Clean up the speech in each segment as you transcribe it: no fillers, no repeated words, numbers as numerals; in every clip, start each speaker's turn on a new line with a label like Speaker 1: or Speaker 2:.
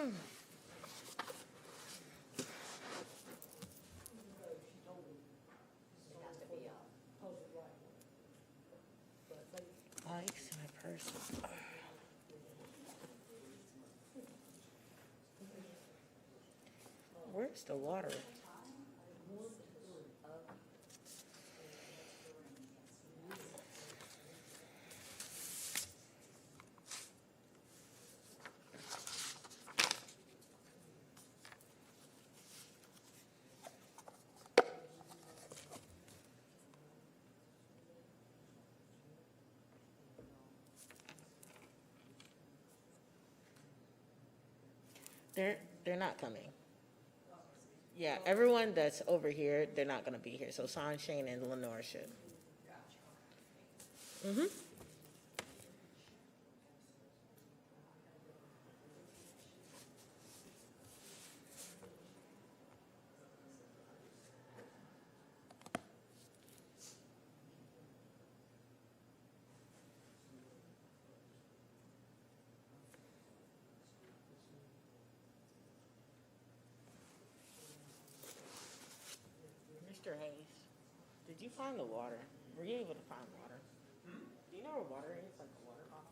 Speaker 1: Oh, you can see my purse. Where's the water? They're not coming. Yeah, everyone that's over here, they're not going to be here. So Sunshine and Lenore should. Mm-hmm. Mr. Hayes, did you find the water? Were you able to find water? Do you know where water is? Like a water bottle?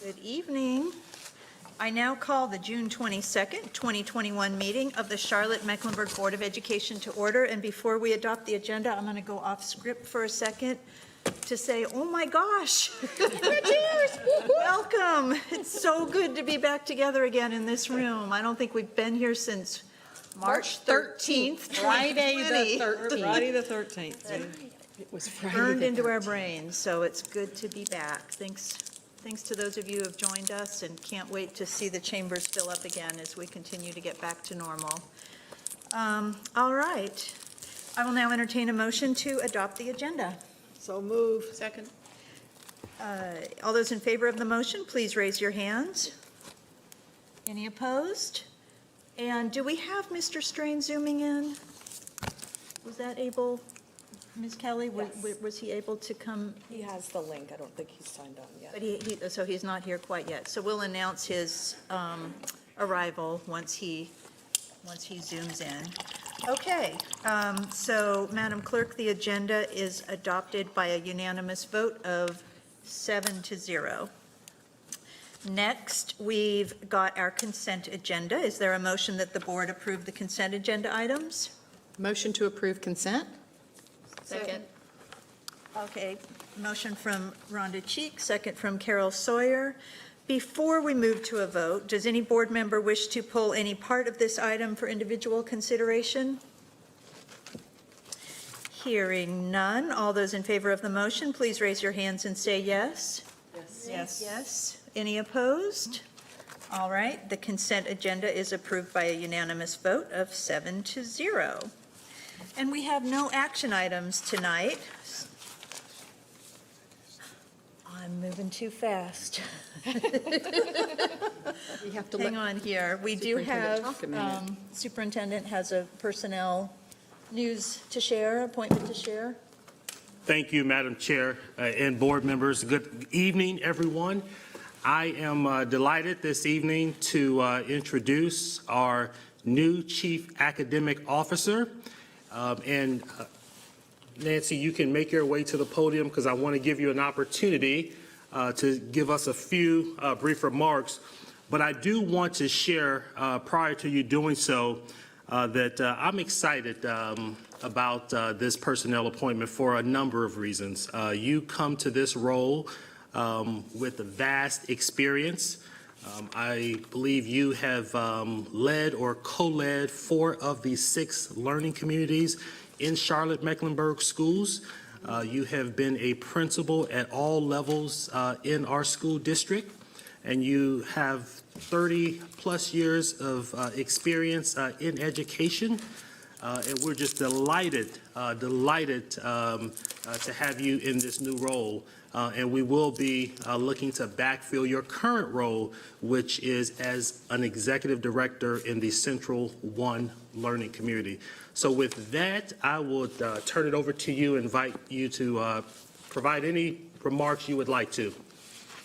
Speaker 2: Good evening. I now call the June 22nd, 2021 meeting of the Charlotte-Mecklenburg Board of Education to order. And before we adopt the agenda, I'm going to go off script for a second to say, oh my gosh. Cheers! Welcome. It's so good to be back together again in this room. I don't think we've been here since March 13th,
Speaker 1: Friday the 13th.
Speaker 3: Friday the 13th. It was Friday.
Speaker 2: Burned
Speaker 3: the
Speaker 2: into our
Speaker 3: 13th.
Speaker 2: brains, so it's good to be back. Thanks to those of you who have joined us, and can't wait to see the chambers fill up again as we continue to get back to normal. All right. I will now entertain a motion to adopt the agenda.
Speaker 3: So move. Second.
Speaker 2: All those in favor of the motion, please raise your hands. Any opposed? And do we have Mr. Strain zooming in? Was that able, Ms. Kelly, was he able to come?
Speaker 3: He has the link. I don't think he's signed on yet.
Speaker 2: But so he's not here quite yet. So we'll announce his arrival once he zooms in. Okay, so Madam Clerk, the agenda is adopted by a unanimous vote of 7-0. Next, we've got our consent agenda. Is there a motion that the board approve the consent agenda items?
Speaker 3: Motion to approve consent?
Speaker 2: Second. Okay, motion from Rhonda Cheek, second from Carol Sawyer. Before we move to a vote, does any board member wish to pull any part of this item for individual consideration? Hearing none, all those in favor of the motion, please raise your hands and say yes.
Speaker 3: Yes.
Speaker 2: Yes. Any opposed? All right, the consent agenda is approved by a unanimous vote of 7-0. And we have no action items tonight. I'm moving too fast.
Speaker 3: We have to
Speaker 2: Hang on here. We do
Speaker 3: Superintendent
Speaker 2: have,
Speaker 3: talk a minute.
Speaker 2: Superintendent has a personnel news to share, appointment to share.
Speaker 4: Thank you, Madam Chair and board members. Good evening, everyone. I am delighted this evening to introduce our new Chief Academic Officer. And Nancy, you can make your way to the podium because I want to give you an opportunity to give us a few brief remarks. But I do want to share, prior to you doing so, that I'm excited about this personnel appointment for a number of reasons. You come to this role with a vast experience. I believe you have led or co-led 4 of the 6 learning communities in Charlotte-Mecklenburg schools. You have been a principal at all levels in our school district, and you have 30-plus years of experience in education. And we're just delighted to have you in this new role. And we will be looking to backfill your current role, which is as an executive director in the Central 1 learning community. So with that, I will turn it over to you, invite you to provide any remarks you would like to.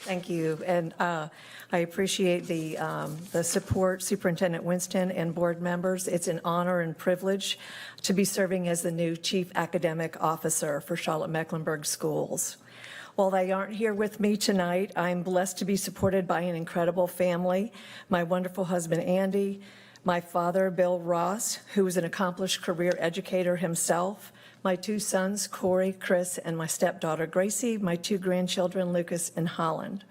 Speaker 5: Thank you, and I appreciate the support, Superintendent Winston and board members. It's an honor and privilege to be serving as the new Chief Academic Officer for Charlotte-Mecklenburg Schools. While they aren't here with me tonight, I'm blessed to be supported by an incredible family, my wonderful husband, Andy, my father, Bill Ross, who is an accomplished career educator himself, my 2 sons, Corey, Chris, and my stepdaughter, Gracie, my 2 grandchildren, Lucas and Holland.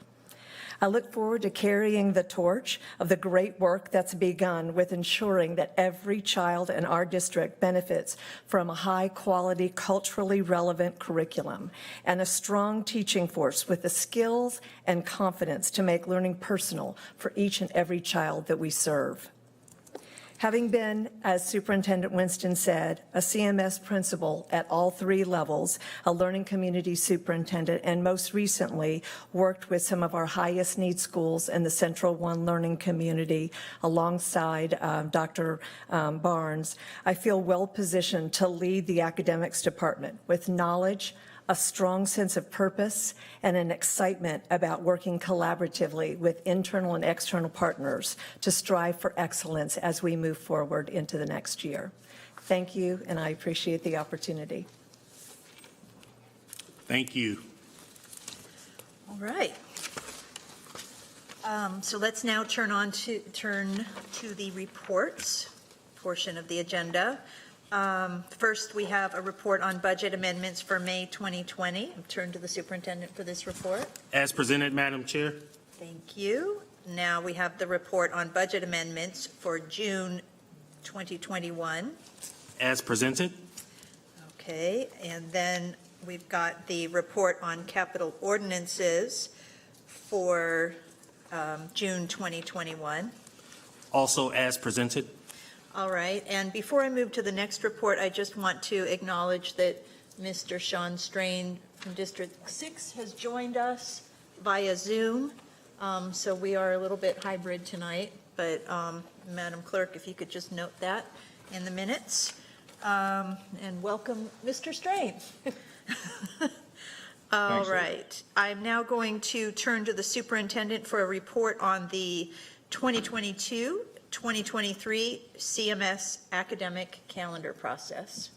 Speaker 5: I look forward to carrying the torch of the great work that's begun with ensuring that every child in our district benefits from a high-quality, culturally relevant curriculum and a strong teaching force with the skills and confidence to make learning personal for each and every child that we serve. Having been, as Superintendent Winston said, a CMS principal at all 3 levels, a learning community superintendent, and most recently worked with some of our highest need schools in the Central 1 learning community alongside Dr. Barnes, I feel well positioned to lead the academics department with knowledge, a strong sense of purpose, and an excitement about working collaboratively with internal and external partners to strive for excellence as we move forward into the next year. Thank you, and I appreciate the opportunity.
Speaker 4: Thank you.
Speaker 2: All right. So let's now turn to the reports portion of the agenda. First, we have a report on budget amendments for May 2020. I'll turn to the superintendent for this report.
Speaker 4: As presented, Madam Chair.
Speaker 2: Thank you. Now we have the report on budget amendments for June 2021.
Speaker 4: As presented.
Speaker 2: Okay, and then we've got the report on capital ordinances for June 2021.
Speaker 4: Also as presented.
Speaker 2: All right, and before I move to the next report, I just want to acknowledge that Mr. Sean Strain from District 6 has joined us via Zoom. So we are a little bit hybrid tonight, but Madam Clerk, if you could just note that in the minutes. And welcome, Mr. Strain. All right, I'm now going to turn to the superintendent for a report on the 2022-2023 CMS academic calendar process.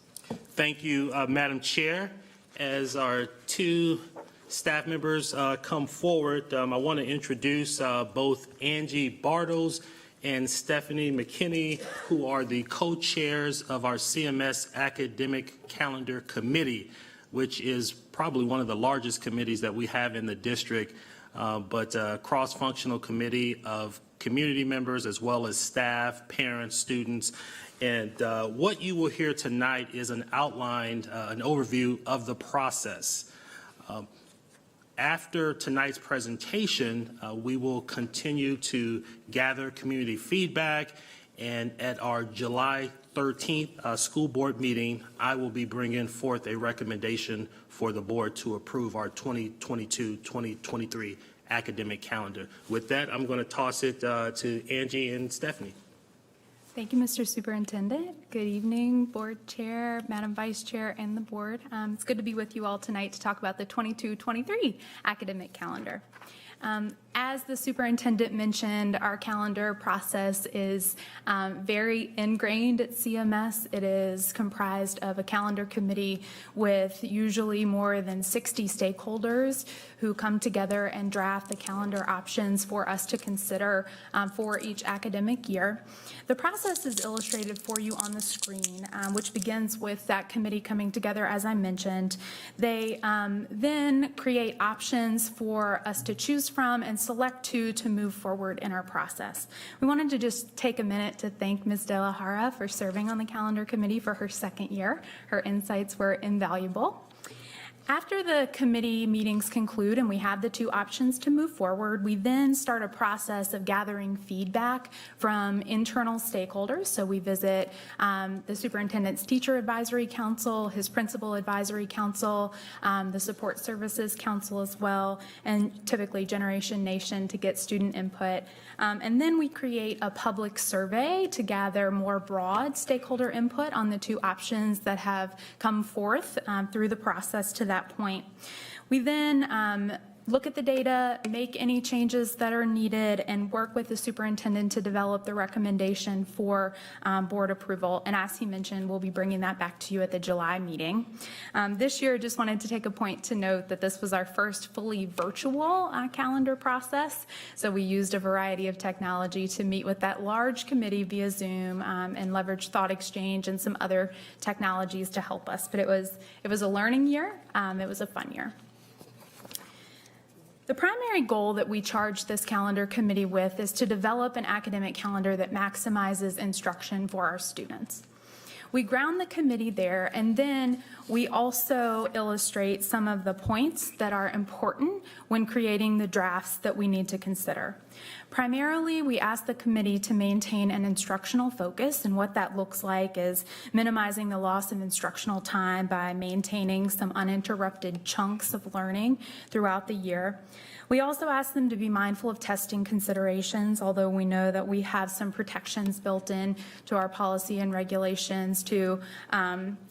Speaker 4: Thank you, Madam Chair. As our two staff members come forward, I want to introduce both Angie Bartles and Stephanie McKinney, who are the co-chairs of our CMS Academic Calendar Committee, which is probably one of the largest committees that we have in the district, but a cross-functional committee of community members as well as staff, parents, students. And what you will hear tonight is an outline, an overview of the process. After tonight's presentation, we will continue to gather community feedback, and at our July 13th school board meeting, I will be bringing forth a recommendation for the board to approve our 2022-2023 academic calendar. With that, I'm going to toss it to Angie and Stephanie.
Speaker 6: Thank you, Mr. Superintendent. Good evening, Board Chair, Madam Vice Chair, and the Board. It's good to be with you all tonight to talk about the 22-23 academic calendar. As the superintendent mentioned, our calendar process is very ingrained at CMS. It is comprised of a calendar committee with usually more than 60 stakeholders who come together and draft the calendar options for us to consider for each academic year. The process is illustrated for you on the screen, which begins with that committee coming together, as I mentioned. They then create options for us to choose from and select two to move forward in our process. We wanted to just take a minute to thank Ms. De La Jara for serving on the calendar committee for her second year. Her insights were invaluable. After the committee meetings conclude and we have the two options to move forward, we then start a process of gathering feedback from internal stakeholders. So we visit the superintendent's teacher advisory council, his principal advisory council, the support services council as well, and typically Generation Nation to get student input. And then we create a public survey to gather more broad stakeholder input on the two options that have come forth through the process to that point. We then look at the data, make any changes that are needed, and work with the superintendent to develop the recommendation for board approval. And as he mentioned, we'll be bringing that back to you at the July meeting. This year, just wanted to take a point to note that this was our first fully virtual calendar process. So we used a variety of technology to meet with that large committee via Zoom and leverage Thought Exchange and some other technologies to help us. But it was a learning year. It was a fun year. The primary goal that we charged this calendar committee with is to develop an academic calendar that maximizes instruction for our students. We ground the committee there, and then we also illustrate some of the points that are important when creating the drafts that we need to consider. Primarily, we ask the committee to maintain an instructional focus, and what that looks like is minimizing the loss of instructional time by maintaining some uninterrupted chunks of learning throughout the year. We also ask them to be mindful of testing considerations, although we know that we have some protections built in to our policy and regulations to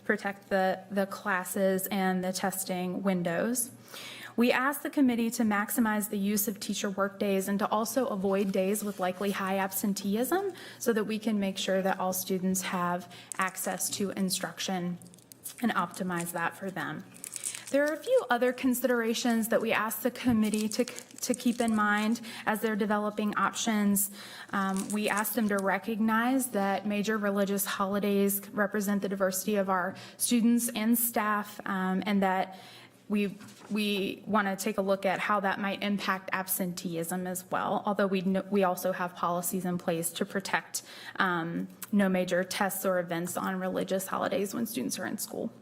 Speaker 6: protect the classes and the testing windows. We ask the committee to maximize the use of teacher work days and to also avoid days with likely high absenteeism so that we can make sure that all students have access to instruction and optimize that for them. There are a few other considerations that we ask the committee to keep in mind as they're developing options. We ask them to recognize that major religious holidays represent the diversity of our students and staff, and that we want to take a look at how that might impact absenteeism as well, although we also have policies in place to protect no major tests or events on religious holidays when students are in school.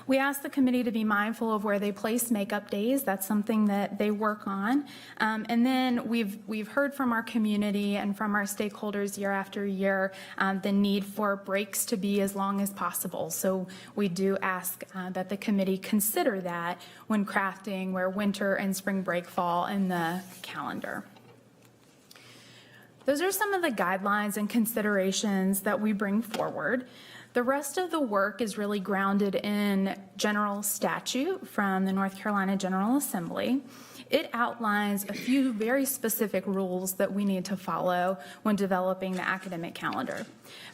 Speaker 6: We ask the committee to be mindful of where they place makeup days. That's something that they work on. And then we've heard from our community and from our stakeholders year after year the need for breaks to be as long as possible. So we do ask that the committee consider that when crafting where winter and spring break fall in the calendar. Those are some of the guidelines and considerations that we bring forward. The rest of the work is really grounded in general statute from the North Carolina General Assembly. It outlines a few very specific rules that we need to follow when developing the academic calendar.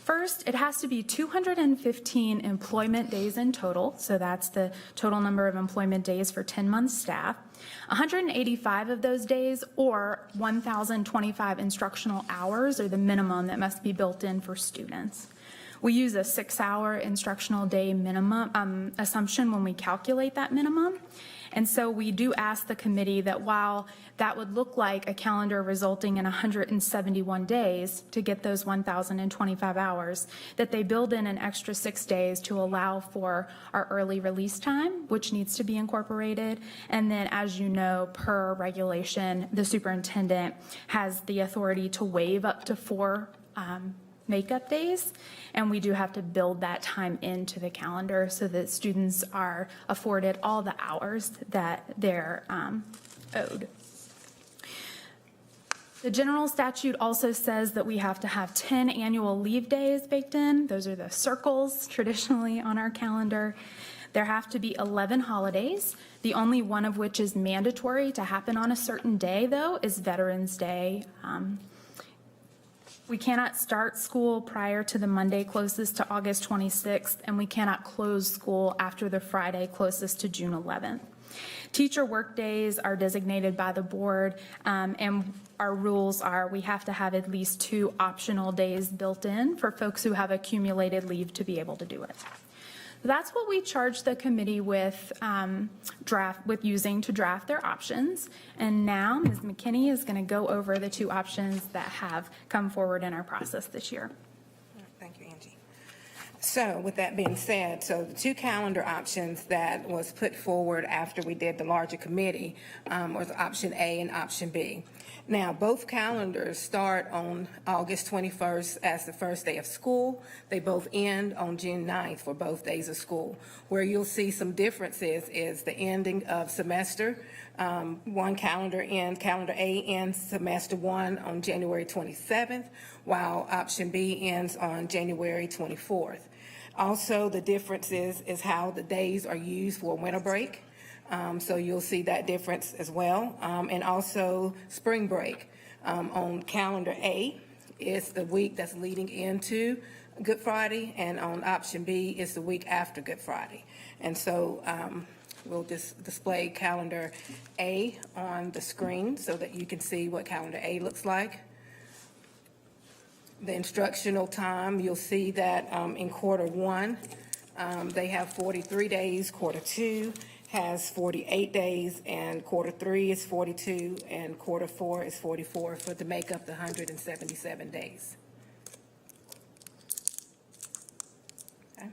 Speaker 6: First, it has to be 215 employment days in total, so that's the total number of employment days for 10-month staff. 185 of those days, or 1,025 instructional hours, are the minimum that must be built in for students. We use a 6-hour instructional day minimum assumption when we calculate that minimum. And so we do ask the committee that while that would look like a calendar resulting in 171 days to get those 1,025 hours, that they build in an extra 6 days to allow for our early release time, which needs to be incorporated. And then, as you know, per regulation, the superintendent has the authority to waive up to 4 makeup days, and we do have to build that time into the calendar so that students are afforded all the hours that they're owed. The general statute also says that we have to have 10 annual leave days baked in. Those are the circles traditionally on our calendar. There have to be 11 holidays, the only one of which is mandatory to happen on a certain day, though, is Veterans Day. We cannot start school prior to the Monday closest to August 26th, and we cannot close school after the Friday closest to June 11th. Teacher work days are designated by the board, and our rules are we have to have at least 2 optional days built in for folks who have accumulated leave to be able to do it. That's what we charge the committee with using to draft their options. And now Ms. McKinney is going to go over the 2 options that have come forward in our process this year.
Speaker 7: Thank you, Angie. So with that being said, so the 2 calendar options that was put forward after we did the larger committee was option A and option B. Now, both calendars start on August 21st as the first day of school. They both end on June 9th for both days of school. Where you'll see some differences is the ending of semester. One calendar A ends semester 1 on January 27th, while option B ends on January 24th. Also, the difference is how the days are used for winter break. So you'll see that difference as well. And also spring break. On calendar A is the week that's leading into Good Friday, and on option B is the week after Good Friday. And so we'll just display calendar A on the screen so that you can see what calendar A looks like. The instructional time, you'll see that in quarter 1, they have 43 days, quarter 2 has 48 days, and quarter 3 is 42, and quarter 4 is 44 to make up the 177 days. Okay.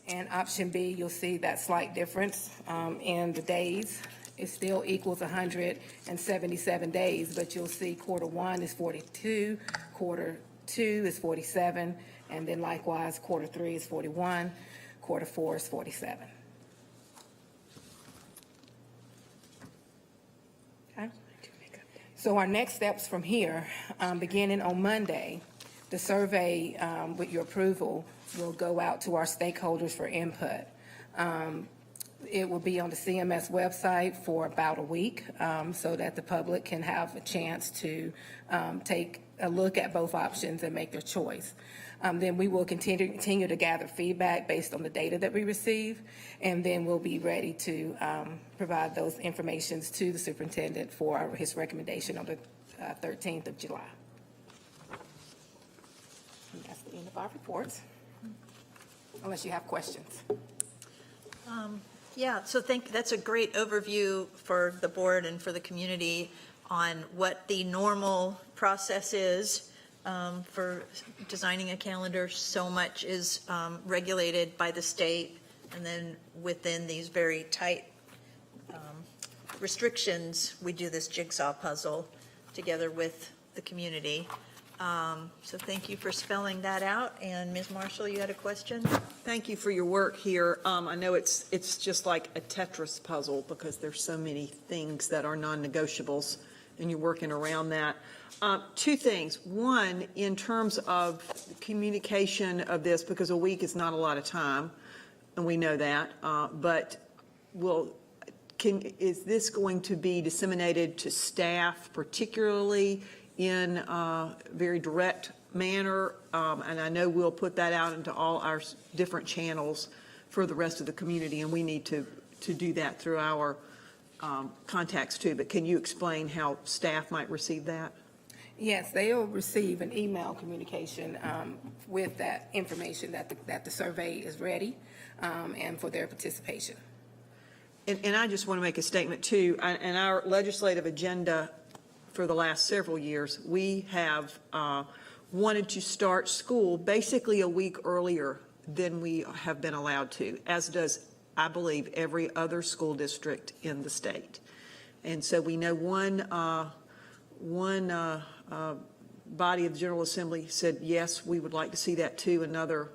Speaker 7: And option B, you'll see that slight difference in the days. It still equals 177 days, but you'll see quarter 1 is 42, quarter 2 is 47, and then likewise quarter 3 is 41, quarter 4 is 47. Okay. So our next steps from here, beginning on Monday, the survey with your approval will go out to our stakeholders for input. It will be on the CMS website for about a week so that the public can have a chance to take a look at both options and make their choice. Then we will continue to gather feedback based on the data that we receive, and then we'll be ready to provide those informations to the superintendent for his recommendation on the 13th of July. And that's the end of our reports, unless you have questions.
Speaker 2: Yeah, so that's a great overview for the board and for the community on what the normal process is for designing a calendar. So much is regulated by the state, and then within these very tight restrictions, we do this jigsaw puzzle together with the community. So thank you for spelling that out. And Ms. Marshall, you had a question?
Speaker 8: Thank you for your work here. I know it's just like a Tetris puzzle because there's so many things that are non-negotiables, and you're working around that. Two things. One, in terms of communication of this, because a week is not a lot of time, and we know that, but is this going to be disseminated to staff, particularly in a very direct manner? And I know we'll put that out into all our different channels for the rest of the community, and we need to do that through our contacts too. But can you explain how staff might receive that?
Speaker 7: Yes, they'll receive an email communication with that information that the survey is ready and for their participation.
Speaker 8: And I just want to make a statement too. In our legislative agenda for the last several years, we have wanted to start school basically a week earlier than we have been allowed to, as does, I believe, every other school district in the state. And so we know one body of the General Assembly said, yes, we would like to see that too. Another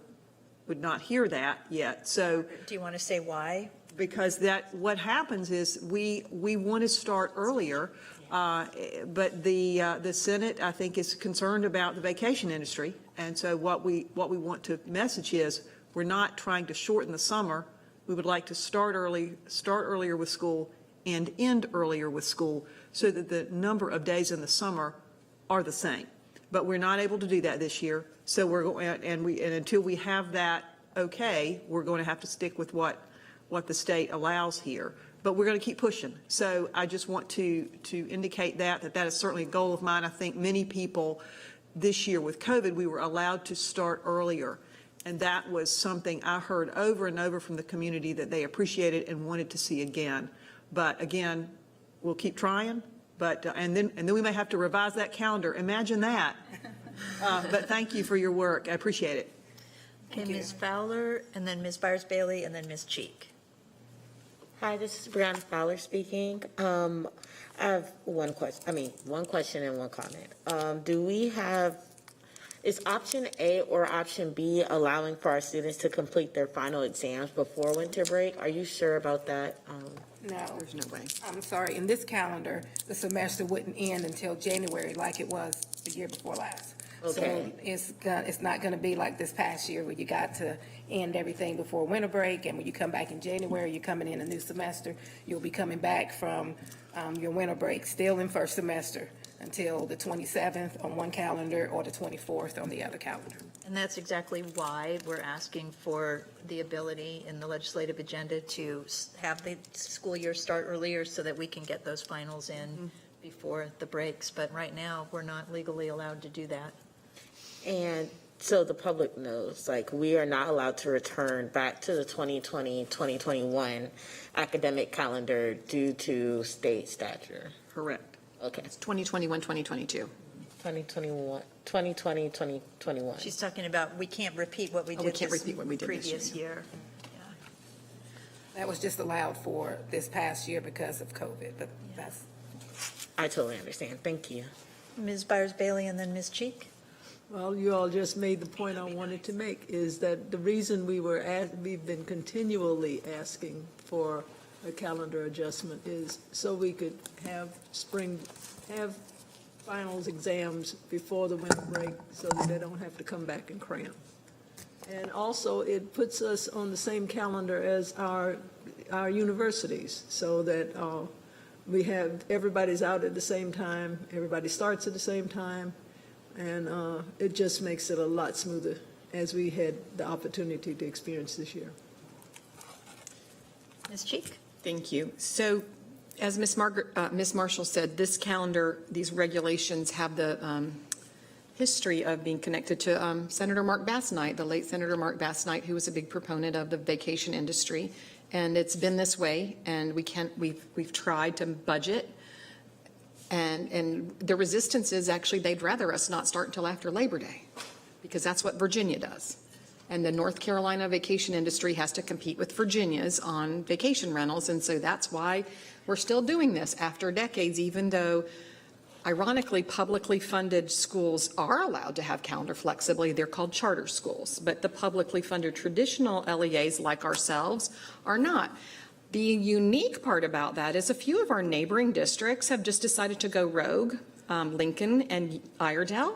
Speaker 8: would not hear that yet. So
Speaker 2: Do you want to say why?
Speaker 8: because what happens is we want to start earlier, but the Senate, I think, is concerned about the vacation industry. And so what we want to message is we're not trying to shorten the summer. We would like to start earlier with school and end earlier with school so that the number of days in the summer are the same. But we're not able to do that this year. So we're going, and until we have that okay, we're going to have to stick with what the state allows here. But we're going to keep pushing. So I just want to indicate that is certainly a goal of mine. I think many people this year with COVID, we were allowed to start earlier. And that was something I heard over and over from the community that they appreciated and wanted to see again. But again, we'll keep trying. But and then we may have to revise that calendar. Imagine that. But thank you for your work. I appreciate it.
Speaker 2: Okay, Ms. Fowler, and then Ms. Byers-Bailey, and then Ms. Cheek.
Speaker 1: Hi, this is Brianna Fowler speaking. I have one question and one comment. Is option A or option B allowing for our students to complete their final exams before winter break? Are you sure about that?
Speaker 7: No.
Speaker 8: There's no way.
Speaker 7: I'm sorry, in this calendar, the semester wouldn't end until January like it was the year before last.
Speaker 1: Okay.
Speaker 7: So it's not going to be like this past year where you got to end everything before winter break, and when you come back in January, you're coming in a new semester. You'll be coming back from your winter break, still in first semester, until the 27th on one calendar or the 24th on the other calendar.
Speaker 2: And that's exactly why we're asking for the ability in the legislative agenda to have the school year start earlier so that we can get those finals in before the breaks. But right now, we're not legally allowed to do that.
Speaker 1: And so the public knows, like, we are not allowed to return back to the 2020-2021 academic calendar due to state statute.
Speaker 8: Correct.
Speaker 1: Okay.
Speaker 3: It's 2021, 2022.
Speaker 1: 2020-2021.
Speaker 2: She's talking about we can't repeat what we did
Speaker 3: we can't repeat what we did this
Speaker 2: previous year.
Speaker 7: That was just allowed for this past year because of COVID, but that's.
Speaker 1: I totally understand. Thank you.
Speaker 2: Ms. Byers-Bailey and then Ms. Cheek.
Speaker 9: Well, you all just made the point I wanted to make, is that the reason we've been continually asking for a calendar adjustment is so we could have finals exams before the winter break so that they don't have to come back and cram. And also, it puts us on the same calendar as our universities, so that everybody's out at the same time, everybody starts at the same time. And it just makes it a lot smoother, as we had the opportunity to experience this year.
Speaker 2: Ms. Cheek?
Speaker 3: Thank you. So as Ms. Marshall said, this calendar, these regulations have the history of being connected to Senator Mark Bass-Knight, the late Senator Mark Bass-Knight, who was a big proponent of the vacation industry. And it's been this way, and we've tried to budget. And the resistance is actually they'd rather us not start until after Labor Day, because that's what Virginia does. And the North Carolina vacation industry has to compete with Virginia's on vacation rentals, and so that's why we're still doing this after decades, even though, ironically, publicly funded schools are allowed to have calendar flexibility. They're called charter schools, but the publicly funded traditional LEAs like ourselves are not. The unique part about that is a few of our neighboring districts have just decided to go rogue. Lincoln and Iredell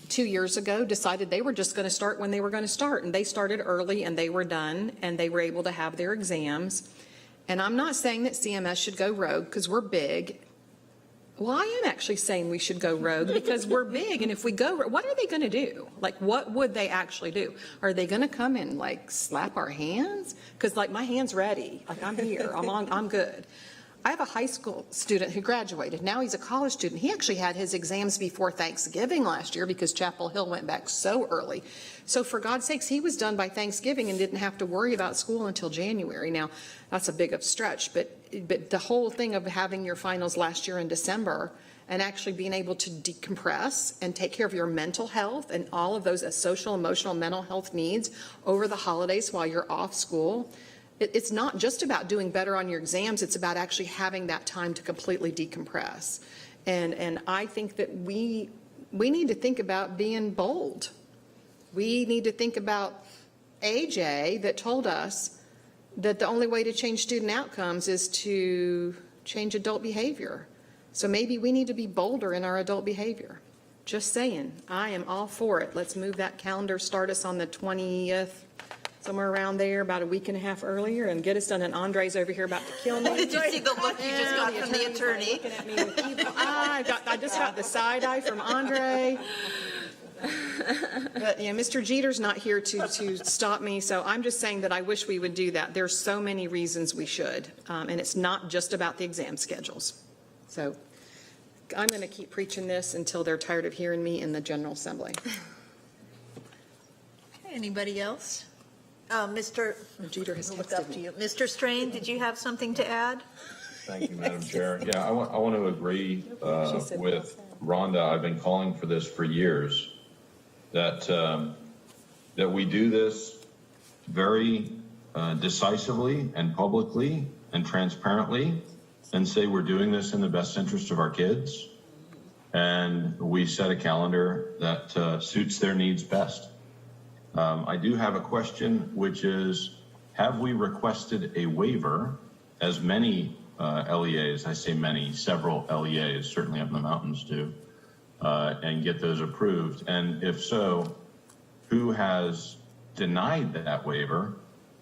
Speaker 3: 2 years ago decided they were just going to start when they were going to start, and they started early and they were done and they were able to have their exams. And I'm not saying that CMS should go rogue because we're big. Well, I am actually saying we should go rogue because we're big, and if we go, what are they going to do? Like, what would they actually do? Are they going to come and like slap our hands? Because like my hand's ready, like I'm here, I'm good. I have a high school student who graduated. Now he's a college student. He actually had his exams before Thanksgiving last year because Chapel Hill went back so early. So for God's sakes, he was done by Thanksgiving and didn't have to worry about school until January. Now, that's a big of stretch, but the whole thing of having your finals last year in December and actually being able to decompress and take care of your mental health and all of those social, emotional, mental health needs over the holidays while you're off school, it's not just about doing better on your exams, it's about actually having that time to completely decompress. And I think that we need to think about being bold. We need to think about AJ that told us that the only way to change student outcomes is to change adult behavior. So maybe we need to be bolder in our adult behavior. Just saying, I am all for it. Let's move that calendar, start us on the 20th, somewhere around there, about a week and a half earlier, and get us done. And Andre's over here about to kill me.
Speaker 2: Did you see the look you just got from the attorney?
Speaker 3: Looking at me with evil eye. I just got the side eye from Andre. But yeah, Mr. Jeter's not here to stop me, so I'm just saying that I wish we would do that. There's so many reasons we should, and it's not just about the exam schedules. So I'm going to keep preaching this until they're tired of hearing me in the General Assembly.
Speaker 2: Anybody else? Mr.
Speaker 3: Jeter has
Speaker 2: Look
Speaker 3: texted
Speaker 2: up to
Speaker 3: me.
Speaker 2: you. Mr. Strain, did you have something to add?
Speaker 10: Thank you, Madam Chair. Yeah, I want to agree with Rhonda. I've been calling for this for years, that we do this very decisively and publicly and transparently and say we're doing this in the best interest of our kids. And we set a calendar that suits their needs best. I do have a question, which is, have we requested a waiver, as many LEAs, I say many, several LEAs, certainly up in the mountains do, and get those approved? And if so, who has denied that waiver?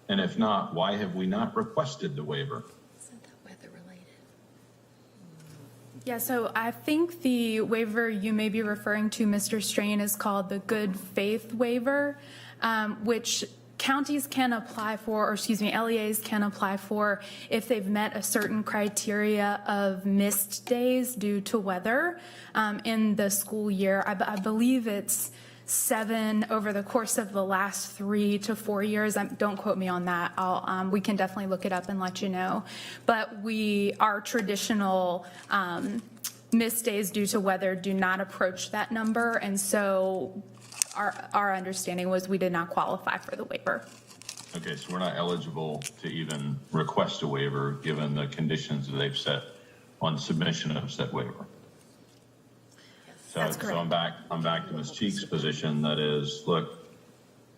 Speaker 10: And if not, why have we not requested the waiver?
Speaker 3: Isn't that weather related?
Speaker 6: Yeah, so I think the waiver you may be referring to, Mr. Strain, is called the good faith waiver, which counties can apply for, or excuse me, LEAs can apply for if they've met a certain criteria of missed days due to weather in the school year. I believe it's 7 over the course of the last 3 to 4 years. Don't quote me on that. We can definitely look it up and let you know. But our traditional missed days due to weather do not approach that number, and so our understanding was we did not qualify for the waiver.
Speaker 10: Okay, so we're not eligible to even request a waiver given the conditions that they've set on submission of said waiver.
Speaker 6: That's correct.
Speaker 10: So I'm back to Ms. Cheek's position, that is, look,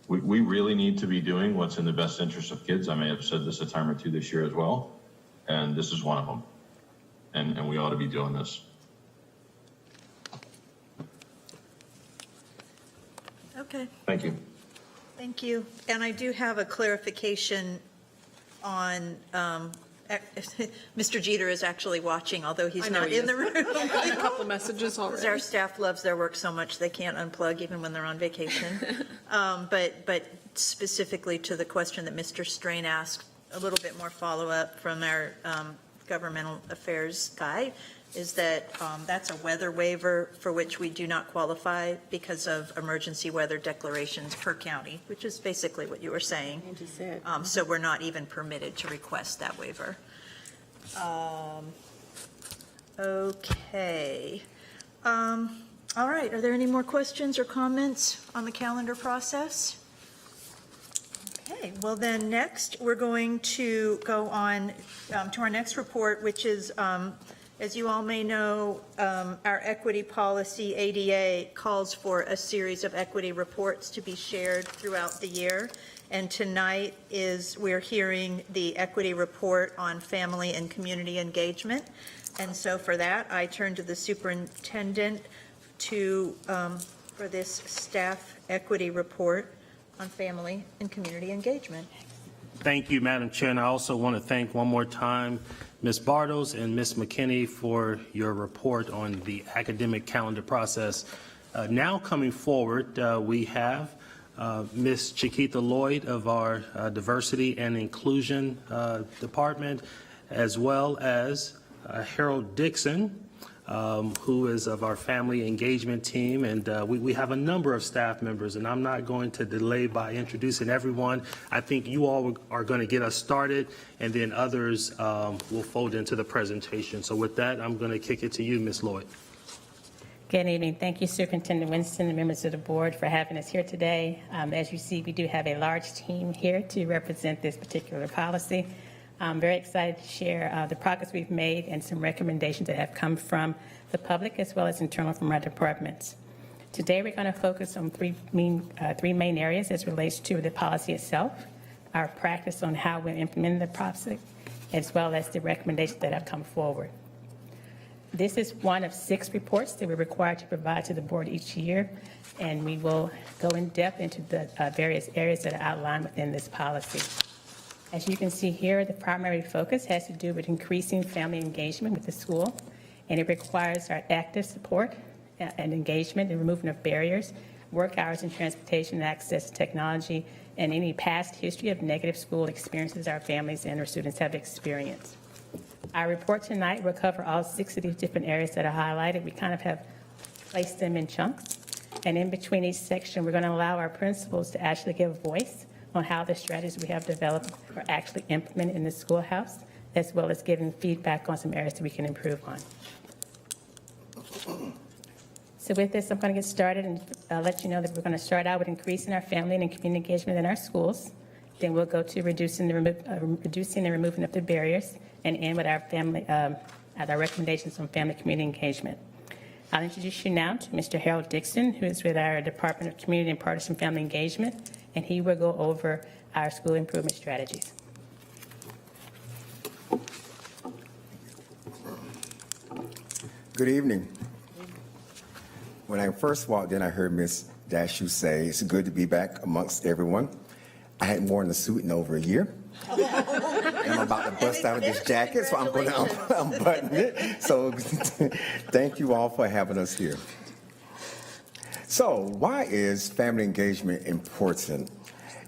Speaker 10: we really need to be doing what's in the best interest of kids. I may have said this a time or two this year as well, and this is one of them. And we ought to be doing this.
Speaker 2: Okay,
Speaker 10: Thank you.
Speaker 2: thank you. And I do have a clarification on Mr. Jeter is actually watching, although he's
Speaker 3: I know
Speaker 2: not
Speaker 3: he
Speaker 2: in the
Speaker 3: is.
Speaker 2: room.
Speaker 3: A couple messages
Speaker 2: Because
Speaker 3: already.
Speaker 2: our staff loves their work so much, they can't unplug even when they're on vacation. But specifically to the question that Mr. Strain asked, a little bit more follow-up from our governmental affairs guy, is that that's a weather waiver for which we do not qualify because of emergency weather declarations per county, which is basically what you were saying.
Speaker 1: Angie said.
Speaker 2: So we're not even permitted to request that waiver. Okay. All right, are there any more questions or comments on the calendar process? Okay, well then, next, we're going to go on to our next report, which is, as you all may know, our equity policy, ADA, calls for a series of equity reports to be shared throughout the year. And tonight we're hearing the equity report on family and community engagement. And so for that, I turn to the superintendent for this staff equity report on family and community engagement.
Speaker 4: Thank you, Madam Chair, and I also want to thank one more time Ms. Bartles and Ms. McKinney for your report on the academic calendar process. Now coming forward, we have Ms. Chiquita Lloyd of our Diversity and Inclusion Department, as well as Harold Dixon, who is of our family engagement team, and we have a number of staff members, and I'm not going to delay by introducing everyone. I think you all are going to get us started, and then others will fold into the presentation. So with that, I'm going to kick it to you, Ms. Lloyd.
Speaker 11: Good evening. Thank you, Superintendent Winston and members of the board for having us here today. As you see, we do have a large team here to represent this particular policy. I'm very excited to share the progress we've made and some recommendations that have come from the public as well as internal from our departments. Today, we're going to focus on three main areas as it relates to the policy itself, our practice on how we're implementing the policy, as well as the recommendations that have come forward. This is one of 6 reports that we're required to provide to the board each year, and we will go in depth into the various areas that are outlined within this policy. As you can see here, the primary focus has to do with increasing family engagement with the school, and it requires our active support and engagement and removing of barriers, work hours and transportation, access to technology, and any past history of negative school experiences our families and our students have experienced. Our report tonight will cover all 6 of these different areas that are highlighted. We kind of have placed them in chunks, and in between each section, we're going to allow our principals to actually give voice on how the strategies we have developed are actually implemented in the schoolhouse, as well as giving feedback on some areas that we can improve on. So with this, I'm going to get started and let you know that we're going to start out with increasing our family and community engagement in our schools. Then we'll go to reducing and removing of the barriers, and end with our our recommendations on family community engagement. I'll introduce you now to Mr. Harold Dixon, who is with our Department of Community and Partisan Family Engagement, and he will go over our school improvement strategies.
Speaker 12: Good evening. When I first walked in, I heard Ms. Dashu say, "It's good to be back amongst everyone." I hadn't worn a suit in over a year. And I'm about to bust out of this jacket, so I'm going to unbutton it. So thank you all for having us here. So why is family engagement important?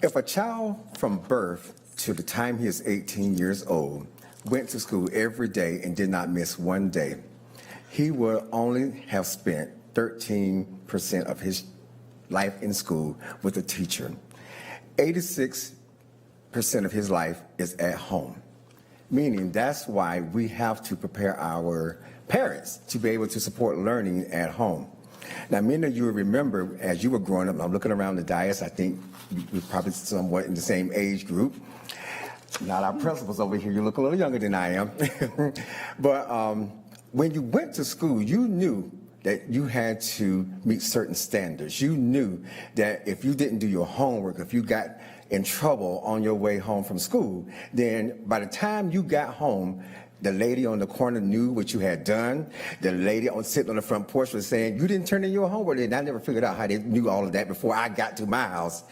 Speaker 12: If a child from birth to the time he is 18 years old went to school every day and did not miss one day, he will only have spent 13% of his life in school with a teacher. 86% of his life is at home, meaning that's why we have to prepare our parents to be able to support learning at home. Now, many of you remember as you were growing up, I'm looking around the dais, I think we're probably somewhat in the same age group. Not our principals over here, you look a little younger than I am. But when you went to school, you knew that you had to meet certain standards. You knew that if you didn't do your homework, if you got in trouble on your way home from school, then by the time you got home, The lady on the corner knew what you had done. The lady sitting on the front porch was saying, you didn't turn in your homework. And I never figured out how they knew all of that before I got to my house.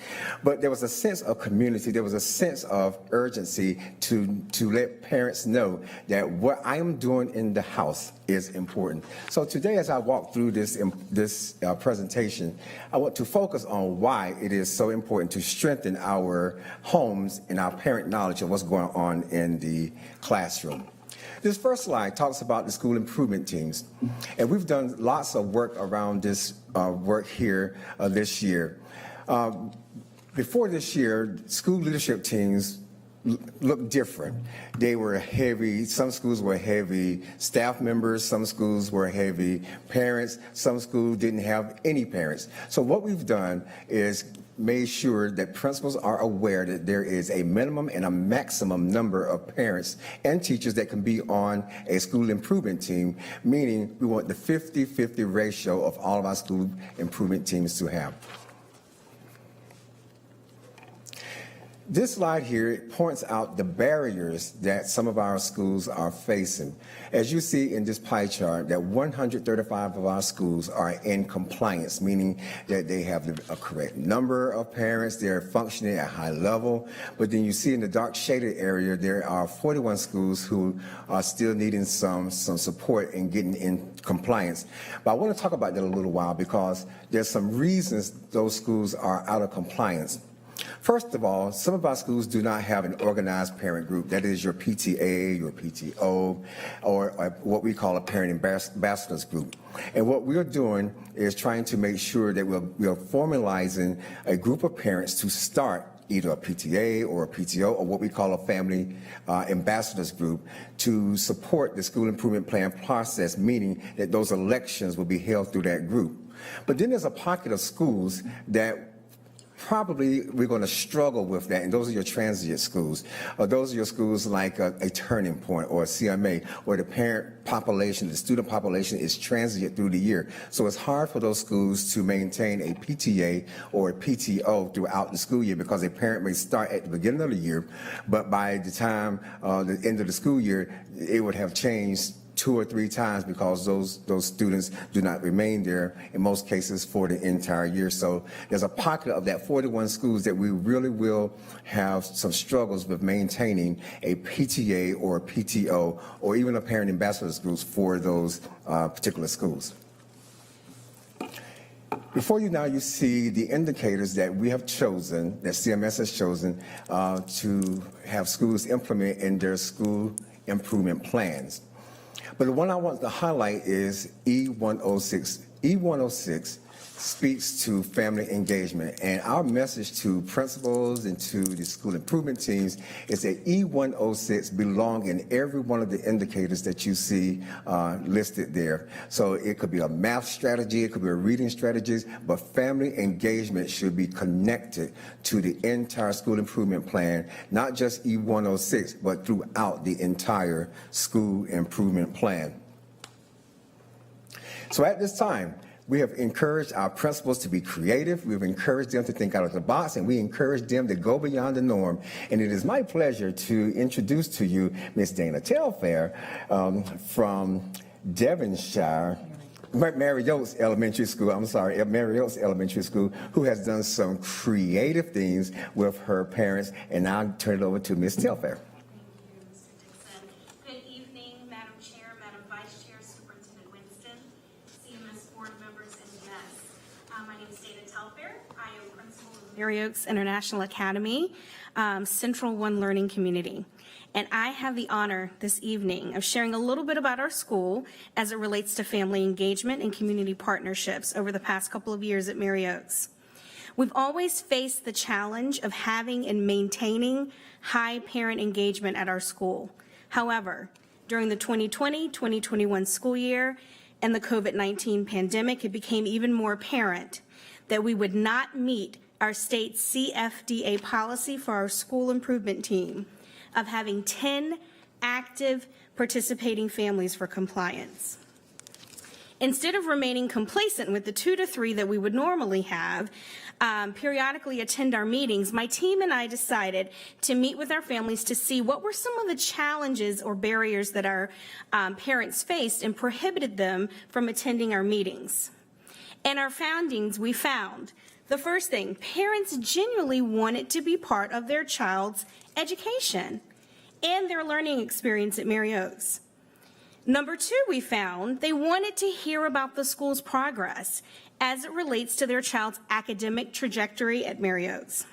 Speaker 12: But there was a sense of community. There was a sense of urgency to let parents know that what I am doing in the house is important. So today, as I walk through this presentation, I want to focus on why it is so important to strengthen our homes and our parent knowledge of what's going on in the classroom. This first slide talks about the school improvement teams, and we've done lots of work around this work here this year. Before this year, school leadership teams looked different. They were heavy. Some schools were heavy staff members. Some schools were heavy parents. Some schools didn't have any parents. So what we've done is made sure that principals are aware that there is a minimum and a maximum number of parents and teachers that can be on a school improvement team, meaning we want the 50-50 ratio of all of our school improvement teams to have. This slide here points out the barriers that some of our schools are facing. As you see in this pie chart, that 135 of our schools are in compliance, meaning that they have a correct number of parents, they're functioning at high level. But then you see in the dark shaded area, there are 41 schools who are still needing some support in getting in compliance. But I want to talk about that a little while because there's some reasons those schools are out of compliance. First of all, some of our schools do not have an organized parent group. That is your PTA, your PTO, or what we call a parent ambassadors group. And what we're doing is trying to make sure that we're formalizing a group of parents to start either a PTA or a PTO or what we call a family ambassadors group to support the school improvement plan process, meaning that those elections will be held through that group. But then there's a pocket of schools that probably we're going to struggle with that, and those are your transient schools. Those are your schools like a Turning Point or a CMA, where the parent population, the student population is transient through the year. So it's hard for those schools to maintain a PTA or a PTO throughout the school year because a parent may start at the beginning of the year, but by the time the end of the school year, it would have changed 2 or 3 times because those students do not remain there in most cases for the entire year. So there's a pocket of that 41 schools that we really will have some struggles with maintaining a PTA or a PTO or even a parent ambassadors groups for those particular schools. Before you now, you see the indicators that we have chosen, that CMS has chosen to have schools implement in their school improvement plans. But the one I want to highlight is E106. E106 speaks to family engagement, and our message to principals and to the school improvement teams is that E106 belong in every one of the indicators that you see listed there. So it could be a math strategy, it could be a reading strategy, but family engagement should be connected to the entire school improvement plan, not just E106, but throughout the entire school improvement plan. So at this time, we have encouraged our principals to be creative. We've encouraged them to think out of the box, and we encourage them to go beyond the norm. And it is my pleasure to introduce to you Ms. Dana Telfair from Devonshire, Mary Oaks Elementary School, Mary Oaks Elementary School, who has done some creative things with her parents. And now I'll turn it over to Ms. Telfair.
Speaker 13: Mary Oaks International Academy, Central One Learning Community. And I have the honor this evening of sharing a little bit about our school as it relates to family engagement and community partnerships over the past couple of years at Mary Oaks. We've always faced the challenge of having and maintaining high parent engagement at our school. However, during the 2020-2021 school year and the COVID-19 pandemic, it became even more apparent that we would not meet our state CFDA policy for our school improvement team of having 10 active participating families for compliance. Instead of remaining complacent with the 2 to 3 that we would normally have, periodically attend our meetings, my team and I decided to meet with our families to see what were some of the challenges or barriers that our parents faced and prohibited them from attending our meetings. In our findings, we found the first thing, parents genuinely wanted to be part of their child's education and their learning experience at Mary Oaks. Number 2, we found they wanted to hear about the school's progress as it relates to their child's academic trajectory at Mary Oaks.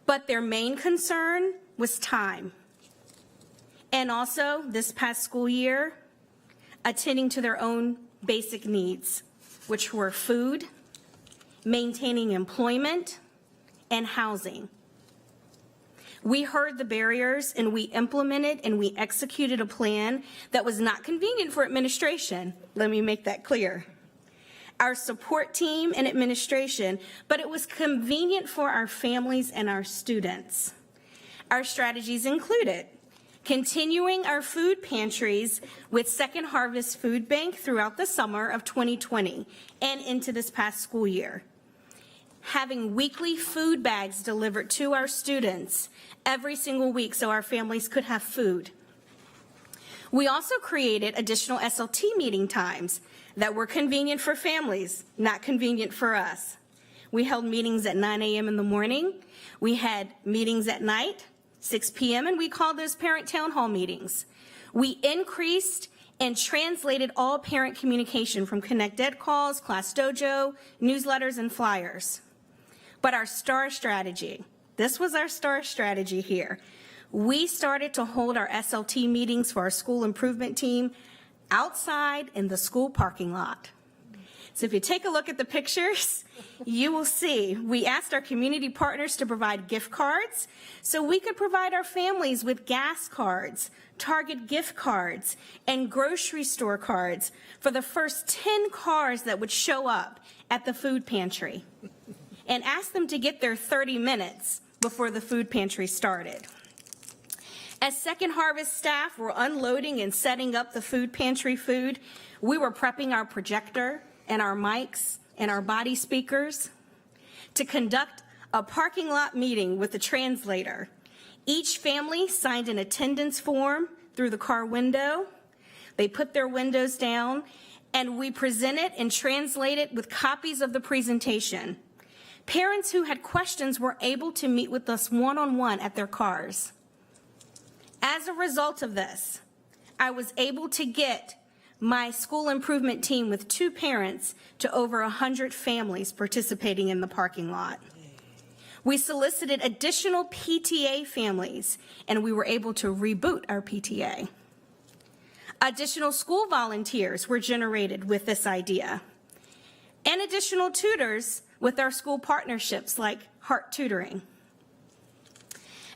Speaker 13: But their main concern was time. And also, this past school year, attending to their own basic needs, which were food, maintaining employment, and housing. We heard the barriers and we implemented and we executed a plan that was not convenient for administration. Let me make that clear. Our support team and administration, but it was convenient for our families and our students. Our strategies included continuing our food pantries with Second Harvest Food Bank throughout the summer of 2020 and into this past school year. Having weekly food bags delivered to our students every single week so our families could have food. We also created additional SLT meeting times that were convenient for families, not convenient for us. We held meetings at 9 a.m. in the morning. We had meetings at night, 6 p.m., and we called those parent town hall meetings. We increased and translated all parent communication from Connect Ed calls, Class Dojo, newsletters, and flyers. But our STAR strategy, this was our STAR strategy here. We started to hold our SLT meetings for our school improvement team outside in the school parking lot. So if you take a look at the pictures, you will see we asked our community partners to provide gift cards so we could provide our families with gas cards, Target gift cards, and grocery store cards for the first 10 cars that would show up at the food pantry, and ask them to get there 30 minutes before the food pantry started. As Second Harvest staff were unloading and setting up the food pantry food, we were prepping our projector and our mics and our body speakers to conduct a parking lot meeting with the translator. Each family signed an attendance form through the car window. They put their windows down, and we presented and translated with copies of the presentation. Parents who had questions were able to meet with us one-on-one at their cars. As a result of this, I was able to get my school improvement team with 2 parents to over 100 families participating in the parking lot. We solicited additional PTA families, and we were able to reboot our PTA. Additional school volunteers were generated with this idea, and additional tutors with our school partnerships like Heart Tutoring.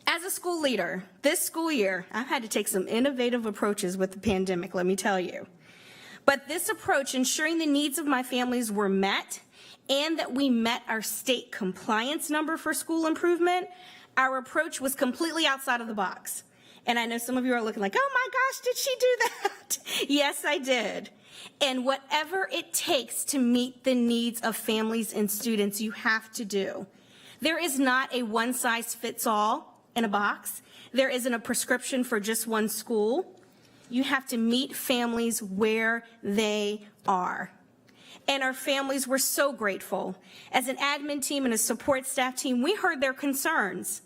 Speaker 13: As a school leader, this school year, I've had to take some innovative approaches with the pandemic, let me tell you. But this approach, ensuring the needs of my families were met and that we met our state compliance number for school improvement, our approach was completely outside of the box. And I know some of you are looking like, oh my gosh, did she do that? Yes, I did. And whatever it takes to meet the needs of families and students, you have to do. There is not a one-size-fits-all in a box. There isn't a prescription for just one school. You have to meet families where they are. And our families were so grateful. As an admin team and a support staff team, we heard their concerns.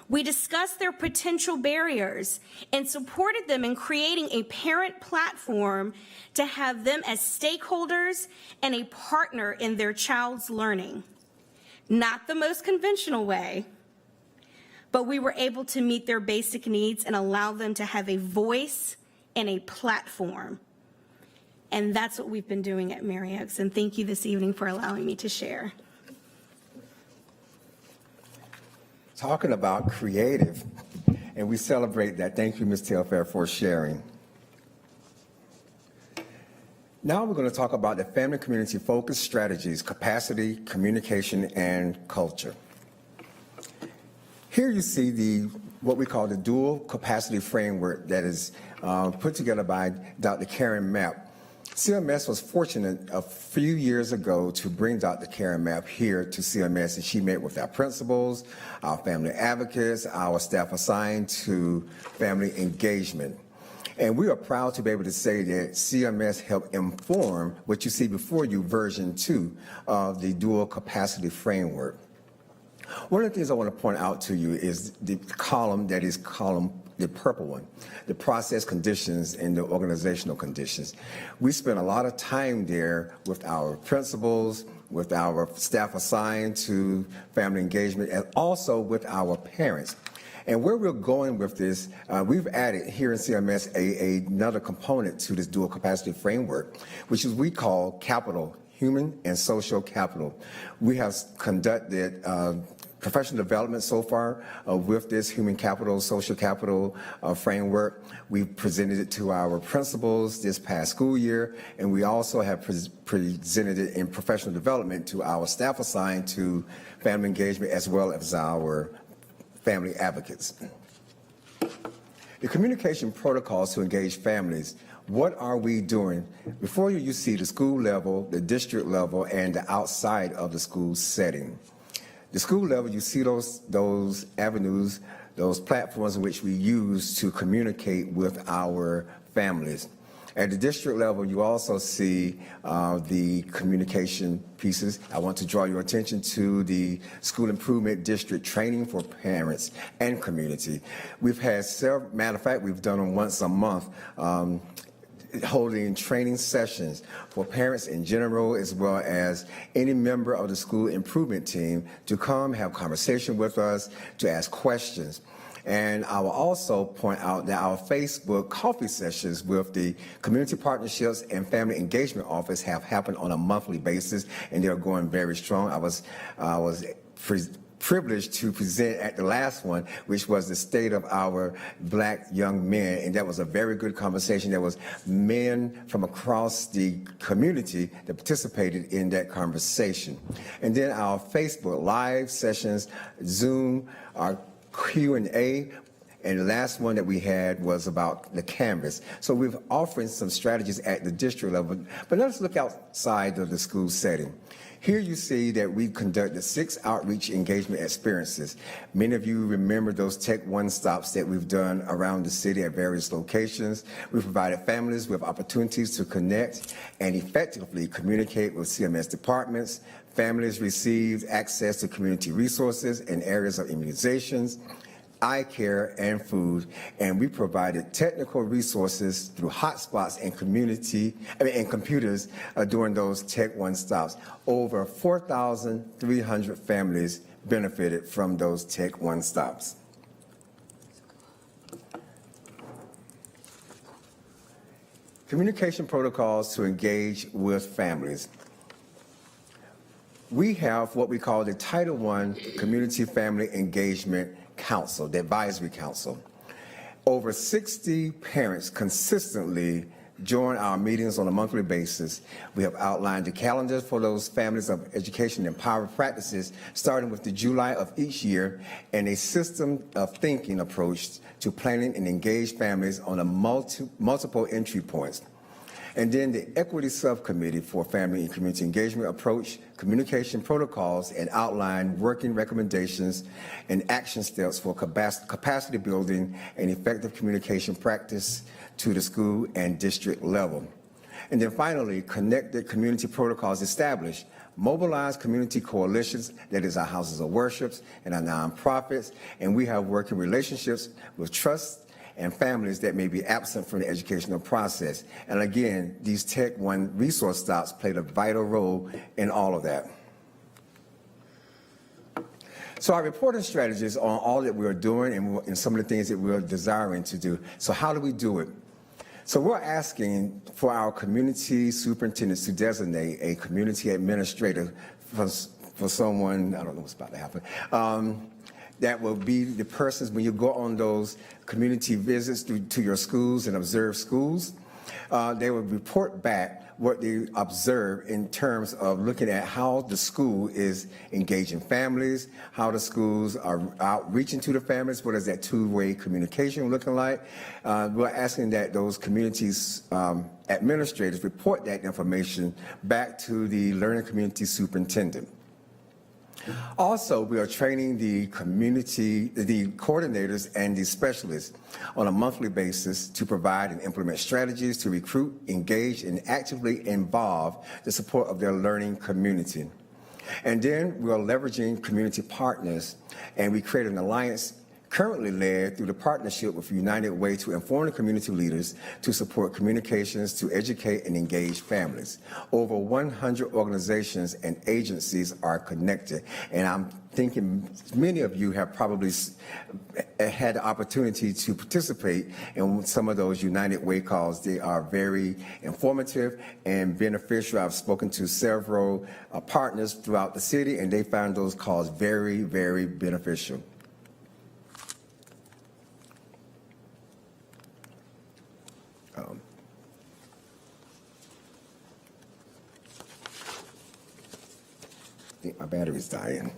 Speaker 13: We discussed their potential barriers and supported them in creating a parent platform to have them as stakeholders and a partner in their child's learning. Not the most conventional way, but we were able to meet their basic needs and allow them to have a voice and a platform. And that's what we've been doing at Mary Oaks. And thank you this evening for allowing me to share.
Speaker 12: Talking about creative, and we celebrate that. Thank you, Ms. Telfair, for sharing. Now we're going to talk about the family community focused strategies, capacity, communication, and culture. Here you see what we call the dual capacity framework that is put together by Dr. Karen Mapp. CMS was fortunate a few years ago to bring Dr. Karen Mapp here to CMS, and she met with our principals, our family advocates, our staff assigned to family engagement. And we are proud to be able to say that CMS helped inform what you see before you, version 2 of the dual capacity framework. One of the things I want to point out to you is the column that is the purple one, the process conditions and the organizational conditions. We spent a lot of time there with our principals, with our staff assigned to family engagement, and also with our parents. And where we're going with this, we've added here in CMS another component to this dual capacity framework, which is we call capital, human and social capital. We have conducted professional development so far with this human capital, social capital framework. We presented it to our principals this past school year, and we also have presented it in professional development to our staff assigned to family engagement as well as our family advocates. The communication protocols to engage families. What are we doing? Before you see the school level, the district level, and the outside of the school setting. The school level, you see those avenues, those platforms in which we use to communicate with our families. At the district level, you also see the communication pieces. I want to draw your attention to the School Improvement District training for parents and community. We've had several, matter of fact, we've done them once a month, holding training sessions for parents in general as well as any member of the school improvement team to come have conversation with us, to ask questions. And I will also point out that our Facebook coffee sessions with the Community Partnerships and Family Engagement Office have happened on a monthly basis, and they're going very strong. I was privileged to present at the last one, which was the state of our Black young men, and that was a very good conversation. There was men from across the community that participated in that conversation. And then our Facebook live sessions, Zoom, our Q&A, and the last one that we had was about the Canvas. So we're offering some strategies at the district level, but let's look outside of the school setting. Here you see that we conducted 6 outreach engagement experiences. Many of you remember those Tech One stops that we've done around the city at various locations. We provided families with opportunities to connect and effectively communicate with CMS departments. Families received access to community resources in areas of immunizations, eye care, and food, and we provided technical resources through hotspots and computers during those Tech One stops. Over 4,300 families benefited from those Tech One stops. Communication protocols to engage with families. We have what we call the Title I Community Family Engagement Council, the Advisory Council. Over 60 parents consistently join our meetings on a monthly basis. We have outlined the calendars for those families of education and power practices, starting with the July of each year, and a system of thinking approach to planning and engage families on a multiple entry points. And then the Equity Subcommittee for Family and Community Engagement approach, communication protocols, and outline working recommendations and action steps for capacity building and effective communication practice to the school and district level. And then finally, connected community protocols established, mobilize community coalitions, that is our houses of worship and our nonprofits, and we have working relationships with trusts and families that may be absent from the educational process. And again, these Tech One resource stops played a vital role in all of that. So our reporting strategies on all that we're doing and some of the things that we're desiring to do. So how do we do it? So we're asking for our community superintendents to designate a community administrator for someone, I don't know what's about to happen, that will be the persons when you go on those community visits to your schools and observe schools. They will report back what they observe in terms of looking at how the school is engaging families, how the schools are outreaching to the families, what is that two-way communication looking like. We're asking that those communities administrators report that information back to the learning community superintendent. Also, we are training the coordinators and the specialists on a monthly basis to provide and implement strategies to recruit, engage, and actively involve the support of their learning community. And then we are leveraging community partners, and we created an alliance currently led through the partnership with United Way to inform the community leaders to support communications, to educate and engage families. Over 100 organizations and agencies are connected, and I'm thinking many of you have probably had the opportunity to participate in some of those United Way calls. They are very informative and beneficial. I've spoken to several partners throughout the city, and they found those calls very, very beneficial. I think my battery's dying.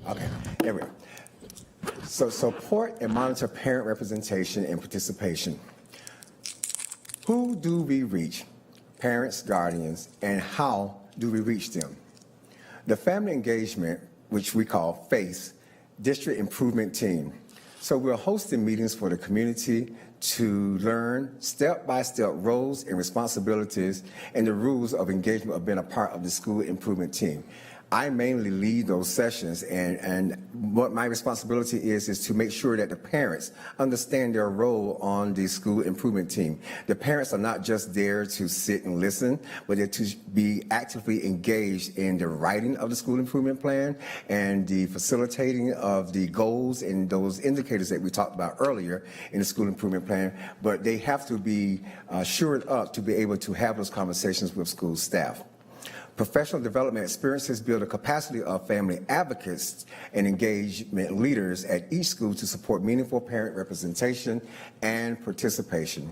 Speaker 12: Okay, there we go. So support and monitor parent representation and participation. Who do we reach? Parents, guardians, and how do we reach them? The Family Engagement, which we call FACE, District Improvement Team. So we're hosting meetings for the community to learn step-by-step roles and responsibilities and the rules of engagement of being a part of the school improvement team. I mainly lead those sessions, and what my responsibility is to make sure that the parents understand their role on the school improvement team. The parents are not just there to sit and listen, but they're to be actively engaged in the writing of the school improvement plan and the facilitating of the goals and those indicators that we talked about earlier in the school improvement plan. But they have to be shored up to be able to have those conversations with school staff. Professional development experiences build a capacity of family advocates and engagement leaders at each school to support meaningful parent representation and participation.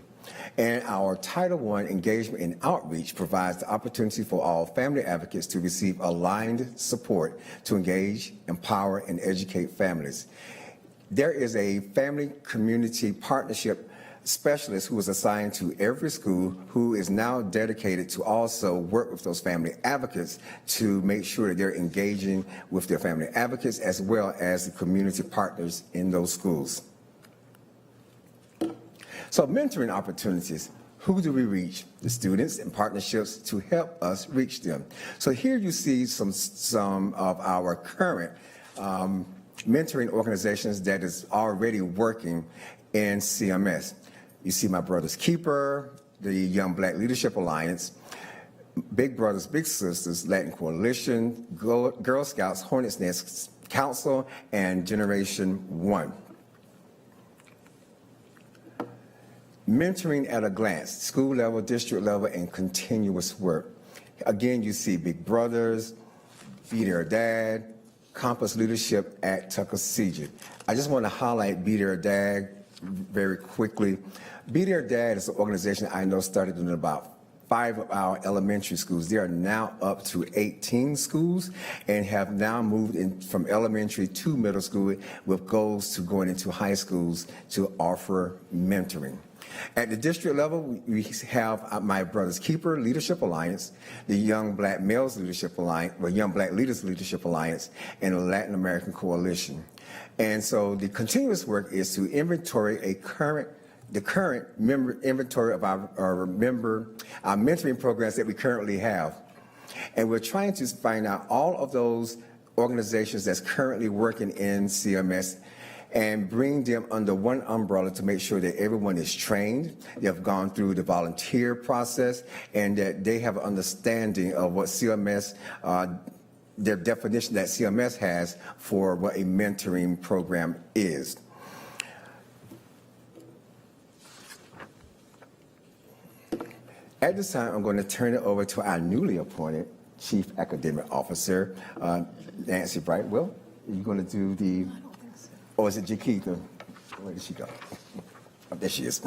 Speaker 12: And our Title I engagement and outreach provides the opportunity for all family advocates to receive aligned support to engage, empower, and educate families. There is a family community partnership specialist who is assigned to every school who is now dedicated to also work with those family advocates to make sure that they're engaging with their family advocates as well as the community partners in those schools. So mentoring opportunities. Who do we reach? The students and partnerships to help us reach them. So here you see some of our current mentoring organizations that is already working in CMS. You see My Brother's Keeper, the Young Black Leadership Alliance, Big Brothers Big Sisters Latin Coalition, Girl Scouts Hornets Nest Council, and Generation One. Mentoring at a glance, school level, district level, and continuous work. Again, you see Big Brothers, Be Their Dad, Compass Leadership at Tuckasegee. I just want to highlight Be Their Dad very quickly. Be Their Dad is an organization I know started in about 5 of our elementary schools. They are now up to 18 schools and have now moved in from elementary to middle school with goals to going into high schools to offer mentoring. At the district level, we have My Brother's Keeper Leadership Alliance, the Young Black Males Leadership Alliance, or Young Black Leaders Leadership Alliance, and the Latin American Coalition. And so the continuous work is to inventory the current inventory of our mentoring programs that we currently have. And we're trying to find out all of those organizations that's currently working in CMS and bring them under one umbrella to make sure that everyone is trained, they have gone through the volunteer process, and that they have an understanding of what CMS, their definition that CMS has for what a mentoring program is. At this time, I'm going to turn it over to our newly appointed Chief Academic Officer. Nancy Brightwell, are you going to do the, or is it Jaquita? Where did she go? Oh, there she is.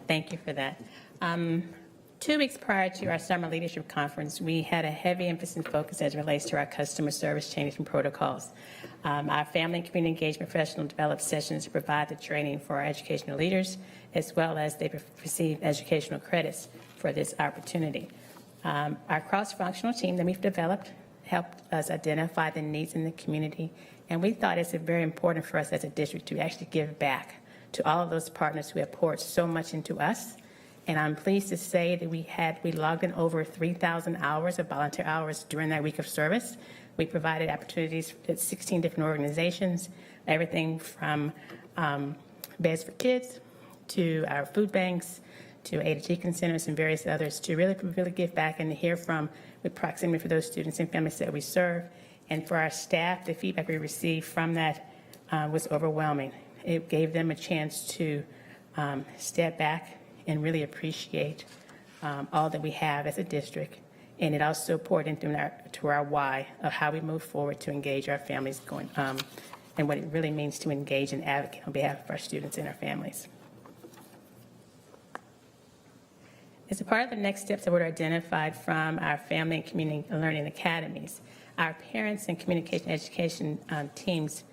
Speaker 11: Thank you for that. 2 weeks prior to our summer leadership conference, we had a heavy emphasis and focus as it relates to our customer service changes and protocols. Our family and community engagement professional developed sessions to provide the training for our educational leaders, as well as they receive educational credits for this opportunity. Our cross-functional team that we've developed helped us identify the needs in the community, and we thought it's very important for us as a district to actually give back to all of those partners who have poured so much into us. And I'm pleased to say that we logged in over 3,000 hours of volunteer hours during that week of service. We provided opportunities at 16 different organizations, everything from Beds for Kids to our food banks to A to Deacon centers and various others to really give back and to hear from with proximity for those students and families that we serve. And for our staff, the feedback we received from that was overwhelming. It gave them a chance to step back and really appreciate all that we have as a district. And it also poured into our why of how we move forward to engage our families going, and what it really means to engage and advocate on behalf of our students and our families. As a part of the next steps that were identified from our family and community learning academies, our parents and communication education teams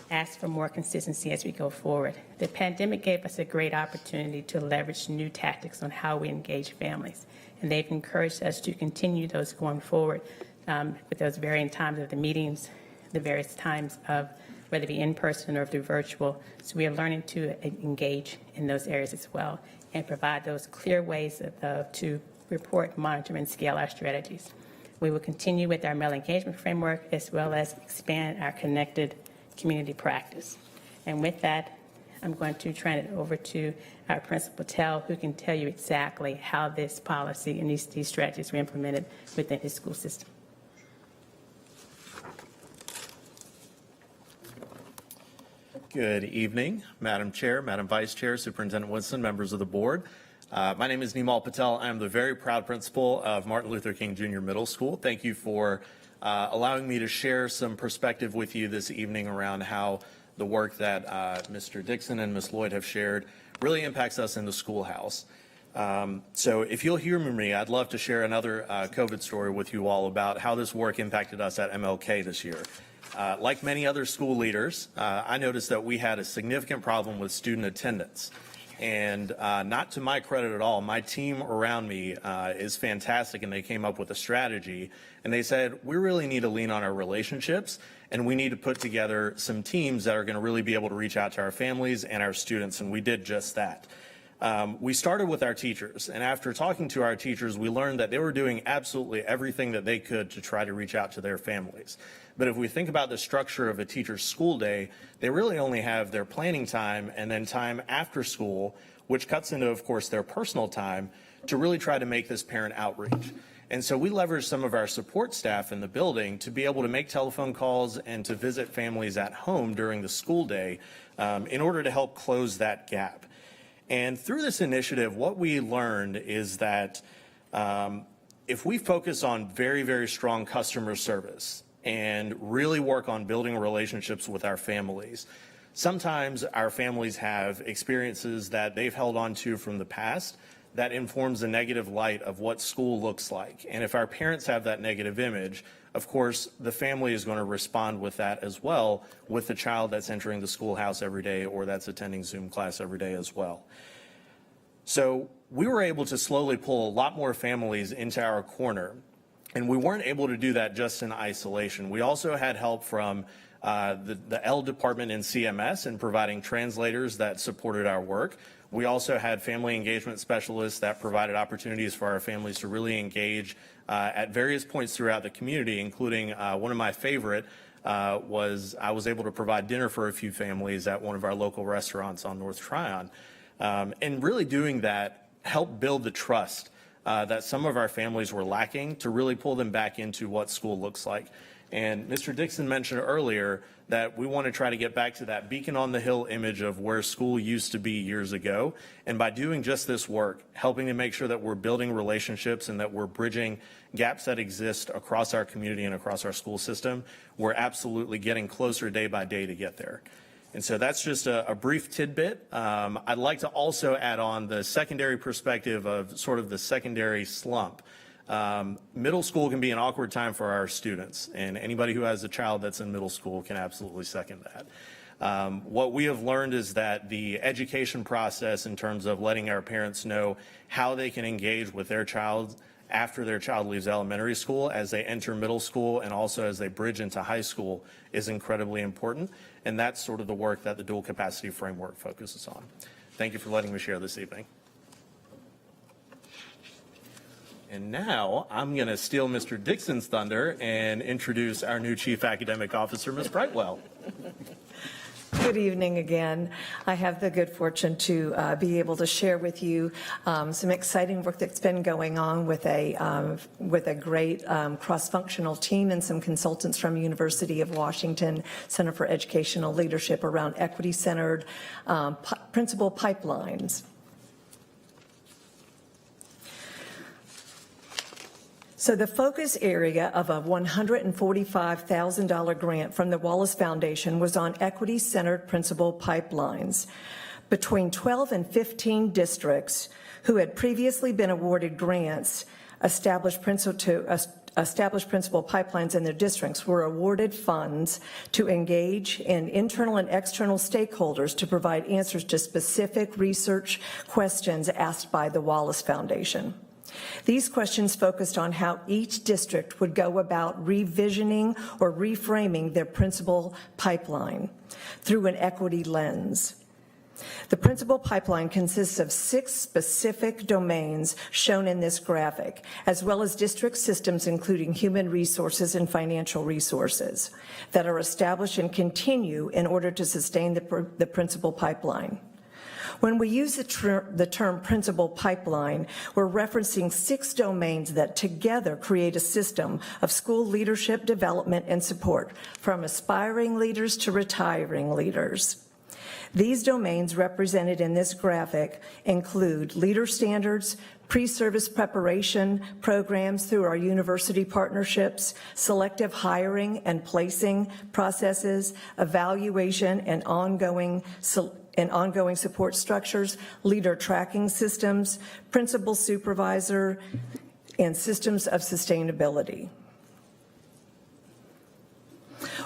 Speaker 11: ask for more consistency as we go forward. The pandemic gave us a great opportunity to leverage new tactics on how we engage families, and they've encouraged us to continue those going forward with those varying times of the meetings, the various times of whether it be in person or through virtual. So we are learning to engage in those areas as well and provide those clear ways to report, monitor, and scale our strategies. We will continue with our male engagement framework as well as expand our connected community practice. And with that, I'm going to turn it over to our Principal Patel, who can tell you exactly how this policy and these strategies were implemented within his school system.
Speaker 14: Good evening, Madam Chair, Madam Vice Chair, Superintendent Winston, members of the board. My name is Nimal Patel. I am the very proud principal of Martin Luther King Jr. Middle School. Thank you for allowing me to share some perspective with you this evening around how the work that Mr. Dixon and Ms. Lloyd have shared really impacts us in the schoolhouse. So if you'll hear me, I'd love to share another COVID story with you all about how this work impacted us at MLK this year. Like many other school leaders, I noticed that we had a significant problem with student attendance. And not to my credit at all, my team around me is fantastic, and they came up with a strategy. And they said, we really need to lean on our relationships, and we need to put together some teams that are going to really be able to reach out to our families and our students, and we did just that. We started with our teachers, and after talking to our teachers, we learned that they were doing absolutely everything that they could to try to reach out to their families. But if we think about the structure of a teacher's school day, they really only have their planning time and then time after school, which cuts into, of course, their personal time to really try to make this parent outreach. And so we leveraged some of our support staff in the building to be able to make telephone calls and to visit families at home during the school day in order to help close that gap. And through this initiative, what we learned is that if we focus on very, very strong customer service and really work on building relationships with our families, sometimes our families have experiences that they've held on to from the past that informs a negative light of what school looks like. And if our parents have that negative image, of course, the family is going to respond with that as well with the child that's entering the schoolhouse every day or that's attending Zoom class every day as well. So we were able to slowly pull a lot more families into our corner, and we weren't able to do that just in isolation. We also had help from the L department in CMS in providing translators that supported our work. We also had family engagement specialists that provided opportunities for our families to really engage at various points throughout the community, including one of my favorite was I was able to provide dinner for a few families at one of our local restaurants on North Tryon. And really doing that helped build the trust that some of our families were lacking to really pull them back into what school looks like. And Mr. Dixon mentioned earlier that we want to try to get back to that beacon on the hill image of where school used to be years ago. And by doing just this work, helping to make sure that we're building relationships and that we're bridging gaps that exist across our community and across our school system, we're absolutely getting closer day by day to get there. And so that's just a brief tidbit. I'd like to also add on the secondary perspective of sort of the secondary slump. Middle school can be an awkward time for our students, and anybody who has a child that's in middle school can absolutely second that. What we have learned is that the education process in terms of letting our parents know how they can engage with their child after their child leaves elementary school, as they enter middle school, and also as they bridge into high school is incredibly important. And that's sort of the work that the dual capacity framework focuses on. Thank you for letting me share this evening. And now I'm going to steal Mr. Dixon's thunder and introduce our new Chief Academic Officer, Ms. Brightwell.
Speaker 5: Good evening again. I have the good fortune to be able to share with you some exciting work that's been going on with a great cross-functional team and some consultants from University of Washington Center for Educational Leadership around equity-centered principal pipelines. So the focus area of a $145,000 grant from the Wallace Foundation was on equity-centered principal pipelines. Between 12 and 15 districts who had previously been awarded grants established principal pipelines in their districts were awarded funds to engage in internal and external stakeholders to provide answers to specific research questions asked by the Wallace Foundation. These questions focused on how each district would go about revisioning or reframing their principal pipeline through an equity lens. The principal pipeline consists of 6 specific domains shown in this graphic, as well as district systems including human resources and financial resources that are established and continue in order to sustain the principal pipeline. When we use the term principal pipeline, we're referencing 6 domains that together create a system of school leadership development and support, from aspiring leaders to retiring leaders. These domains represented in this graphic include leader standards, pre-service preparation programs through our university partnerships, selective hiring and placing processes, evaluation and ongoing support structures, leader tracking systems, principal supervisor, and systems of sustainability.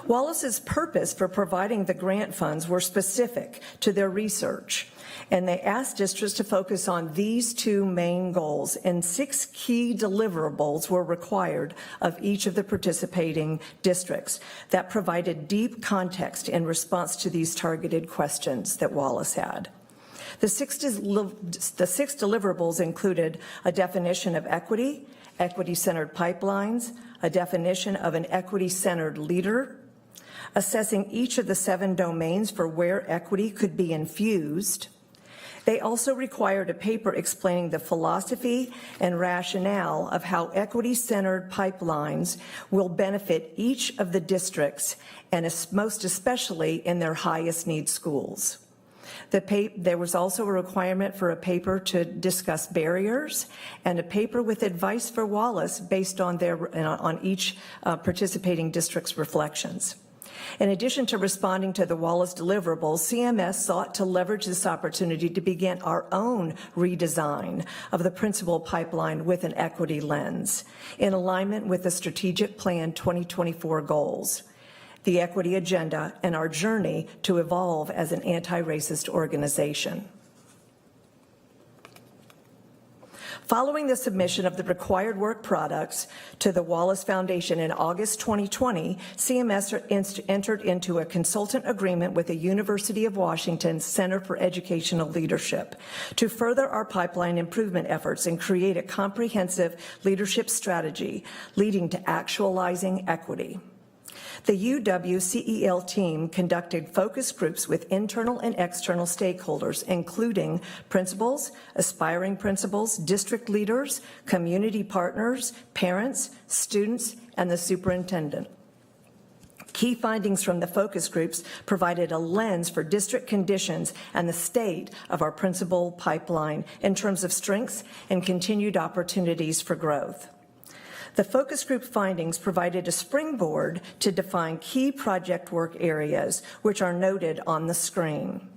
Speaker 5: Wallace's purpose for providing the grant funds were specific to their research, and they asked districts to focus on these 2 main goals, and 6 key deliverables were required of each of the participating districts that provided deep context in response to these targeted questions that Wallace had. The six deliverables included a definition of equity, equity-centered pipelines, a definition of an equity-centered leader, assessing each of the 7 domains for where equity could be infused. They also required a paper explaining the philosophy and rationale of how equity-centered pipelines will benefit each of the districts, and most especially in their highest need schools. There was also a requirement for a paper to discuss barriers and a paper with advice for Wallace based on each participating district's reflections. In addition to responding to the Wallace deliverables, CMS sought to leverage this opportunity to begin our own redesign of the principal pipeline with an equity lens, in alignment with the Strategic Plan 2024 goals, the equity agenda, and our journey to evolve as an anti-racist organization. Following the submission of the required work products to the Wallace Foundation in August 2020, CMS entered into a consultant agreement with the University of Washington Center for Educational Leadership to further our pipeline improvement efforts and create a comprehensive leadership strategy leading to actualizing equity. The UW-CEL team conducted focus groups with internal and external stakeholders, including principals, aspiring principals, district leaders, community partners, parents, students, and the superintendent. Key findings from the focus groups provided a lens for district conditions and the state of our principal pipeline in terms of strengths and continued opportunities for growth. The focus group findings provided a springboard to define key project work areas, which are noted on the screen.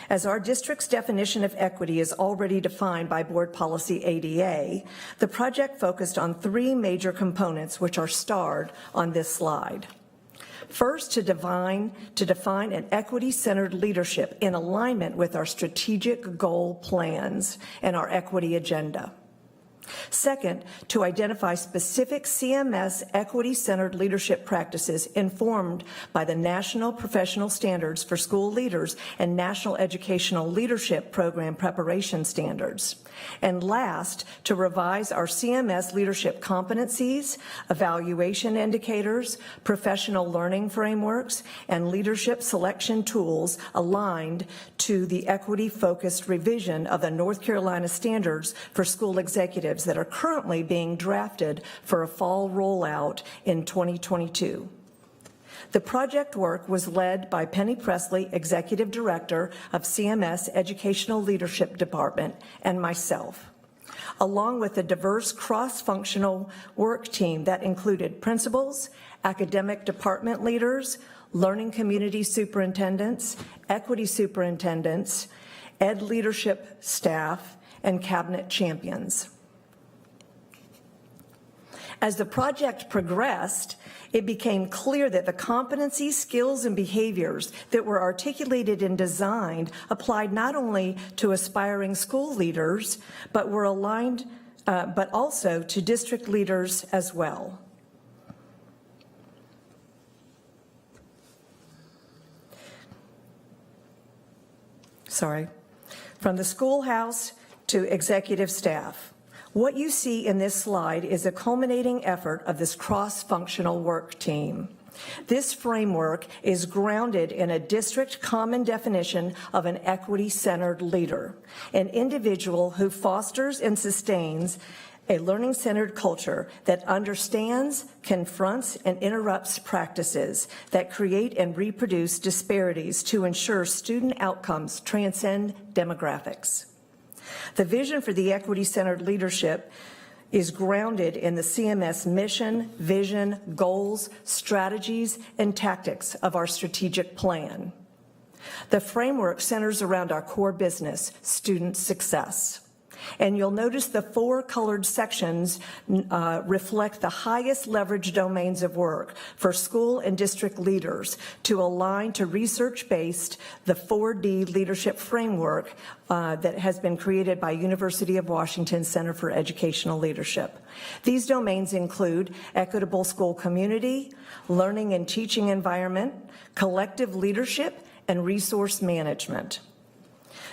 Speaker 5: As our district's definition of equity is already defined by Board Policy ADA, the project focused on 3 major components which are starred on this slide. First, to define an equity-centered leadership in alignment with our strategic goal plans and our equity agenda. Second, to identify specific CMS equity-centered leadership practices informed by the National Professional Standards for School Leaders and National Educational Leadership Program Preparation Standards. And last, to revise our CMS leadership competencies, evaluation indicators, professional learning frameworks, and leadership selection tools aligned to the equity-focused revision of the North Carolina Standards for School Executives that are currently being drafted for a fall rollout in 2022. The project work was led by Penny Presley, Executive Director of CMS Educational Leadership Department, and myself, along with a diverse cross-functional work team that included principals, academic department leaders, learning community superintendents, equity superintendents, ed leadership staff, and cabinet champions. As the project progressed, it became clear that the competencies, skills, and behaviors that were articulated and designed applied not only to aspiring school leaders, but were aligned, but also to district leaders as well. From the schoolhouse to executive staff. What you see in this slide is a culminating effort of this cross-functional work team. This framework is grounded in a district common definition of an equity-centered leader, an individual who fosters and sustains a learning-centered culture that understands, confronts, and interrupts practices that create and reproduce disparities to ensure student outcomes transcend demographics. The vision for the equity-centered leadership is grounded in the CMS mission, vision, goals, strategies, and tactics of our strategic plan. The framework centers around our core business, student success. And you'll notice the 4 colored sections reflect the highest leverage domains of work for school and district leaders to align to research-based, the 4D leadership framework that has been created by University of Washington Center for Educational Leadership. These domains include equitable school community, learning and teaching environment, collective leadership, and resource management.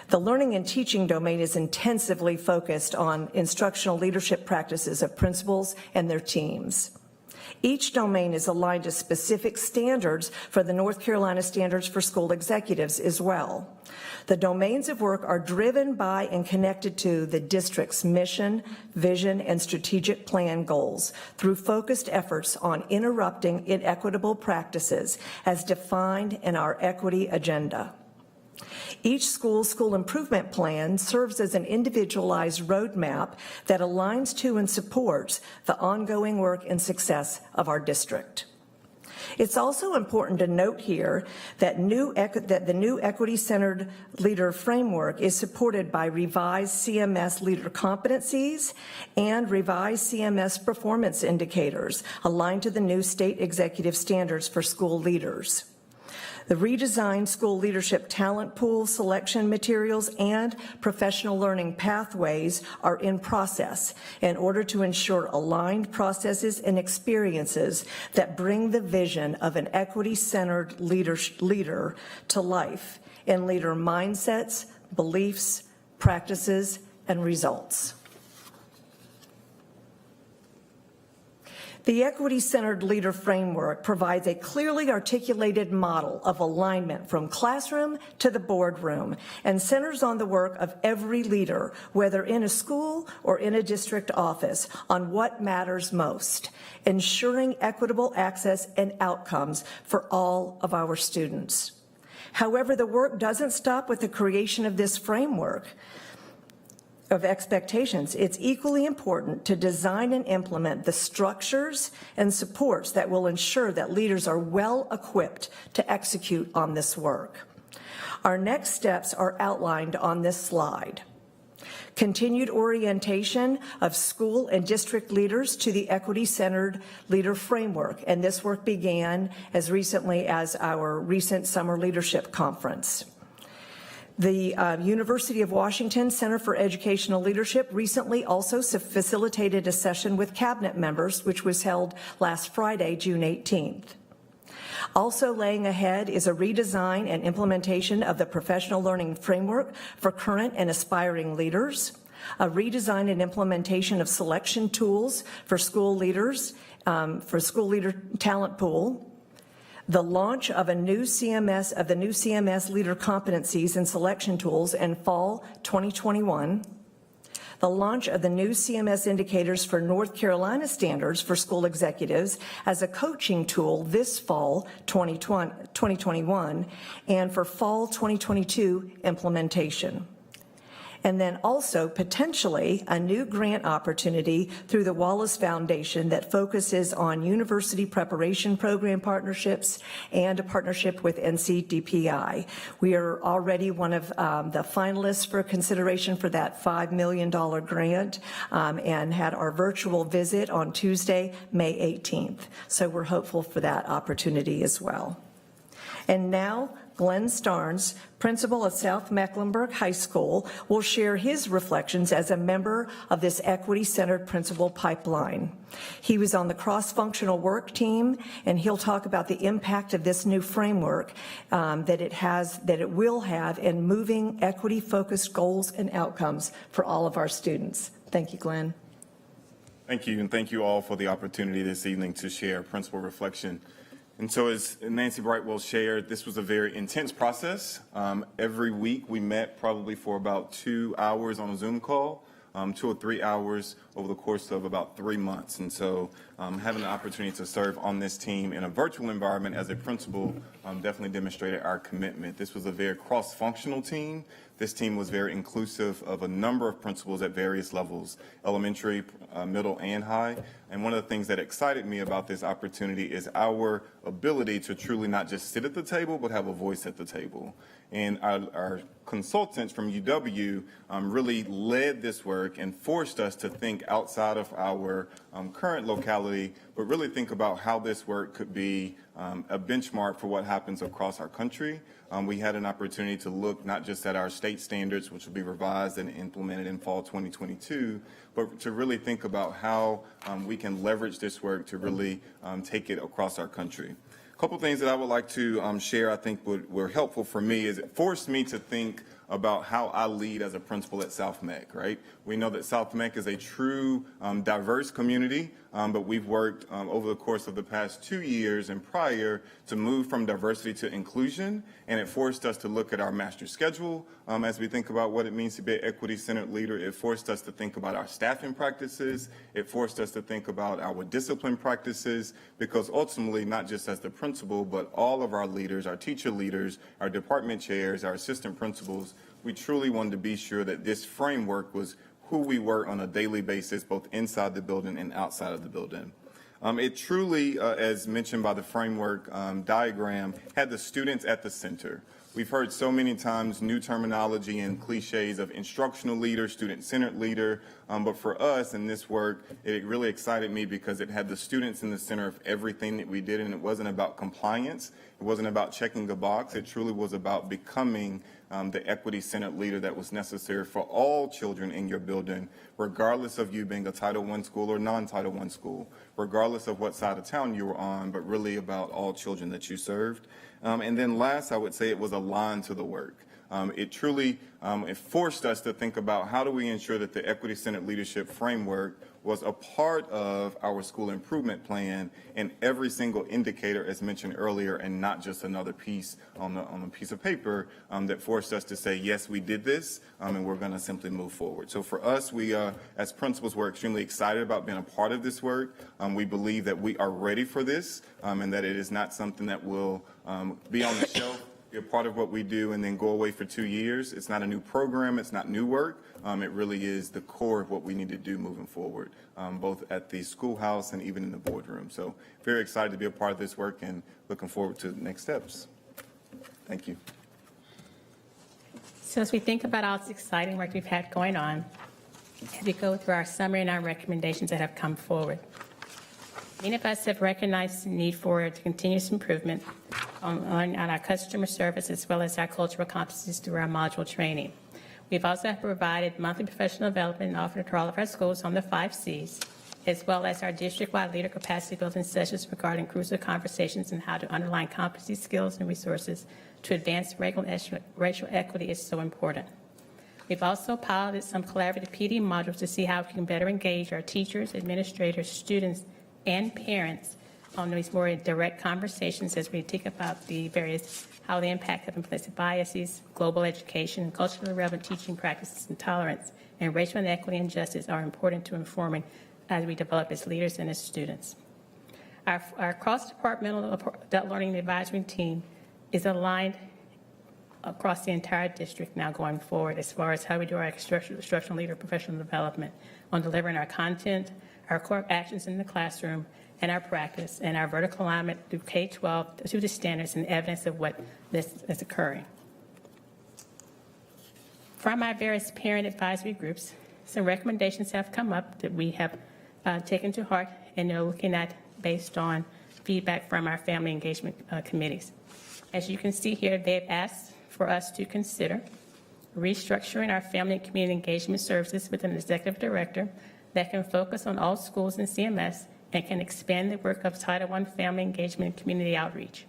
Speaker 5: The learning and teaching domain is intensively focused on instructional leadership practices of principals and their teams. Each domain is aligned to specific standards for the North Carolina Standards for School Executives as well. The domains of work are driven by and connected to the district's mission, vision, and strategic plan goals through focused efforts on interrupting inequitable practices as defined in our equity agenda. Each school improvement plan serves as an individualized roadmap that aligns to and supports the ongoing work and success of our district. It's also important to note here that the new equity-centered leader framework is supported by revised CMS leader competencies and revised CMS performance indicators aligned to the new state executive standards for school leaders. The redesigned school leadership talent pool selection materials and professional learning pathways are in process in order to ensure aligned processes and experiences that bring the vision of an equity-centered leader to life in leader mindsets, beliefs, practices, and results. The Equity-Centered Leader Framework provides a clearly articulated model of alignment from classroom to the boardroom and centers on the work of every leader, whether in a school or in a district office, on what matters most, ensuring equitable access and outcomes for all of our students. However, the work doesn't stop with the creation of this framework of expectations. It's equally important to design and implement the structures and supports that will ensure that leaders are well equipped to execute on this work. Our next steps are outlined on this slide. Continued orientation of school and district leaders to the Equity-Centered Leader Framework, and this work began as recently as our recent Summer Leadership Conference. The University of Washington Center for Educational Leadership recently also facilitated a session with cabinet members, which was held last Friday, June 18th. Also laying ahead is a redesign and implementation of the professional learning framework for current and aspiring leaders, a redesign and implementation of selection tools for school leaders, for school leader talent pool, the launch of the new CMS leader competencies and selection tools in fall 2021, the launch of the new CMS indicators for North Carolina standards for school executives as a coaching tool this fall 2021, and for fall 2022 implementation. And then also potentially a new grant opportunity through the Wallace Foundation that focuses on university preparation program partnerships and a partnership with NCDPI. We are already one of the finalists for consideration for that $5 million grant and had our virtual visit on Tuesday, May 18th. So we're hopeful for that opportunity as well. And now, Glenn Starnes, principal of South Mecklenburg High School, will share his reflections as a member of this equity-centered principal pipeline. He was on the cross-functional work team, and he'll talk about the impact of this new framework that it will have in moving equity-focused goals and outcomes for all of our students. Thank you, Glenn.
Speaker 15: Thank you, and thank you all for the opportunity this evening to share principal reflection. And so as Nancy Brightwell shared, this was a very intense process. Every week we met probably for about 2 hours on a Zoom call, 2 or 3 hours over the course of about 3 months. And so having the opportunity to serve on this team in a virtual environment as a principal definitely demonstrated our commitment. This was a very cross-functional team. This team was very inclusive of a number of principals at various levels, elementary, middle, and high. And one of the things that excited me about this opportunity is our ability to truly not just sit at the table, but have a voice at the table. And our consultants from UW really led this work and forced us to think outside of our current locality, but really think about how this work could be a benchmark for what happens across our country. We had an opportunity to look not just at our state standards, which will be revised and implemented in fall 2022, but to really think about how we can leverage this work to really take it across our country. A couple things that I would like to share I think were helpful for me is it forced me to think about how I lead as a principal at South Meck, right? We know that South Meck is a true diverse community, but we've worked over the course of the past 2 years and prior to move from diversity to inclusion, and it forced us to look at our master schedule as we think about what it means to be an equity-centered leader. It forced us to think about our staffing practices. It forced us to think about our discipline practices, because ultimately, not just as the principal, but all of our leaders, our teacher leaders, our department chairs, our assistant principals, we truly wanted to be sure that this framework was who we were on a daily basis, both inside the building and outside of the building. It truly, as mentioned by the framework diagram, had the students at the center. We've heard so many times new terminology and cliches of instructional leader, student-centered leader, but for us in this work, it really excited me because it had the students in the center of everything that we did, and it wasn't about compliance. It wasn't about checking a box. It truly was about becoming the equity-centered leader that was necessary for all children in your building, regardless of you being a Title I school or non-Title I school, regardless of what side of town you were on, but really about all children that you served. And then last, I would say it was aligned to the work. it truly it forced us to think about how do we ensure that the equity-centered leadership framework was a part of our school improvement plan and every single indicator, as mentioned earlier, and not just another piece on a piece of paper that forced us to say, yes, we did this, and we're going to simply move forward. So for us, we, as principals, we're extremely excited about being a part of this work. We believe that we are ready for this, and that it is not something that will be on the shelf, be a part of what we do, and then go away for 2 years. It's not a new program. It's not new work. It really is the core of what we need to do moving forward, both at the schoolhouse and even in the boardroom. So very excited to be a part of this work and looking forward to the next steps. Thank you.
Speaker 11: So as we think about all this exciting work we've had going on, as we go through our summary and our recommendations that have come forward, many of us have recognized the need for continuous improvement on our customer service as well as our cultural competencies through our module training. We've also provided monthly professional development offered to all of our schools on the 5 Cs, as well as our district-wide leader capacity building sessions regarding crucial conversations and how to underline competency, skills, and resources to advance racial equity is so important. We've also piloted some collaborative PD modules to see how we can better engage our teachers, administrators, students, and parents on these more direct conversations as we think about the various, how the impact of implicit biases, global education, culturally relevant teaching practices and tolerance, and racial inequity and justice are important to informing as we develop as leaders and as students. Our cross-departmental adult learning advisory team is aligned across the entire district now going forward as far as how we do our instructional leader professional development on delivering our content, our core actions in the classroom, and our practice, and our vertical alignment through K-12 to the standards and evidence of what this is occurring. From our various parent advisory groups, some recommendations have come up that we have taken to heart and are looking at based on feedback from our family engagement committees. As you can see here, they've asked for us to consider restructuring our family and community engagement services with an executive director that can focus on all schools in CMS and can expand the work of Title I family engagement and community outreach.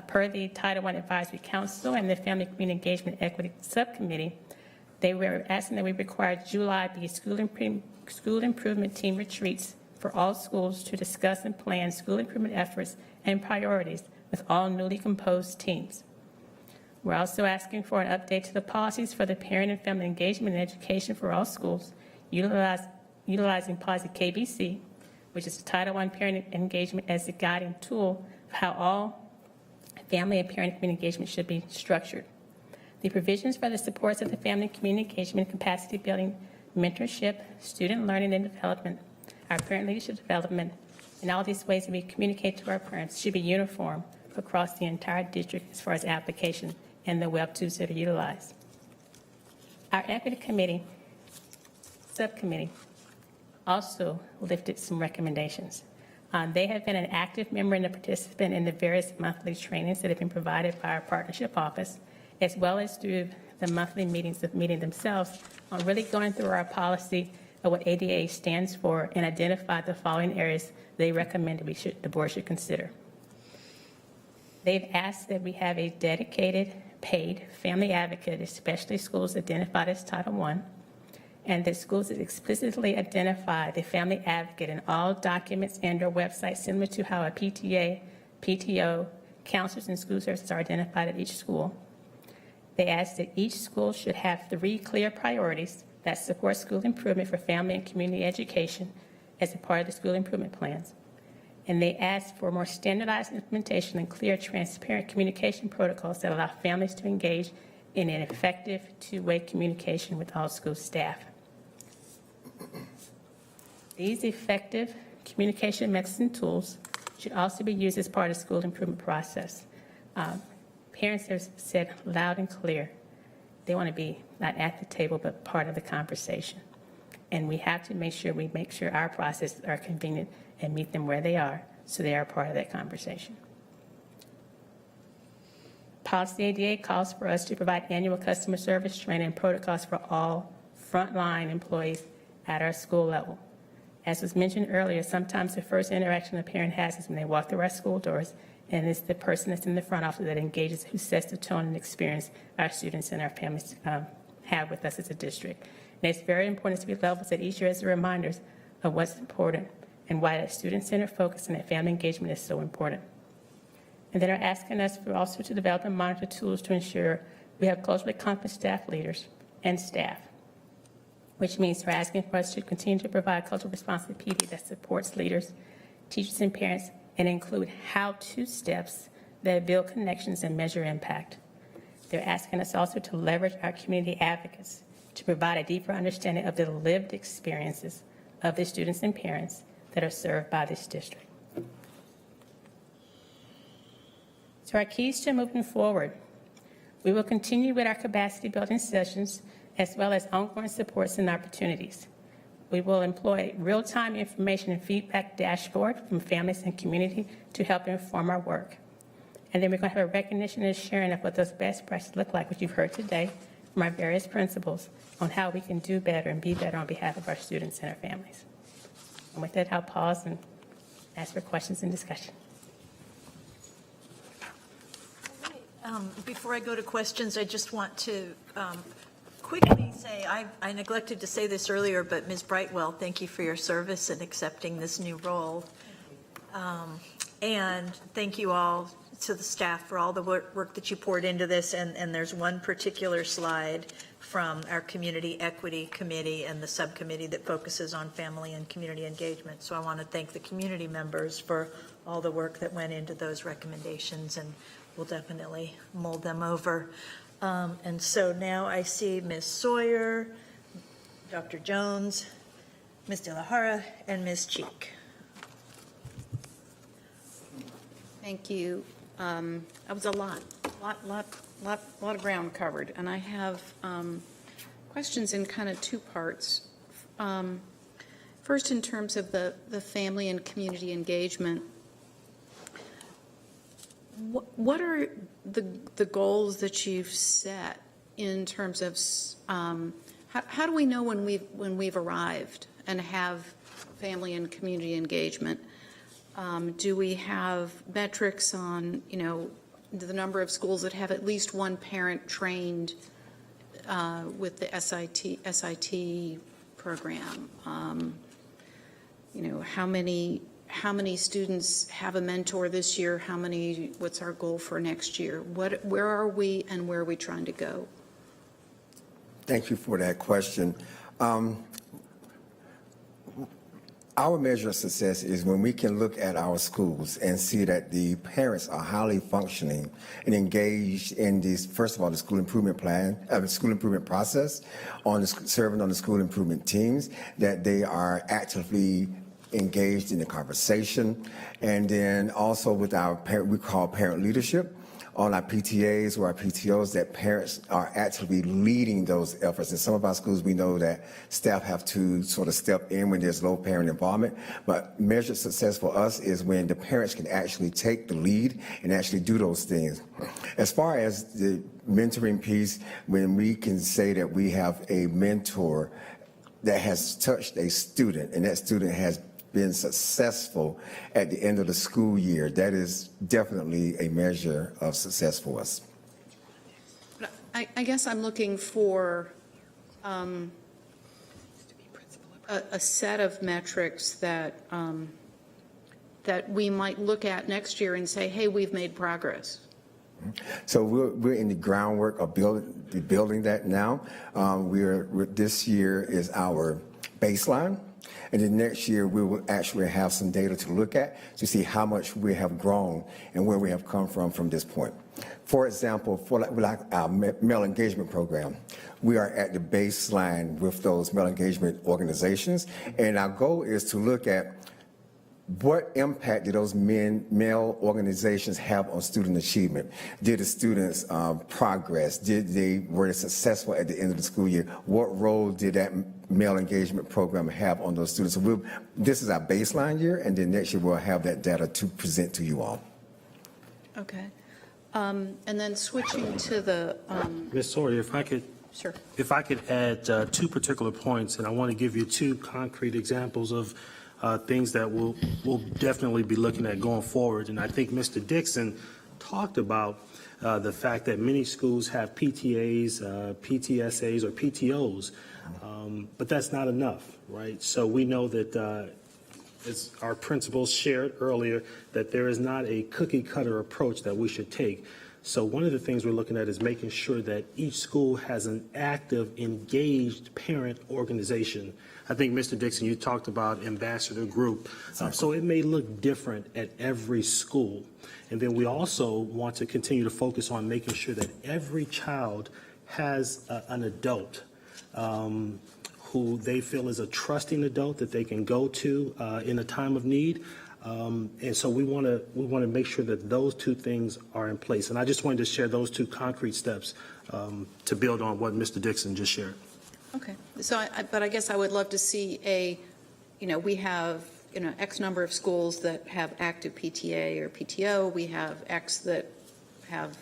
Speaker 11: Per the Title I Advisory Council and the Family Community Engagement Equity Subcommittee, they were asking that we require July be school improvement team retreats for all schools to discuss and plan school improvement efforts and priorities with all newly composed teams. We're also asking for an update to the policies for the parent and family engagement and education for all schools, utilizing policy KBC, which is the Title I parent engagement as the guiding tool of how all family and parent community engagement should be structured. The provisions for the supports of the family community engagement, capacity building, mentorship, student learning and development, our parent leadership development, and all these ways that we communicate to our parents should be uniform across the entire district as far as application and the web tools that are utilized. Our equity committee, subcommittee, also lifted some recommendations. They have been an active member and a participant in the various monthly trainings that have been provided by our partnership office, as well as through the monthly meetings of meeting themselves on really going through our policy of what ADA stands for and identify the following areas they recommend that the board should consider. They've asked that we have a dedicated, paid family advocate, especially schools identified as Title I, and that schools that explicitly identify the family advocate in all documents and or websites similar to how a PTA, PTO, counselors, and school services are identified at each school. They ask that each school should have 3 clear priorities that support school improvement for family and community education as a part of the school improvement plans. And they ask for more standardized implementation and clear, transparent communication protocols that allow families to engage in an effective two-way communication with all school staff. These effective communication methods and tools should also be used as part of the school improvement process. Parents have said loud and clear, they want to be not at the table, but part of the conversation. And we have to make sure our processes are convenient and meet them where they are, so they are part of that conversation. Policy ADA calls for us to provide annual customer service training and protocols for all frontline employees at our school level. As was mentioned earlier, sometimes the first interaction a parent has is when they walk through our school doors, and it's the person that's in the front office that engages, who sets the tone and experience our students and our families have with us as a district. And it's very important to be levels at each year as reminders of what's important and why that student-centered focus and that family engagement is so important. And then are asking us for also to develop and monitor tools to ensure we have culturally competent staff leaders and staff, which means they're asking for us to continue to provide culturally responsive PD that supports leaders, teachers, and parents, and include how-to steps that build connections and measure impact. They're asking us also to leverage our community advocates to provide a deeper understanding of the lived experiences of the students and parents that are served by this district. So our keys to moving forward: we will continue with our capacity building sessions as well as ongoing supports and opportunities. We will employ real-time information and feedback dashboard from families and community to help inform our work. And then we're going to have a recognition and sharing of what those best practices look like, which you've heard today from our various principals, on how we can do better and be better on behalf of our students and our families. And with that, I'll pause and ask for questions and discussion.
Speaker 2: Before I go to questions, I just want to quickly say, I neglected to say this earlier, but Ms. Brightwell, thank you for your service in accepting this new role. And thank you all to the staff for all the work that you poured into this. And there's one particular slide from our Community Equity Committee and the subcommittee that focuses on family and community engagement. So I want to thank the community members for all the work that went into those recommendations, and we'll definitely mull them over. And so now I see Ms. Sawyer, Dr. Jones, Ms. De La Hara, and Ms. Cheek.
Speaker 16: Thank you. That was a lot of ground covered, and I have questions in kind of two parts. First, in terms of the family and community engagement, what are the goals that you've set in terms of how do we know when we've arrived and have family and community engagement? Do we have metrics on, the number of schools that have at least one parent trained with the SIT program? How many students have a mentor this year? What's our goal for next year? Where are we and where are we trying to go?
Speaker 12: Thank you for that question. Our measure of success is when we can look at our schools and see that the parents are highly functioning and engaged in this, first of all, the school improvement plan, school improvement process, serving on the school improvement teams, that they are actively engaged in the conversation, and then also with our we call parent leadership on our PTAs or our PTOs, that parents are actively leading those efforts. In some of our schools, we know that staff have to sort of step in when there's low parent involvement, but measured success for us is when the parents can actually take the lead and actually do those things. As far as the mentoring piece, when we can say that we have a mentor that has touched a student and that student has been successful at the end of the school year, that is definitely a measure of success for us.
Speaker 16: I guess I'm looking for a set of metrics that that we might look at next year and say, hey, we've made progress.
Speaker 12: So we're in the groundwork of building that now. This year is our baseline. And then next year, we will actually have some data to look at to see how much we have grown and where we have come from this point. For example, for like our male engagement program, we are at the baseline with those male engagement organizations. And our goal is to look at what impact did those male organizations have on student achievement? Did the students progress? Were they successful at the end of the school year? What role did that male engagement program have on those students? So this is our baseline year, and then next year we'll have that data to present to you all.
Speaker 16: Okay. And then switching to the
Speaker 4: Ms. Sawyer, if I could.
Speaker 16: Sure.
Speaker 4: If I could add two particular points, and I want to give you two concrete examples of things that we'll definitely be looking at going forward. And I think Mr. Dixon talked about the fact that many schools have PTAs, PTSAs, or PTOs, but that's not enough, right? So we know that, as our principals shared earlier, that there is not a cookie-cutter approach that we should take. So one of the things we're looking at is making sure that each school has an active, engaged parent organization. I think, Mr. Dixon, you talked about ambassador group. So it may look different at every school. And then we also want to continue to focus on making sure that every child has an adult who they feel is a trusting adult that they can go to in a time of need. And so we want to make sure that those two things are in place. And I just wanted to share those two concrete steps to build on what Mr. Dixon just shared.
Speaker 16: Okay, so but I guess I would love to see we have, X number of schools that have active PTA or PTO. We have X that have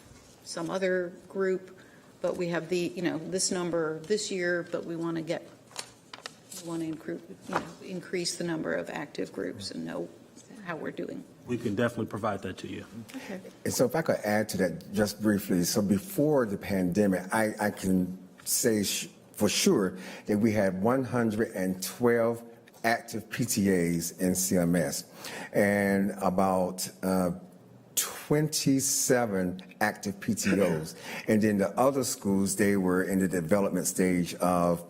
Speaker 16: some other group, but we have this number this year, but we want to increase the number of active groups and know how we're doing.
Speaker 4: We can definitely provide that to you.
Speaker 16: Okay.
Speaker 12: And so if I could add to that just briefly, so before the pandemic, I can say for sure that we had 112 active PTAs in CMS and about 27 active PTOs. And then the other schools, they were in the development stage of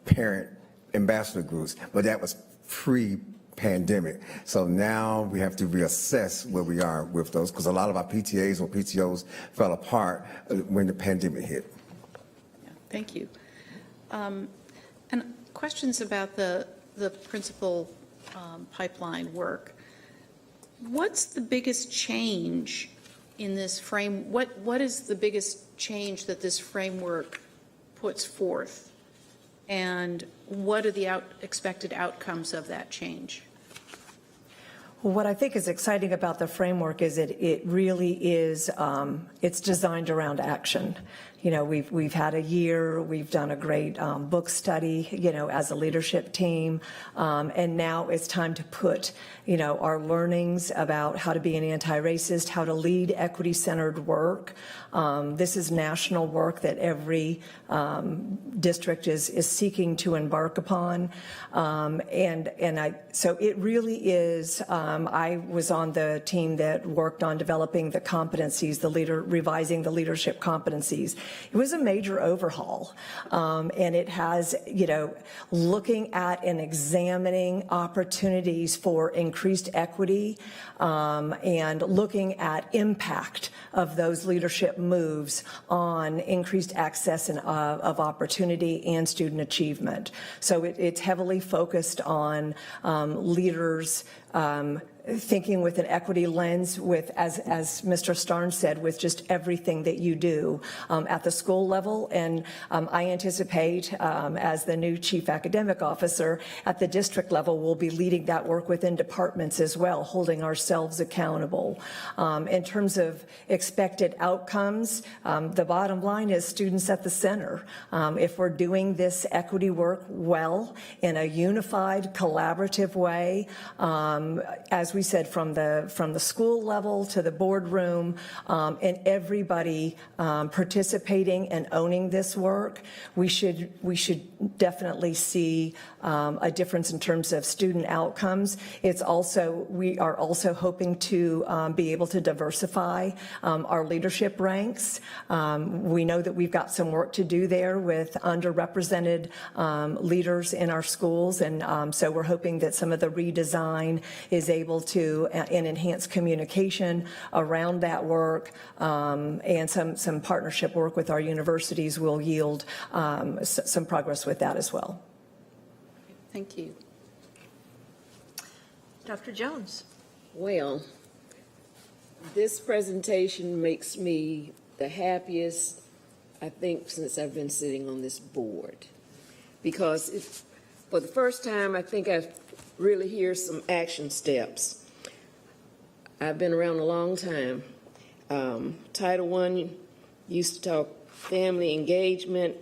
Speaker 12: parent ambassador groups, but that was pre-pandemic. So now we have to reassess where we are with those, because a lot of our PTAs or PTOs fell apart when the pandemic hit.
Speaker 16: Yeah, thank you. And questions about the principal pipeline work. What's the biggest change in this frame? What is the biggest change that this framework puts forth? And what are the expected outcomes of that change?
Speaker 5: Well, what I think is exciting about the framework is it really is, it's designed around action. We've had a year, we've done a great book study, as a leadership team, and now it's time to put, our learnings about how to be an anti-racist, how to lead equity-centered work. This is national work that every district is seeking to embark upon, so it really is. I was on the team that worked on developing the competencies, revising the leadership competencies. It was a major overhaul, and it has, looking at and examining opportunities for increased equity, and looking at impact of those leadership moves on increased access and of opportunity and student achievement. So it's heavily focused on leaders thinking with an equity lens, with, as Mr. Starnes said, with just everything that you do at the school level. And I anticipate, as the new chief academic officer at the district level, we'll be leading that work within departments as well, holding ourselves accountable. In terms of expected outcomes, the bottom line is students at the center. If we're doing this equity work well in a unified, collaborative way, as we said, from the school level to the boardroom, and everybody participating and owning this work, we should definitely see a difference in terms of student outcomes. We are also hoping to be able to diversify our leadership ranks. We know that we've got some work to do there with underrepresented leaders in our schools, and so we're hoping that some of the redesign is able to and enhance communication around that work, and some partnership work with our universities will yield some progress with that as well.
Speaker 16: Thank you.
Speaker 2: Dr. Jones.
Speaker 17: Well, this presentation makes me the happiest, I think, since I've been sitting on this board. Because for the first time, I think I really hear some action steps. I've been around a long time. Title I used to talk family engagement,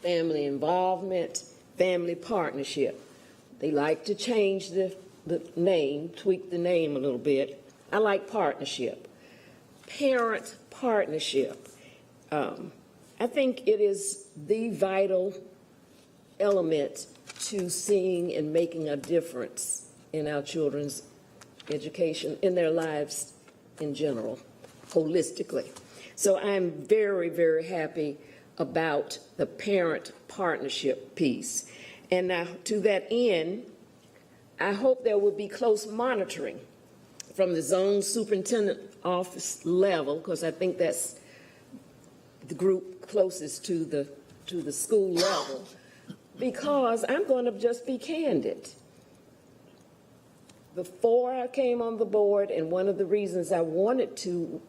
Speaker 17: family involvement, family partnership. They like to change the name, tweak the name a little bit. I like partnership. Parent partnership. I think it is the vital element to seeing and making a difference in our children's education, in their lives in general, holistically. So I'm very, very happy about the parent partnership piece. And now, to that end, I hope there will be close monitoring from the zone superintendent office level, because I think that's the group closest to the school level, because I'm going to just be candid. Before I came on the board, and one of the reasons I wanted to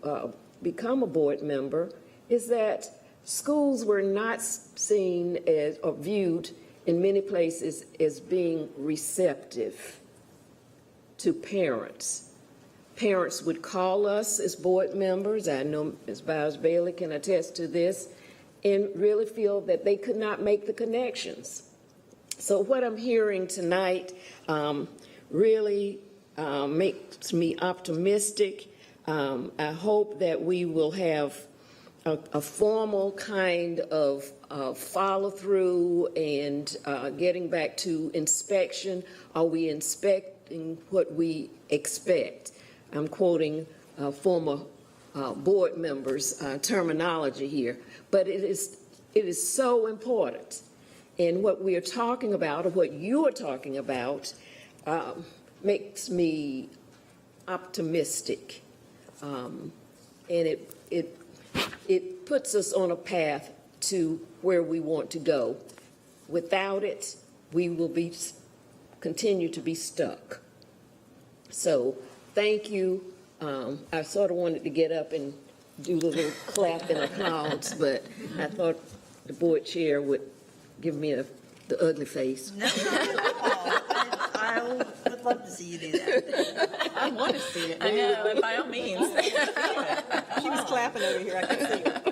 Speaker 17: become a board member is that schools were not seen as, or viewed in many places as being receptive to parents. Parents would call us as board members, I know Ms. Bowers-Bailey can attest to this, and really feel that they could not make the connections. So what I'm hearing tonight really makes me optimistic. I hope that we will have a formal kind of follow-through and getting back to inspection. Are we inspecting what we expect? I'm quoting former board members' terminology here, but it is so important. And what we are talking about, or what you are talking about, makes me optimistic, and it puts us on a path to where we want to go. Without it, we will continue to be stuck. So thank you. I sort of wanted to get up and do the little clap and applause, but I thought the board chair would give me the ugly face.
Speaker 2: No, I would love to see you do that.
Speaker 3: I want to see it.
Speaker 11: I know, by all means.
Speaker 8: She was clapping over here, I can see her.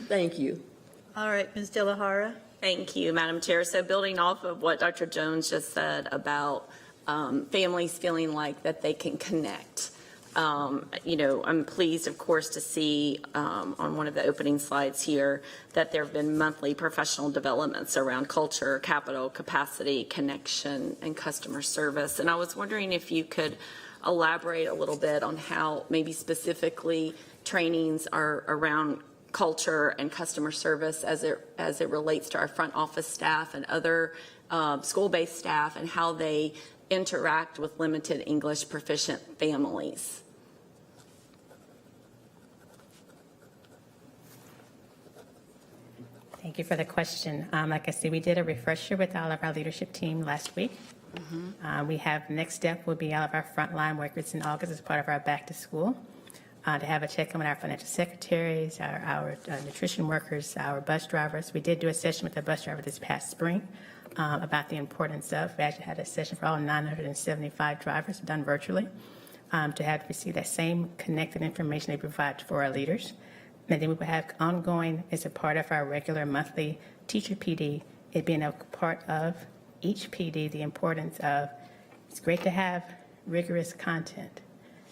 Speaker 17: Thank you.
Speaker 2: All right, Ms. De La Hara.
Speaker 18: Thank you, Madam Chair. So building off of what Dr. Jones just said about families feeling like that they can connect. I'm pleased, of course, to see on one of the opening slides here that there have been monthly professional developments around culture, capital, capacity, connection, and customer service. And I was wondering if you could elaborate a little bit on how maybe specifically trainings are around culture and customer service as it relates to our front office staff and other school-based staff, and how they interact with limited English proficient families.
Speaker 11: Thank you for the question. Like I said, we did a refresher with all of our leadership team last week. We have next step will be all of our frontline workers in August as part of our back to school. To have a check-in with our financial secretaries, our nutrition workers, our bus drivers. We did do a session with the bus driver this past spring about the importance of, we actually had a session for all 975 drivers done virtually to have receive that same connected information they provide for our leaders. And then we will have ongoing as a part of our regular monthly teacher PD, it being a part of each PD, the importance of, it's great to have rigorous content,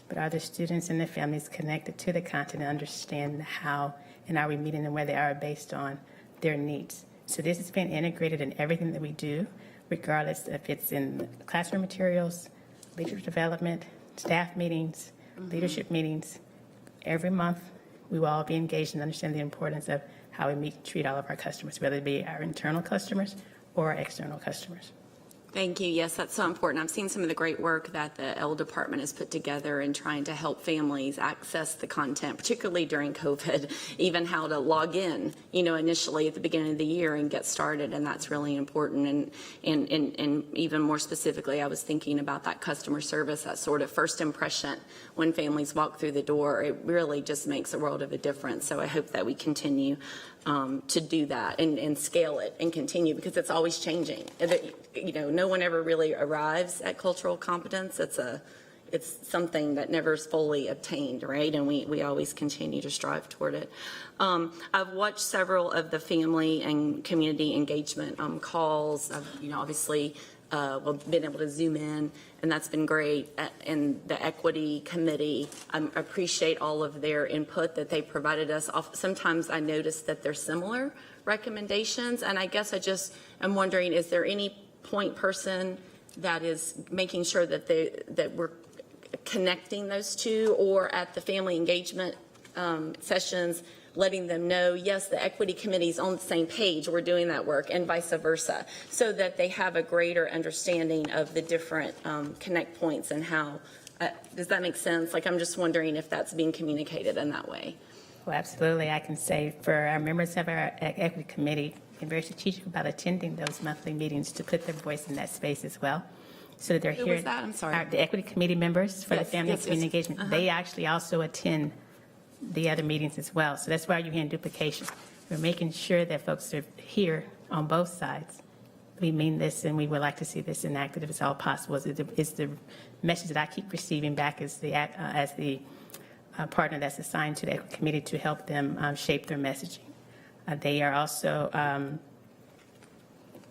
Speaker 11: but are the students and the families connected to the content and understand how and are we meeting them where they are based on their needs? So this has been integrated in everything that we do, regardless if it's in classroom materials, leadership development, staff meetings, leadership meetings. Every month, we will all be engaged and understand the importance of how we meet and treat all of our customers, whether it be our internal customers or our external customers.
Speaker 18: Thank you. Yes, that's so important. I've seen some of the great work that the L department has put together in trying to help families access the content, particularly during COVID, even how to log in, initially at the beginning of the year and get started. And that's really important. And even more specifically, I was thinking about that customer service, that sort of first impression when families walk through the door. It really just makes a world of a difference. So I hope that we continue to do that and scale it and continue, because it's always changing. No one ever really arrives at cultural competence. it's something that never is fully obtained, right? And we always continue to strive toward it. I've watched several of the family and community engagement calls. I've, obviously been able to zoom in, and that's been great. And the equity committee, I appreciate all of their input that they provided us. Sometimes I notice that they're similar recommendations, and I guess I just am wondering, is there any point person that is making sure that that we're connecting those two, or at the family engagement sessions, letting them know, yes, the equity committee is on the same page, we're doing that work, and vice versa, so that they have a greater understanding of the different connect points and how, does that make sense? Like, I'm just wondering if that's being communicated in that way.
Speaker 11: Well, absolutely. I can say for our members of our equity committee, been very strategic about attending those monthly meetings to put their voice in that space as well, so that they're
Speaker 18: Who
Speaker 11: here.
Speaker 18: was that? I'm sorry.
Speaker 11: The equity committee members for the
Speaker 18: Yes,
Speaker 11: family and
Speaker 18: yes,
Speaker 11: community
Speaker 18: yes.
Speaker 11: engagement, they actually also attend the other meetings as well. So that's why you're hearing duplication. We're making sure that folks are here on both sides. We mean this, and we would like to see this enacted if it's all possible. Is the message that I keep receiving back as the partner that's assigned to the equity committee to help them shape their messaging. They are also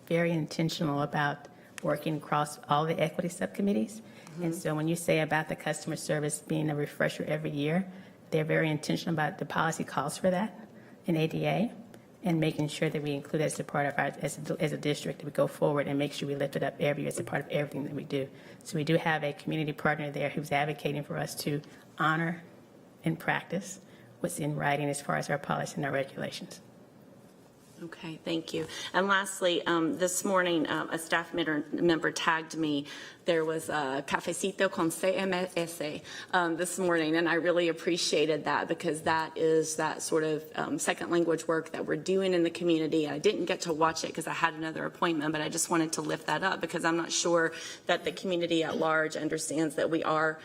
Speaker 11: very intentional about working across all the equity subcommittees. And so when you say about the customer service being a refresher every year, they're very intentional about the policy calls for that in ADA, and making sure that we include it as a part of our, as a district, that we go forward and make sure we lift it up every year as a part of everything that we do. So we do have a community partner there who's advocating for us to honor and practice what's in writing as far as our policy and our regulations.
Speaker 18: Okay, thank you. And lastly, this morning, a staff member tagged me. There was a cafecito con CMS this morning, and I really appreciated that, because that is that sort of second language work that we're doing in the community. I didn't get to watch it because I had another appointment, but I just wanted to lift that up, because I'm not sure that the community at large understands that we are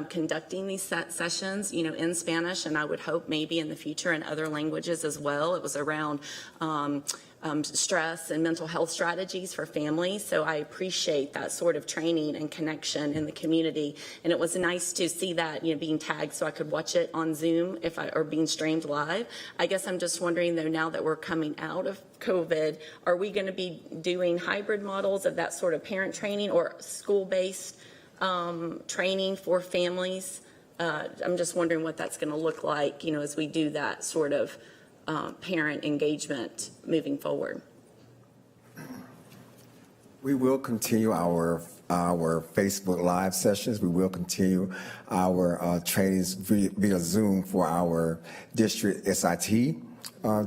Speaker 18: conducting these sessions, in Spanish, and I would hope maybe in the future in other languages as well. It was around stress and mental health strategies for families. So I appreciate that sort of training and connection in the community. And it was nice to see that, being tagged so I could watch it on Zoom or being streamed live. I guess I'm just wondering though, now that we're coming out of COVID, are we going to be doing hybrid models of that sort of parent training or school-based training for families? I'm just wondering what that's going to look like, as we do that sort of parent engagement moving forward.
Speaker 12: We will continue our Facebook Live sessions. We will continue our trainings via Zoom for our district SIT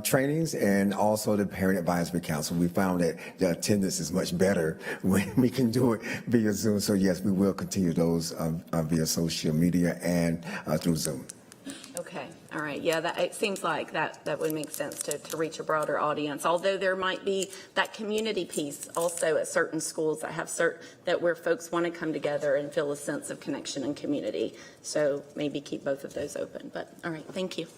Speaker 12: trainings, and also the Parent Advisory Council. We found that the attendance is much better when we can do it via Zoom. So yes, we will continue those via social media and through Zoom.
Speaker 18: Okay, all right. Yeah, it seems like that would make sense to reach a broader audience, although there might be that community piece also at certain schools that have that where folks want to come together and feel a sense of connection and community. So maybe keep both of those open. But all right, thank you.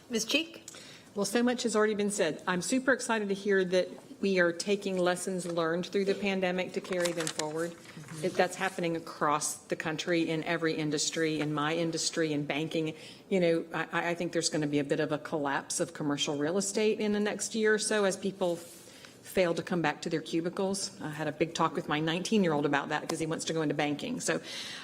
Speaker 2: Ms. Cheek?
Speaker 3: Well, so much has already been said. I'm super excited to hear that we are taking lessons learned through the pandemic to carry them forward. That's happening across the country in every industry, in my industry, in banking. I think there's going to be a bit of a collapse of commercial real estate in the next year or so as people fail to come back to their cubicles. I had a big talk with my 19-year-old about that because he wants to go into banking. So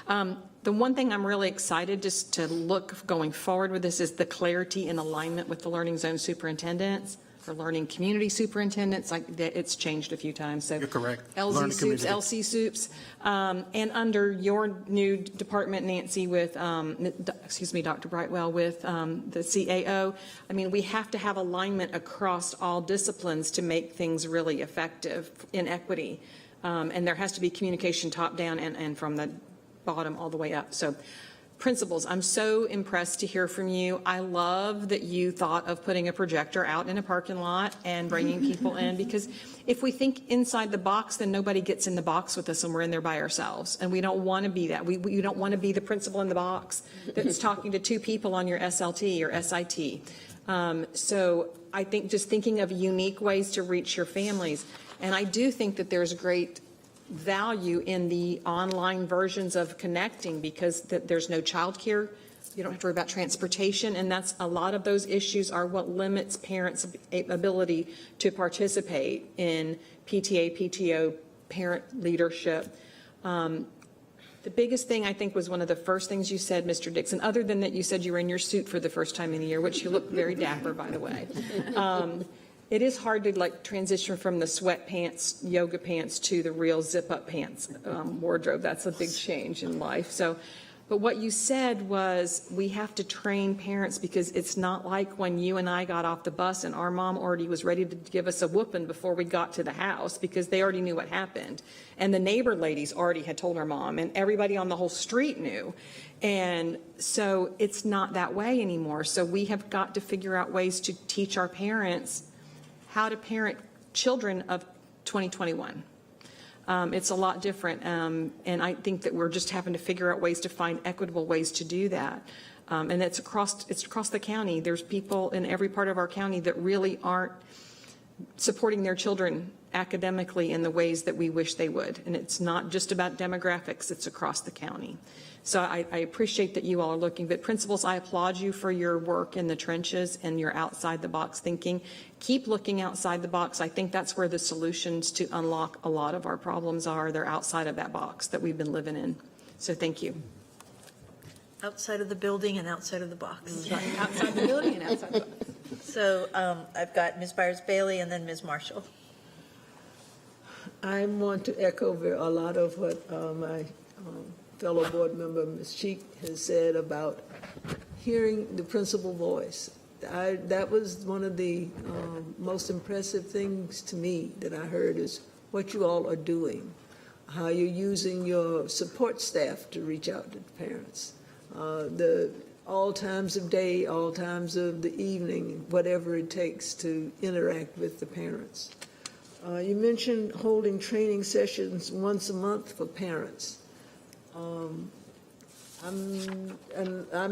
Speaker 3: the one thing I'm really excited just to look going forward with this is the clarity and alignment with the learning zone superintendents or learning community superintendents. It's changed a few times. So
Speaker 4: you're correct.
Speaker 3: LZ Soups, LC Soups, and under your new department, Nancy, with Dr. Brightwell, with the CAO. I mean, we have to have alignment across all disciplines to make things really effective in equity, and there has to be communication top down and from the bottom all the way up. So. Principals, I'm so impressed to hear from you. I love that you thought of putting a projector out in a parking lot and bringing people in, because if we think inside the box, then nobody gets in the box with us and we're in there by ourselves. And we don't want to be that. We don't want to be the principal in the box that's talking to two people on your SLT or SIT. So I think just thinking of unique ways to reach your families. And I do think that there's great value in the online versions of connecting because there's no childcare. You don't have to worry about transportation, and that's a lot of those issues are what limits parents' ability to participate in PTA, PTO, parent leadership. The biggest thing I think was one of the first things you said, Mr. Dixon, other than that you said you were in your suit for the first time in a year, which you look very dapper, by the way. It is hard to like transition from the sweatpants, yoga pants to the real zip-up pants wardrobe. That's a big change in life. So, but what you said was we have to train parents because it's not like when you and I got off the bus and our mom already was ready to give us a whooping before we got to the house because they already knew what happened. And the neighbor ladies already had told our mom and everybody on the whole street knew. And so it's not that way anymore. So we have got to figure out ways to teach our parents how to parent children of 2021. It's a lot different, and I think that we're just having to figure out ways to find equitable ways to do that. And it's across the county. There's people in every part of our county that really aren't supporting their children academically in the ways that we wish they would. And it's not just about demographics, it's across the county. So I appreciate that you all are looking, but principals, I applaud you for your work in the trenches and your outside the box thinking. Keep looking outside the box. I think that's where the solutions to unlock a lot of our problems are. They're outside of that box that we've been living in. So thank you.
Speaker 2: Outside of the building and outside of the box.
Speaker 3: Outside the building and outside the box.
Speaker 2: So I've got Ms. Byers-Bailey and then Ms. Marshall.
Speaker 9: I want to echo a lot of what my fellow board member, Ms. Cheek, has said about hearing the principal voice. That was one of the most impressive things to me that I heard is what you all are doing, how you're using your support staff to reach out to the parents. All times of day, all times of the evening, whatever it takes to interact with the parents. You mentioned holding training sessions once a month for parents. I'm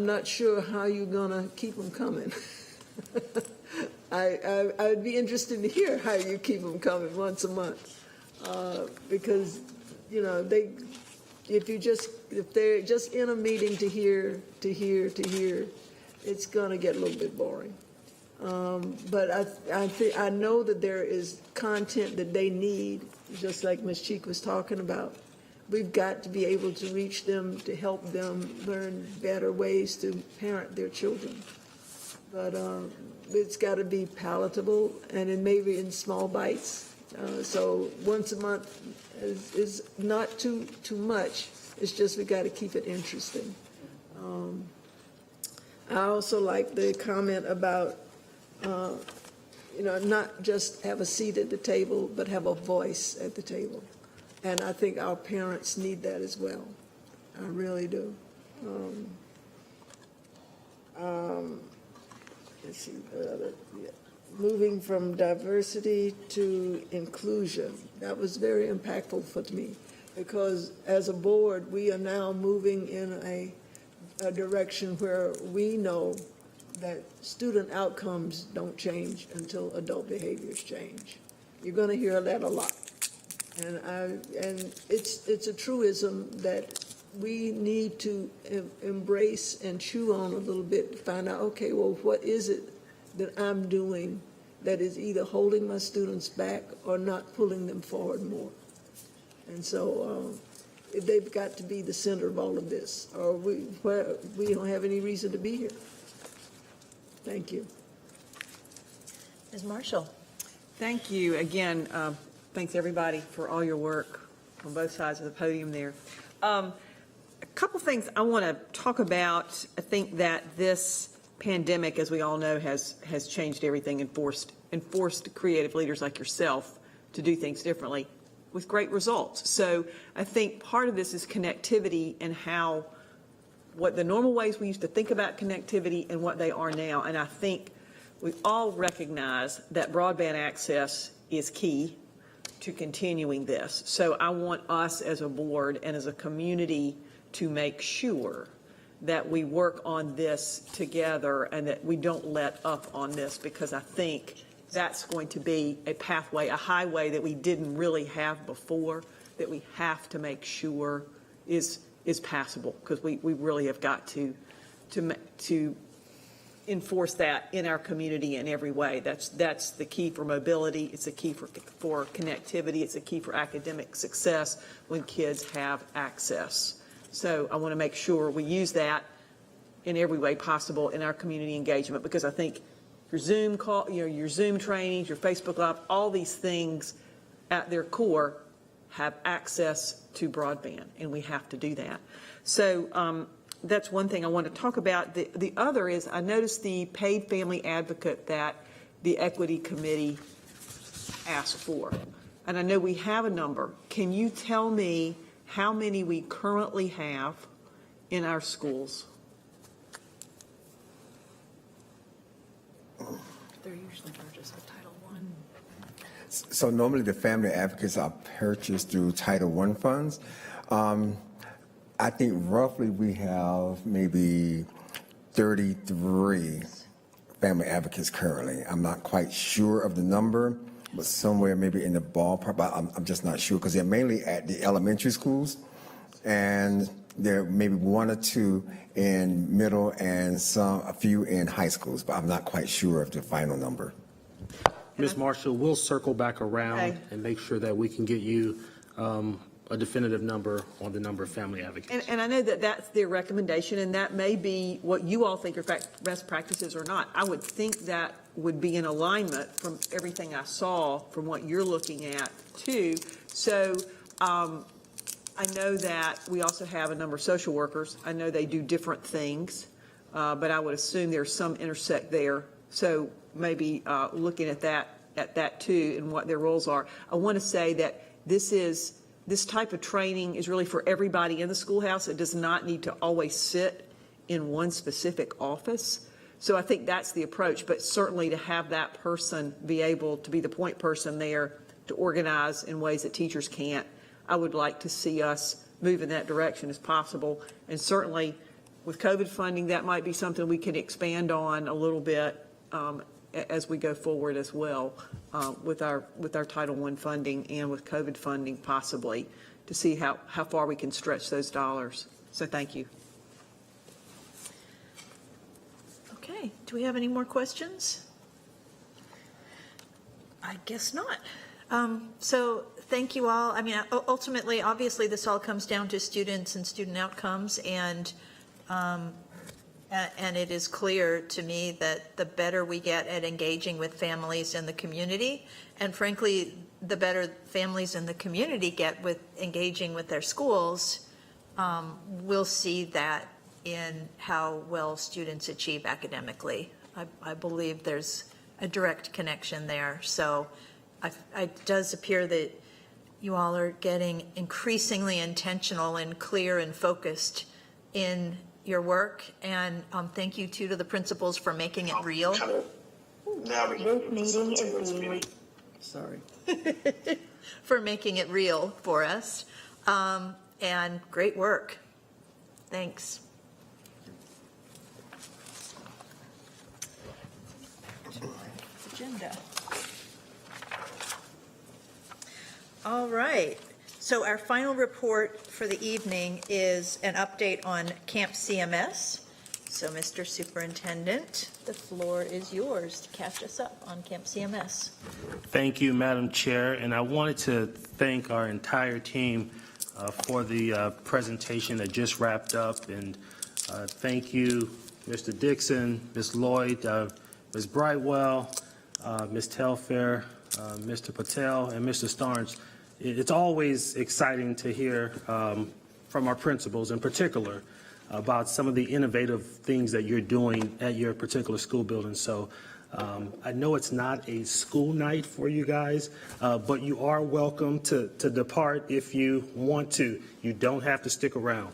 Speaker 9: not sure how you're gonna keep them coming. I'd be interested to hear how you keep them coming once a month, because you know if they're just in a meeting to hear, it's gonna get a little bit boring. But I know that there is content that they need, just like Ms. Cheek was talking about. We've got to be able to reach them to help them learn better ways to parent their children. But it's got to be palatable, and it may be in small bites. So once a month is not too much. It's just we got to keep it interesting. I also like the comment about not just have a seat at the table, but have a voice at the table. And I think our parents need that as well. I really do. Let's see, moving from diversity to inclusion. That was very impactful for me because as a board, we are now moving in a direction where we know that student outcomes don't change until adult behaviors change. You're going to hear that a lot. And it's a truism that we need to embrace and chew on a little bit to find out, okay, well, what is it that I'm doing that is either holding my students back or not pulling them forward more? And so they've got to be the center of all of this, or we don't have any reason to be here. Thank you.
Speaker 2: Ms. Marshall.
Speaker 8: Thank you again. Thanks everybody for all your work on both sides of the podium there. A couple things I want to talk about. I think that this pandemic, as we all know, has changed everything and forced creative leaders like yourself to do things differently with great results. So I think part of this is connectivity and what the normal ways we used to think about connectivity and what they are now. And I think we all recognize that broadband access is key to continuing this. So I want us as a board and as a community to make sure that we work on this together and that we don't let up on this, because I think that's going to be a pathway, a highway that we didn't really have before that we have to make sure is passable, because we really have got to enforce that in our community in every way. That's the key for mobility. It's the key for connectivity. It's the key for academic success when kids have access. So I want to make sure we use that in every way possible in our community engagement, because I think your Zoom call, your Zoom trainings, your Facebook Live, all these things at their core have access to broadband, and we have to do that. So that's one thing I want to talk about. The other is, I noticed the paid family advocate that the Equity Committee asked for. And I know we have a number. Can you tell me how many we currently have in our schools?
Speaker 2: They're usually purchased with Title I.
Speaker 12: So normally the family advocates are purchased through Title I funds. I think roughly we have maybe 33 family advocates currently. I'm not quite sure of the number, but somewhere maybe in the ballpark, but I'm just not sure, because they're mainly at the elementary schools, and there may be one or two in middle and a few in high schools, but I'm not quite sure of the final number.
Speaker 4: Ms. Marshall, we'll circle back around and make sure that we can get you a definitive number on the number of family advocates.
Speaker 8: And I know that that's their recommendation, and that may be what you all think are best practices or not. I would think that would be in alignment from everything I saw from what you're looking at too. So I know that we also have a number of social workers. I know they do different things, but I would assume there's some intersect there. So maybe looking at that too and what their roles are. I want to say that this type of training is really for everybody in the schoolhouse. It does not need to always sit in one specific office. So I think that's the approach, but certainly to have that person be able to be the point person there to organize in ways that teachers can't. I would like to see us move in that direction as possible. And certainly with COVID funding, that might be something we can expand on a little bit as we go forward as well, with our Title I funding and with COVID funding possibly, to see how far we can stretch those dollars. So thank you.
Speaker 2: Okay, do we have any more questions? I guess not. So thank you all. I mean, ultimately, obviously, this all comes down to students and student outcomes, and it is clear to me that the better we get at engaging with families in the community, and frankly, the better families in the community get with engaging with their schools, we'll see that in how well students achieve academically. I believe there's a direct connection there. So it does appear that you all are getting increasingly intentional and clear and focused in your work, and thank you too to the principals for making it real.
Speaker 19: This meeting is being
Speaker 9: Sorry.
Speaker 2: For making it real for us, and great work. Thanks. Agenda. All right. So our final report for the evening is an update on Camp CMS. So, Mr. Superintendent, the floor is yours to catch us up on Camp CMS.
Speaker 4: Thank you, Madam Chair, and I wanted to thank our entire team for the presentation that just wrapped up, and thank you, Mr. Dixon, Ms. Lloyd, Ms. Brightwell, Ms. Telfair, Mr. Patel, and Mr. Starnes. It's always exciting to hear from our principals in particular about some of the innovative things that you're doing at your particular school building. So I know it's not a school night for you guys, but you are welcome to depart if you want to. You don't have to stick around.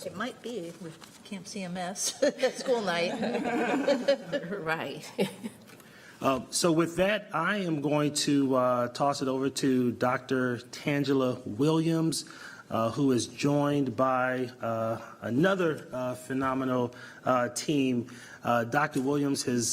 Speaker 2: It might be with Camp CMS, school night.
Speaker 1: Right.
Speaker 4: So with that, I am going to toss it over to Dr. Tangela Williams who is joined by another phenomenal team. Dr. Williams has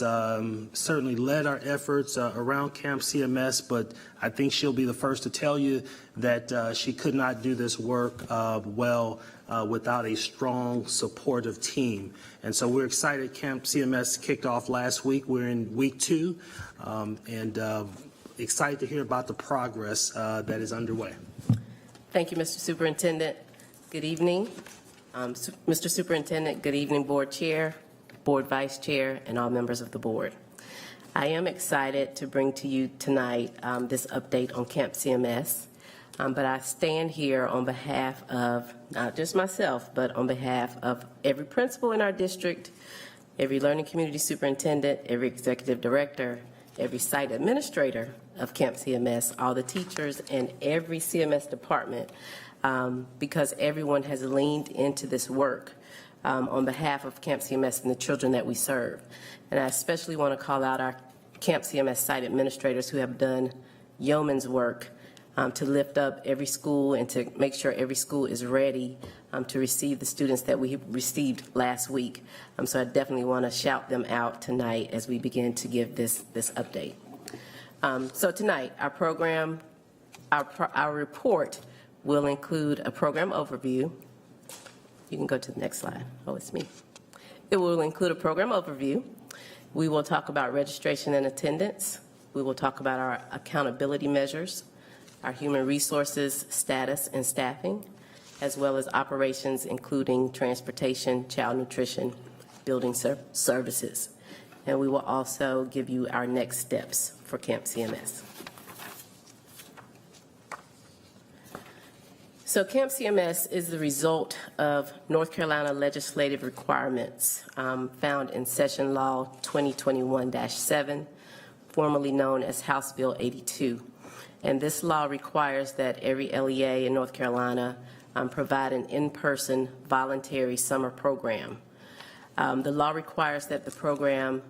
Speaker 4: certainly led our efforts around Camp CMS, but I think she'll be the first to tell you that she could not do this work well without a strong, supportive team. And so we're excited. Camp CMS kicked off last week. We're in week 2, and excited to hear about the progress that is underway.
Speaker 20: Thank you, Mr. Superintendent. Good evening. Mr. Superintendent, good evening, Board Chair, Board Vice Chair, and all members of the board. I am excited to bring to you tonight this update on Camp CMS, but I stand here on behalf of not just myself, but on behalf of every principal in our district, every learning community superintendent, every executive director, every site administrator of Camp CMS, all the teachers, and every CMS department, because everyone has leaned into this work on behalf of Camp CMS and the children that we serve. And I especially want to call out our Camp CMS site administrators who have done yeoman's work to lift up every school and to make sure every school is ready to receive the students that we received last week. So I definitely want to shout them out tonight as we begin to give this update. So tonight, our program, our report will include a program overview. You can go to the next slide. Oh, it's me. It will include a program overview. We will talk about registration and attendance. We will talk about our accountability measures, our human resources status and staffing, as well as operations including transportation, child nutrition, building services. And we will also give you our next steps for Camp CMS. So Camp CMS is the result of North Carolina legislative requirements found in Session Law 2021-7, formerly known as House Bill 82. And this law requires that every LEA in North Carolina provide an in-person voluntary summer program. The law requires that the program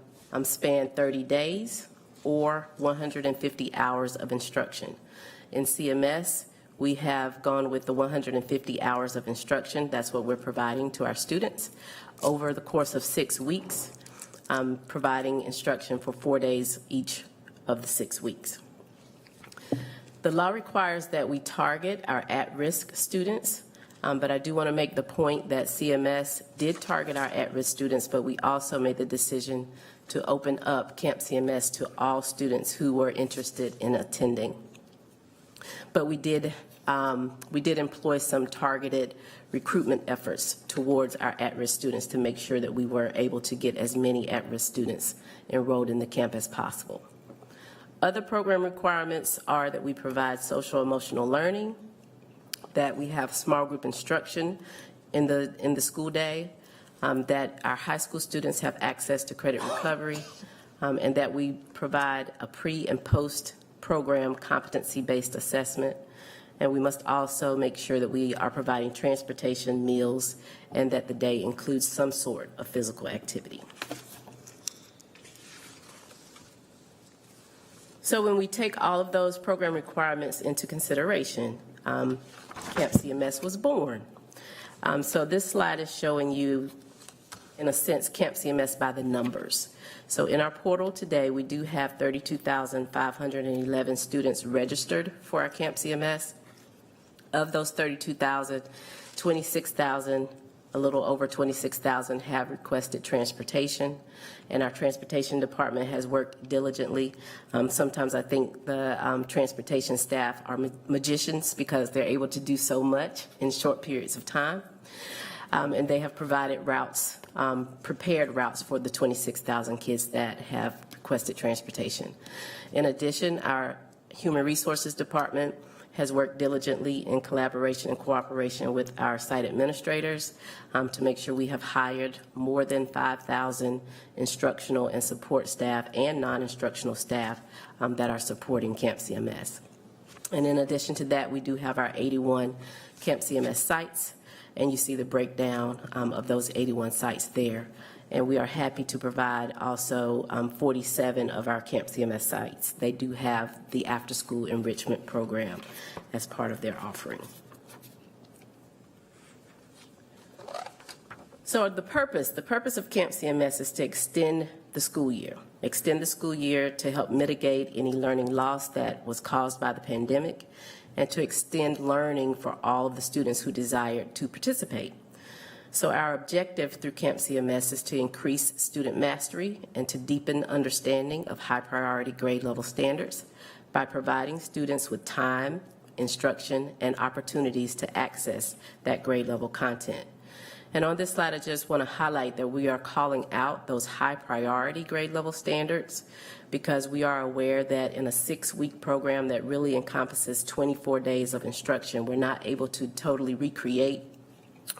Speaker 20: span 30 days or 150 hours of instruction. In CMS, we have gone with the 150 hours of instruction. That's what we're providing to our students over the course of 6 weeks, providing instruction for 4 days each of the 6 weeks. The law requires that we target our at-risk students, but I do want to make the point that CMS did target our at-risk students, but we also made the decision to open up Camp CMS to all students who were interested in attending. But we did employ some targeted recruitment efforts towards our at-risk students to make sure that we were able to get as many at-risk students enrolled in the camp as possible. Other program requirements are that we provide social emotional learning, that we have small group instruction in the school day, that our high school students have access to credit recovery, and that we provide a pre and post program competency-based assessment. And we must also make sure that we are providing transportation, meals, and that the day includes some sort of physical activity. So when we take all of those program requirements into consideration, Camp CMS was born. So this slide is showing you, in a sense, Camp CMS by the numbers. So in our portal today, we do have 32,511 students registered for our Camp CMS. Of those 32,000, 26,000, a little over 26,000 have requested transportation, and our transportation department has worked diligently. Sometimes I think the transportation staff are magicians because they're able to do so much in short periods of time. And they have provided routes, prepared routes for the 26,000 kids that have requested transportation. In addition, our Human Resources Department has worked diligently in collaboration and cooperation with our site administrators to make sure we have hired more than 5,000 instructional and support staff and non-instructional staff that are supporting Camp CMS. And in addition to that, we do have our 81 Camp CMS sites, and you see the breakdown of those 81 sites there. And we are happy to provide also 47 of our Camp CMS sites. They do have the after-school enrichment program as part of their offering. So the purpose of Camp CMS is to extend the school year to help mitigate any learning loss that was caused by the pandemic, and to extend learning for all of the students who desire to participate. So our objective through Camp CMS is to increase student mastery and to deepen understanding of high priority grade level standards by providing students with time, instruction, and opportunities to access that grade level content. And on this slide, I just want to highlight that we are calling out those high priority grade level standards because we are aware that in a 6-week program that really encompasses 24 days of instruction, we're not able to totally recreate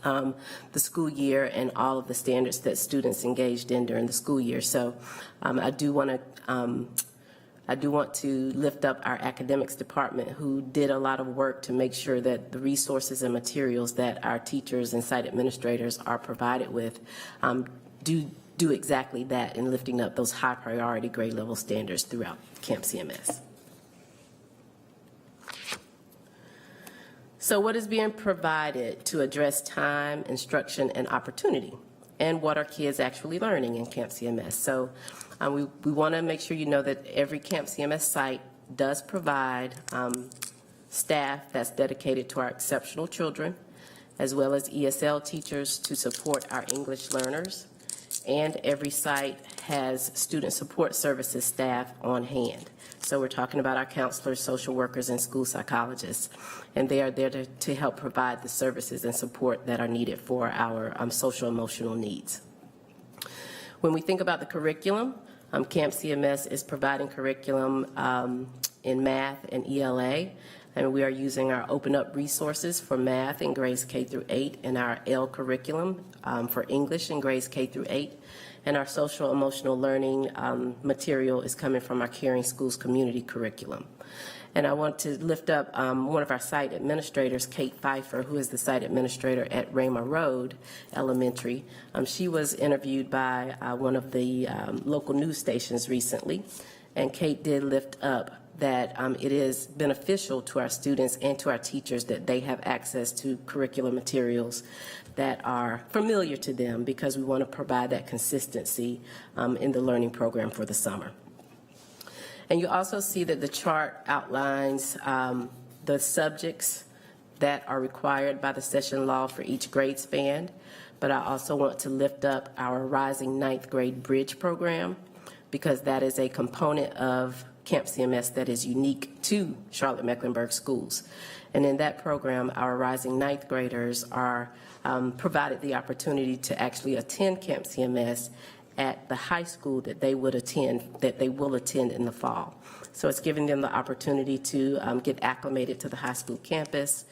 Speaker 20: the school year and all of the standards that students engaged in during the school year. So I do want to lift up our academics department, who did a lot of work to make sure that the resources and materials that our teachers and site administrators are provided with do exactly that in lifting up those high priority grade level standards throughout Camp CMS. So what is being provided to address time, instruction, and opportunity? And what are kids actually learning in Camp CMS? So we want to make sure you know that every Camp CMS site does provide staff that's dedicated to our exceptional children, as well as ESL teachers to support our English learners. And every site has student support services staff on hand. So we're talking about our counselors, social workers, and school psychologists. And they are there to help provide the services and support that are needed for our social emotional needs. When we think about the curriculum, Camp CMS is providing curriculum in math and ELA, and we are using our Open Up resources for math in grades K through 8 and our L curriculum for English in grades K through 8. And our social emotional learning material is coming from our Caring Schools community curriculum. And I want to lift up one of our site administrators, Kate Pfeiffer, who is the site administrator at Rayma Road Elementary. She was interviewed by one of the local news stations recently, and Kate did lift up that it is beneficial to our students and to our teachers that they have access to curriculum materials that are familiar to them, because we want to provide that consistency in the learning program for the summer. And you also see that the chart outlines the subjects that are required by the session law for each grade span, but I also want to lift up our Rising Ninth Grade Bridge program, because that is a component of Camp CMS that is unique to Charlotte-Mecklenburg schools. And in that program, our rising ninth graders are provided the opportunity to actually attend Camp CMS at the high school that they will attend in the fall. So it's giving them the opportunity to get acclimated to the high school campus,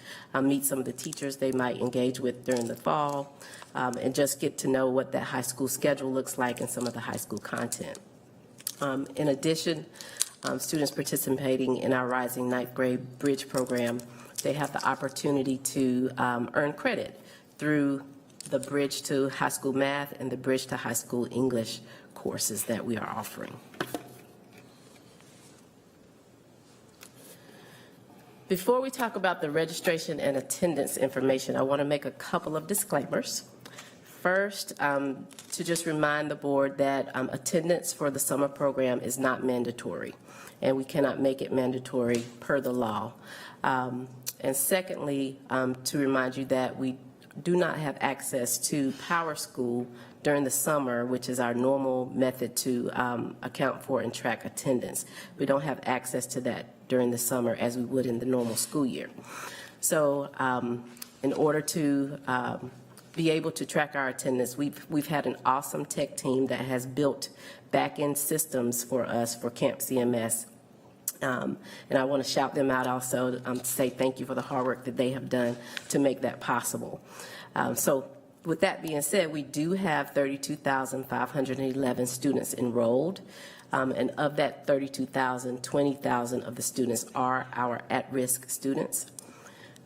Speaker 20: meet some of the teachers they might engage with during the fall, and just get to know what that high school schedule looks like and some of the high school content. In addition, students participating in our Rising Ninth Grade Bridge program, they have the opportunity to earn credit through the Bridge to High School Math and the Bridge to High School English courses that we are offering. Before we talk about the registration and attendance information, I want to make a couple of disclaimers. First, to just remind the board that attendance for the summer program is not mandatory, and we cannot make it mandatory per the law. And secondly, to remind you that we do not have access to Power School during the summer, which is our normal method to account for and track attendance. We don't have access to that during the summer as we would in the normal school year. So in order to be able to track our attendance, we've had an awesome tech team that has built back-end systems for us for Camp CMS. And I want to shout them out also to say thank you for the hard work that they have done to make that possible. So with that being said, we do have 32,511 students enrolled. And of that 32,000, 20,000 of the students are our at-risk students.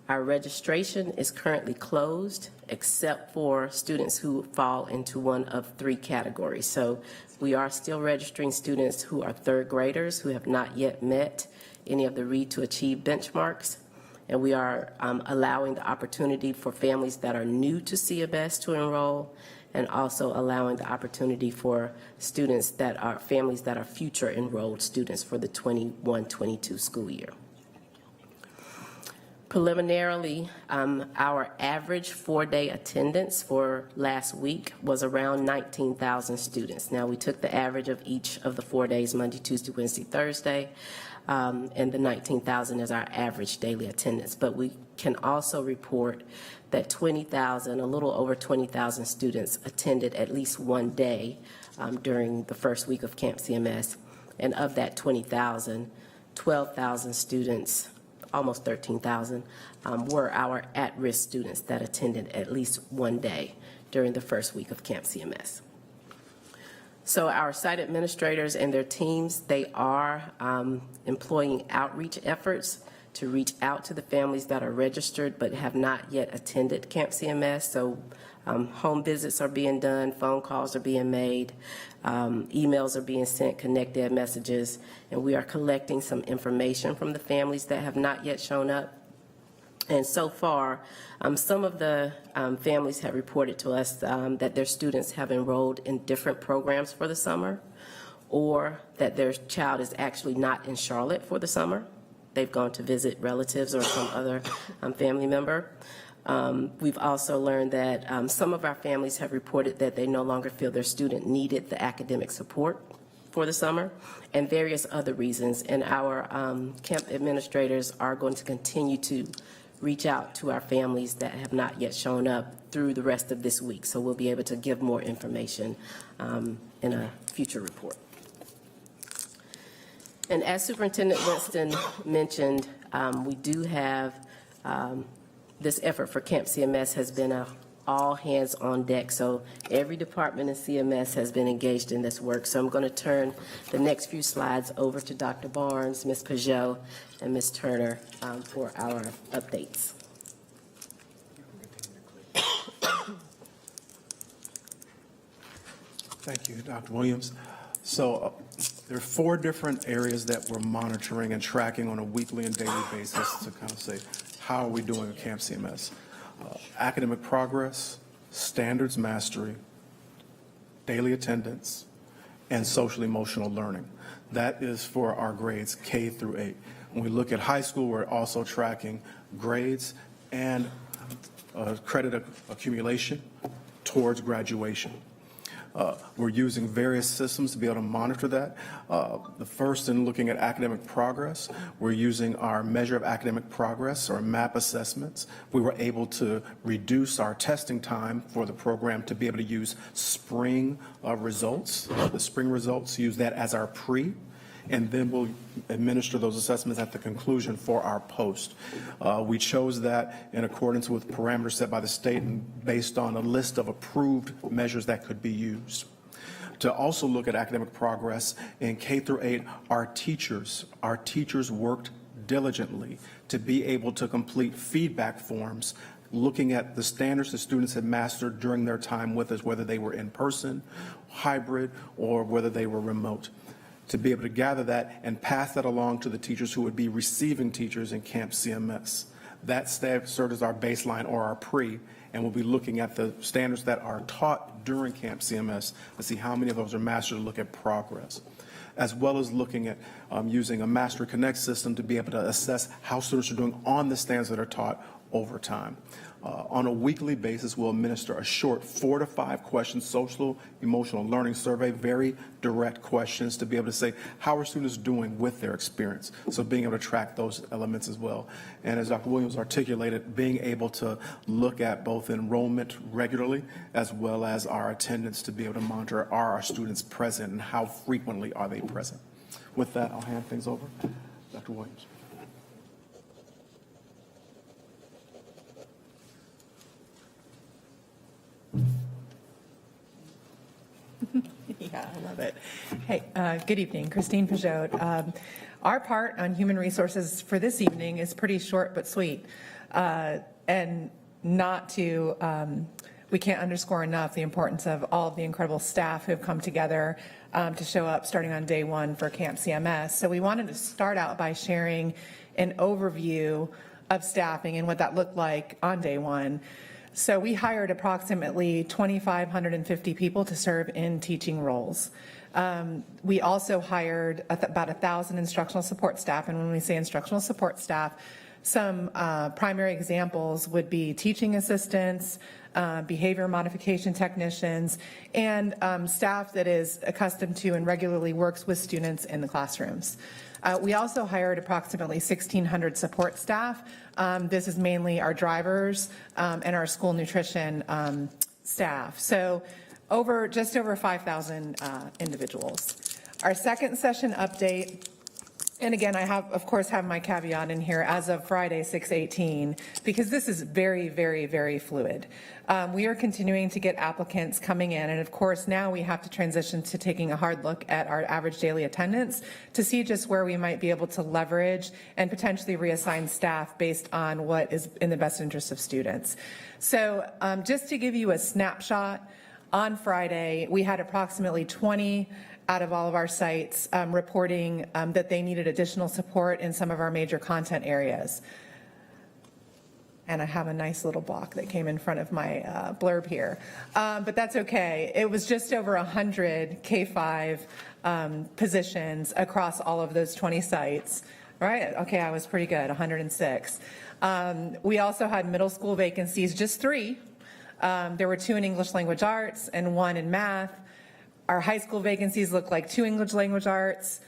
Speaker 20: Our registration is currently closed except for students who fall into one of three categories. So we are still registering students who are third graders who have not yet met any of the Read to Achieve benchmarks. And we are allowing the opportunity for families that are new to CMS to enroll, and also allowing the opportunity for students that are, families that are future enrolled students for the 21-22 school year. Preliminarily, our average 4-day attendance for last week was around 19,000 students. Now, we took the average of each of the 4 days, Monday, Tuesday, Wednesday, Thursday, and the 19,000 is our average daily attendance. But we can also report that 20,000, a little over 20,000 students attended at least one day during the first week of Camp CMS. And of that 20,000, 12,000 students, almost 13,000, were our at-risk students that attended at least one day during the first week of Camp CMS. So our site administrators and their teams, they are employing outreach efforts to reach out to the families that are registered but have not yet attended Camp CMS. So home visits are being done, phone calls are being made, emails are being sent, connect-ed messages, and we are collecting some information from the families that have not yet shown up. And so far, some of the families have reported to us that their students have enrolled in different programs for the summer, or that their child is actually not in Charlotte for the summer. They've gone to visit relatives or some other family member. We've also learned that some of our families have reported that they no longer feel their student needed the academic support for the summer, and various other reasons. And our camp administrators are going to continue to reach out to our families that have not yet shown up through the rest of this week. So we'll be able to give more information in a future report. And as Superintendent Winston mentioned, we do have this effort for Camp CMS has been a all hands on deck. So every department in CMS has been engaged in this work. So I'm going to turn the next few slides over to Dr. Barnes, Ms. Peugeot, and Ms. Turner for our updates.
Speaker 21: Thank you, Dr. Williams. So there are 4 different areas that we're monitoring and tracking on a weekly and daily basis to kind of say, how are we doing at Camp CMS? Academic progress, standards mastery, daily attendance, and social emotional learning. That is for our grades K through 8. When we look at high school, we're also tracking grades and credit accumulation towards graduation. We're using various systems to be able to monitor that. The first, in looking at academic progress, we're using our measure of academic progress, or MAP assessments. We were able to reduce our testing time for the program to be able to use spring results. The spring results, use that as our pre, and then we'll administer those assessments at the conclusion for our post. We chose that in accordance with parameters set by the state and based on a list of approved measures that could be used. To also look at academic progress in K through 8, our teachers worked diligently to be able to complete feedback forms looking at the standards the students had mastered during their time with us, whether they were in person, hybrid, or whether they were remote, to be able to gather that and pass that along to the teachers who would be receiving teachers in Camp CMS. That served as our baseline or our pre, and we'll be looking at the standards that are taught during Camp CMS to see how many of those are mastered, to look at progress, as well as looking at using a Master Connect system to be able to assess how students are doing on the standards that are taught over time. On a weekly basis, we'll administer a short 4 to 5 question social emotional learning survey, very direct questions to be able to say, how are students doing with their experience? So being able to track those elements as well. And as Dr. Williams articulated, being able to look at both enrollment regularly as well as our attendance to be able to monitor, are our students present and how frequently are they present? With that, I'll hand things over to Dr. Williams.
Speaker 22: Yeah, I love it. Hey, good evening, Christine Peugeot. Our part on human resources for this evening is pretty short but sweet. And not to, we can't underscore enough the importance of all of the incredible staff who have come together to show up starting on day 1 for Camp CMS. So we wanted to start out by sharing an overview of staffing and what that looked like on day 1. So we hired approximately 2,550 people to serve in teaching roles. We also hired about 1,000 instructional support staff, and when we say instructional support staff, some primary examples would be teaching assistants, behavior modification technicians, and staff that is accustomed to and regularly works with students in the classrooms. We also hired approximately 1,600 support staff. This is mainly our drivers and our school nutrition staff. So just over 5,000 individuals. Our second session update, and again, I of course have my caveat in here as of Friday, 6/18, because this is very, very, very fluid. We are continuing to get applicants coming in, and of course now we have to transition to taking a hard look at our average daily attendance to see just where we might be able to leverage and potentially reassign staff based on what is in the best interest of students. So just to give you a snapshot, on Friday, we had approximately 20 out of all of our sites reporting that they needed additional support in some of our major content areas. And I have a nice little block that came in front of my blurb here. But that's okay. It was just over 100 K-5 positions across all of those 20 sites. Right? Okay, I was pretty good, 106. We also had middle school vacancies, just 3. There were 2 in English language arts and 1 in math. Our high school vacancies look like 2 English language arts,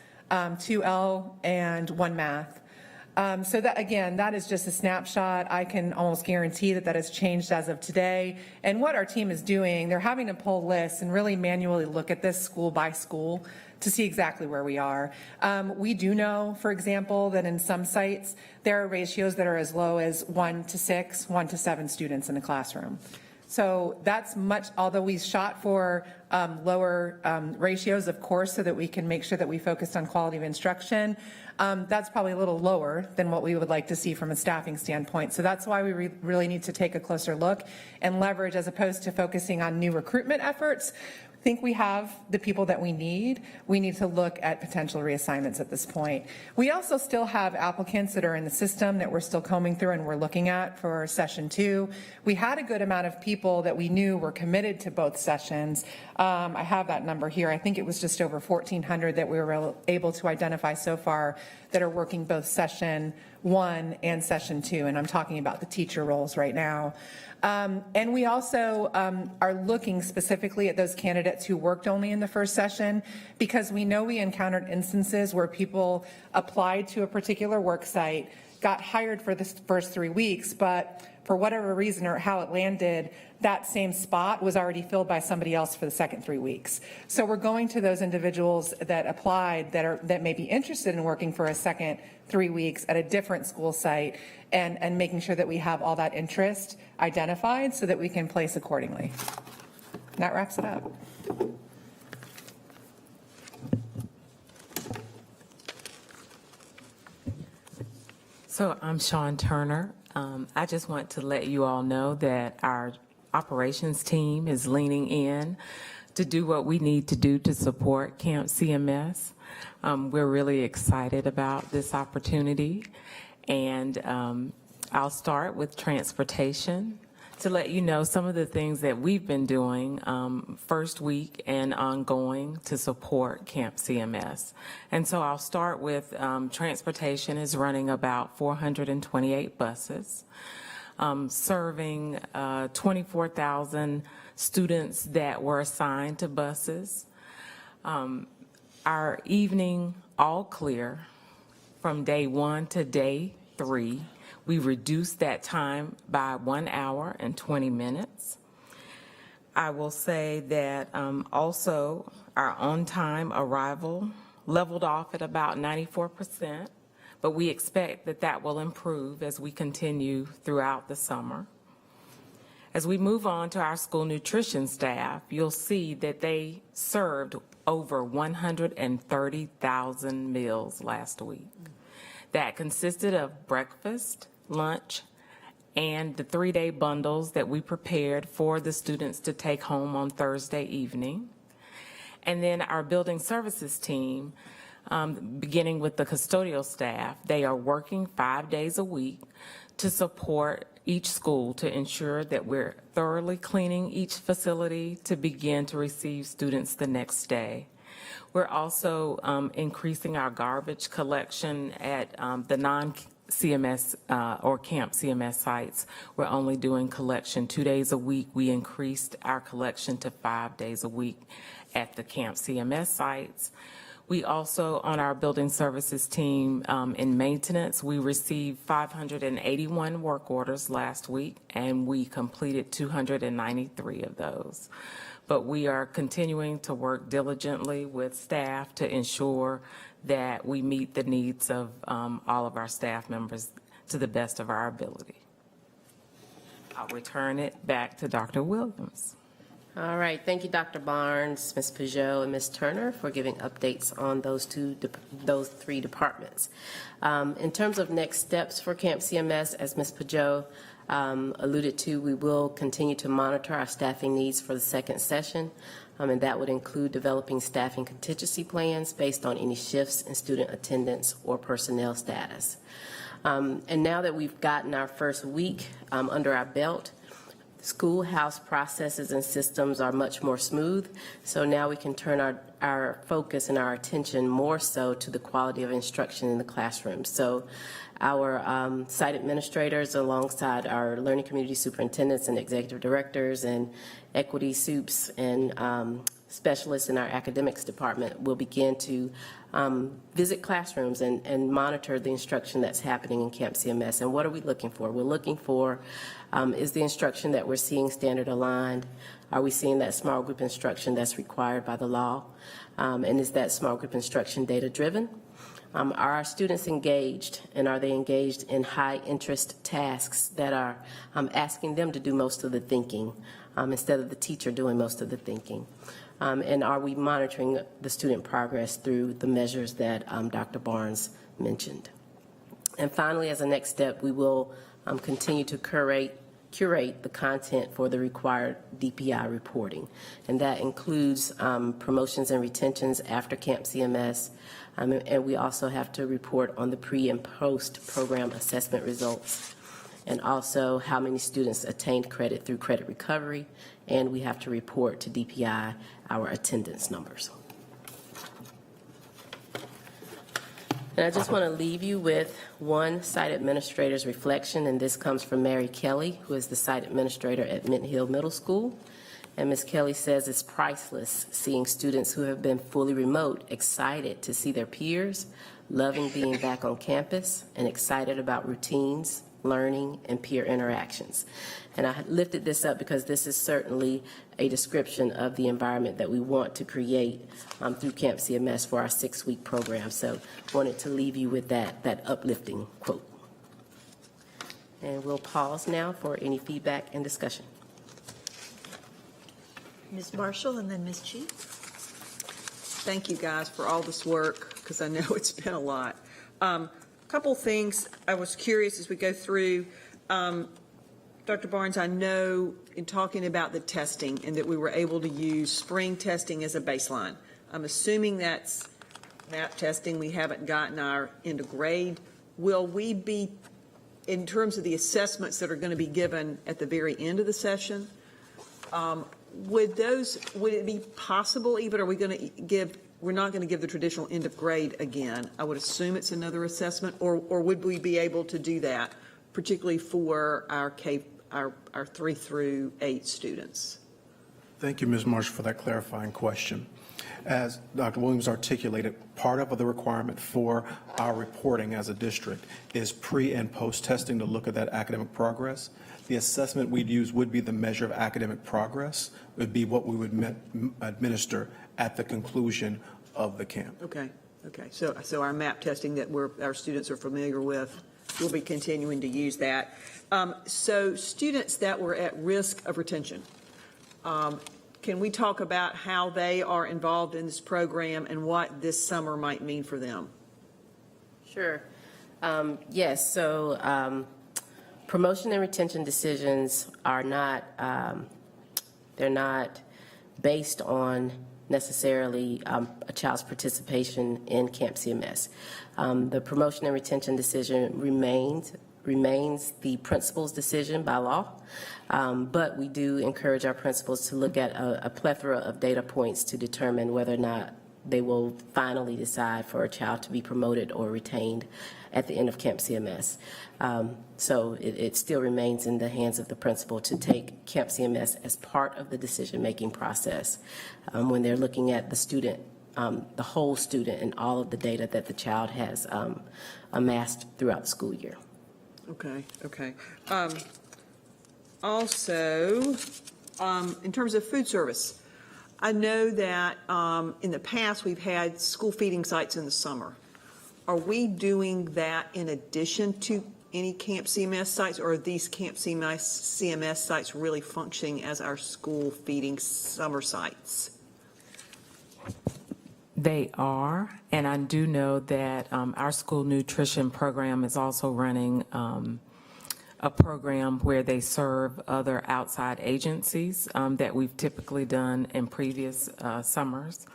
Speaker 22: 2 L, and 1 math. So that, again, that is just a snapshot. I can almost guarantee that that has changed as of today. And what our team is doing, they're having to pull lists and really manually look at this school by school to see exactly where we are. We do know, for example, that in some sites, there are ratios that are as low as 1 to 6, 1 to 7 students in a classroom. So that's much, although we shot for lower ratios, of course, so that we can make sure that we focused on quality of instruction, that's probably a little lower than what we would like to see from a staffing standpoint. So that's why we really need to take a closer look and leverage, as opposed to focusing on new recruitment efforts. I think we have the people that we need. We need to look at potential reassignments at this point. We also still have applicants that are in the system that we're still combing through and we're looking at for session 2. We had a good amount of people that we knew were committed to both sessions. I have that number here. I think it was just over 1,400 that we were able to identify so far that are working both session 1 and session 2, and I'm talking about the teacher roles right now. And we also are looking specifically at those candidates who worked only in the first session, because we know we encountered instances where people applied to a particular work site, got hired for the first 3 weeks, but for whatever reason or how it landed, that same spot was already filled by somebody else for the second 3 weeks. So we're going to those individuals that applied that may be interested in working for a second 3 weeks at a different school site, and making sure that we have all that interest identified so that we can place accordingly. And that wraps it up.
Speaker 6: So I'm Sean Turner. I just want to let you all know that our operations team is leaning in to do what we need to do to support Camp CMS. We're really excited about this opportunity, and I'll start with transportation to let you know some of the things that we've been doing first week and ongoing to support Camp CMS. And so I'll start with transportation is running about 428 buses, serving 24,000 students that were assigned to buses. Our evening all clear from day 1 to day 3. We reduced that time by 1 hour and 20 minutes. I will say that also our on-time arrival leveled off at about 94%, but we expect that that will improve as we continue throughout the summer. As we move on to our school nutrition staff, you'll see that they served over 130,000 meals last week. That consisted of breakfast, lunch, and the 3-day bundles that we prepared for the students to take home on Thursday evening. And then our building services team, beginning with the custodial staff, they are working 5 days a week to support each school to ensure that we're thoroughly cleaning each facility to begin to receive students the next day. We're also increasing our garbage collection at the non-CMS or Camp CMS sites. We're only doing collection 2 days a week. We increased our collection to 5 days a week at the Camp CMS sites. We also, on our building services team in maintenance, we received 581 work orders last week, and we completed 293 of those. But we are continuing to work diligently with staff to ensure that we meet the needs of all of our staff members to the best of our ability. I'll return it back to Dr. Williams.
Speaker 20: All right, thank you, Dr. Barnes, Ms. Peugeot, and Ms. Turner for giving updates on those three departments. In terms of next steps for Camp CMS, as Ms. Peugeot alluded to, we will continue to monitor our staffing needs for the second session, and that would include developing staffing contingency plans based on any shifts in student attendance or personnel status. And now that we've gotten our first week under our belt, schoolhouse processes and systems are much more smooth, so now we can turn our focus and our attention more so to the quality of instruction in the classroom. So our site administrators, alongside our learning community superintendents and executive directors and equity soups and specialists in our academics department, will begin to visit classrooms and monitor the instruction that's happening in Camp CMS. And what are we looking for? We're looking for, is the instruction that we're seeing standard aligned? Are we seeing that small group instruction that's required by the law? And is that small group instruction data driven? Are our students engaged, and are they engaged in high interest tasks that are asking them to do most of the thinking instead of the teacher doing most of the thinking? And are we monitoring the student progress through the measures that Dr. Barnes mentioned? And finally, as a next step, we will continue to curate the content for the required DPI reporting. And that includes promotions and retentions after Camp CMS. And we also have to report on the pre and post program assessment results, and also how many students attained credit through credit recovery. And we have to report to DPI our attendance numbers. And I just want to leave you with one site administrator's reflection, and this comes from Mary Kelly, who is the site administrator at Mint Hill Middle School. And Ms. Kelly says it's priceless seeing students who have been fully remote excited to see their peers, loving being back on campus, and excited about routines, learning, and peer interactions. And I lifted this up because this is certainly a description of the environment that we want to create through Camp CMS for our 6-week program. So wanted to leave you with that uplifting quote. And we'll pause now for any feedback and discussion.
Speaker 2: Ms. Marshall and then Ms. Chi. Thank you, guys, for all this work, because I know it's been a lot. Couple things I was curious as we go through. Dr. Barnes, I know in talking about the testing and that we were able to use spring testing as a baseline. I'm assuming that's MAP testing. We haven't gotten our end of grade. Will we be, in terms of the assessments that are going to be given at the very end of the session, would it be possible even, are we going to give, we're not going to give the traditional end of grade again. I would assume it's another assessment, or would we be able to do that, particularly for our 3 through 8 students?
Speaker 21: Thank you, Ms. Marshall, for that clarifying question. As Dr. Williams articulated, part of the requirement for our reporting as a district is pre and post testing to look at that academic progress. The assessment we'd use would be the measure of academic progress, would be what we would administer at the conclusion of the camp.
Speaker 2: Okay. So our MAP testing that our students are familiar with, we'll be continuing to use that. So students that were at risk of retention, can we talk about how they are involved in this program and what this summer might mean for them?
Speaker 20: Sure. Yes. So promotion and retention decisions are not, they're not based on necessarily a child's participation in Camp CMS. The promotion and retention decision remains remains the principal's decision by law, but we do encourage our principals to look at a plethora of data points to determine whether or not they will finally decide for a child to be promoted or retained at the end of Camp CMS. So it still remains in the hands of the principal to take Camp CMS as part of the decision-making process when they're looking at the student, the whole student, and all of the data that the child has amassed throughout the school year.
Speaker 8: Okay. Also, in terms of food service, I know that in the past we've had school feeding sites in the summer. Are we doing that in addition to any Camp CMS sites, or are these Camp CMS sites really functioning as our school feeding summer sites?
Speaker 6: They are, and I do know that our school nutrition program is also running a program where they serve other outside agencies that we've typically done in previous summers.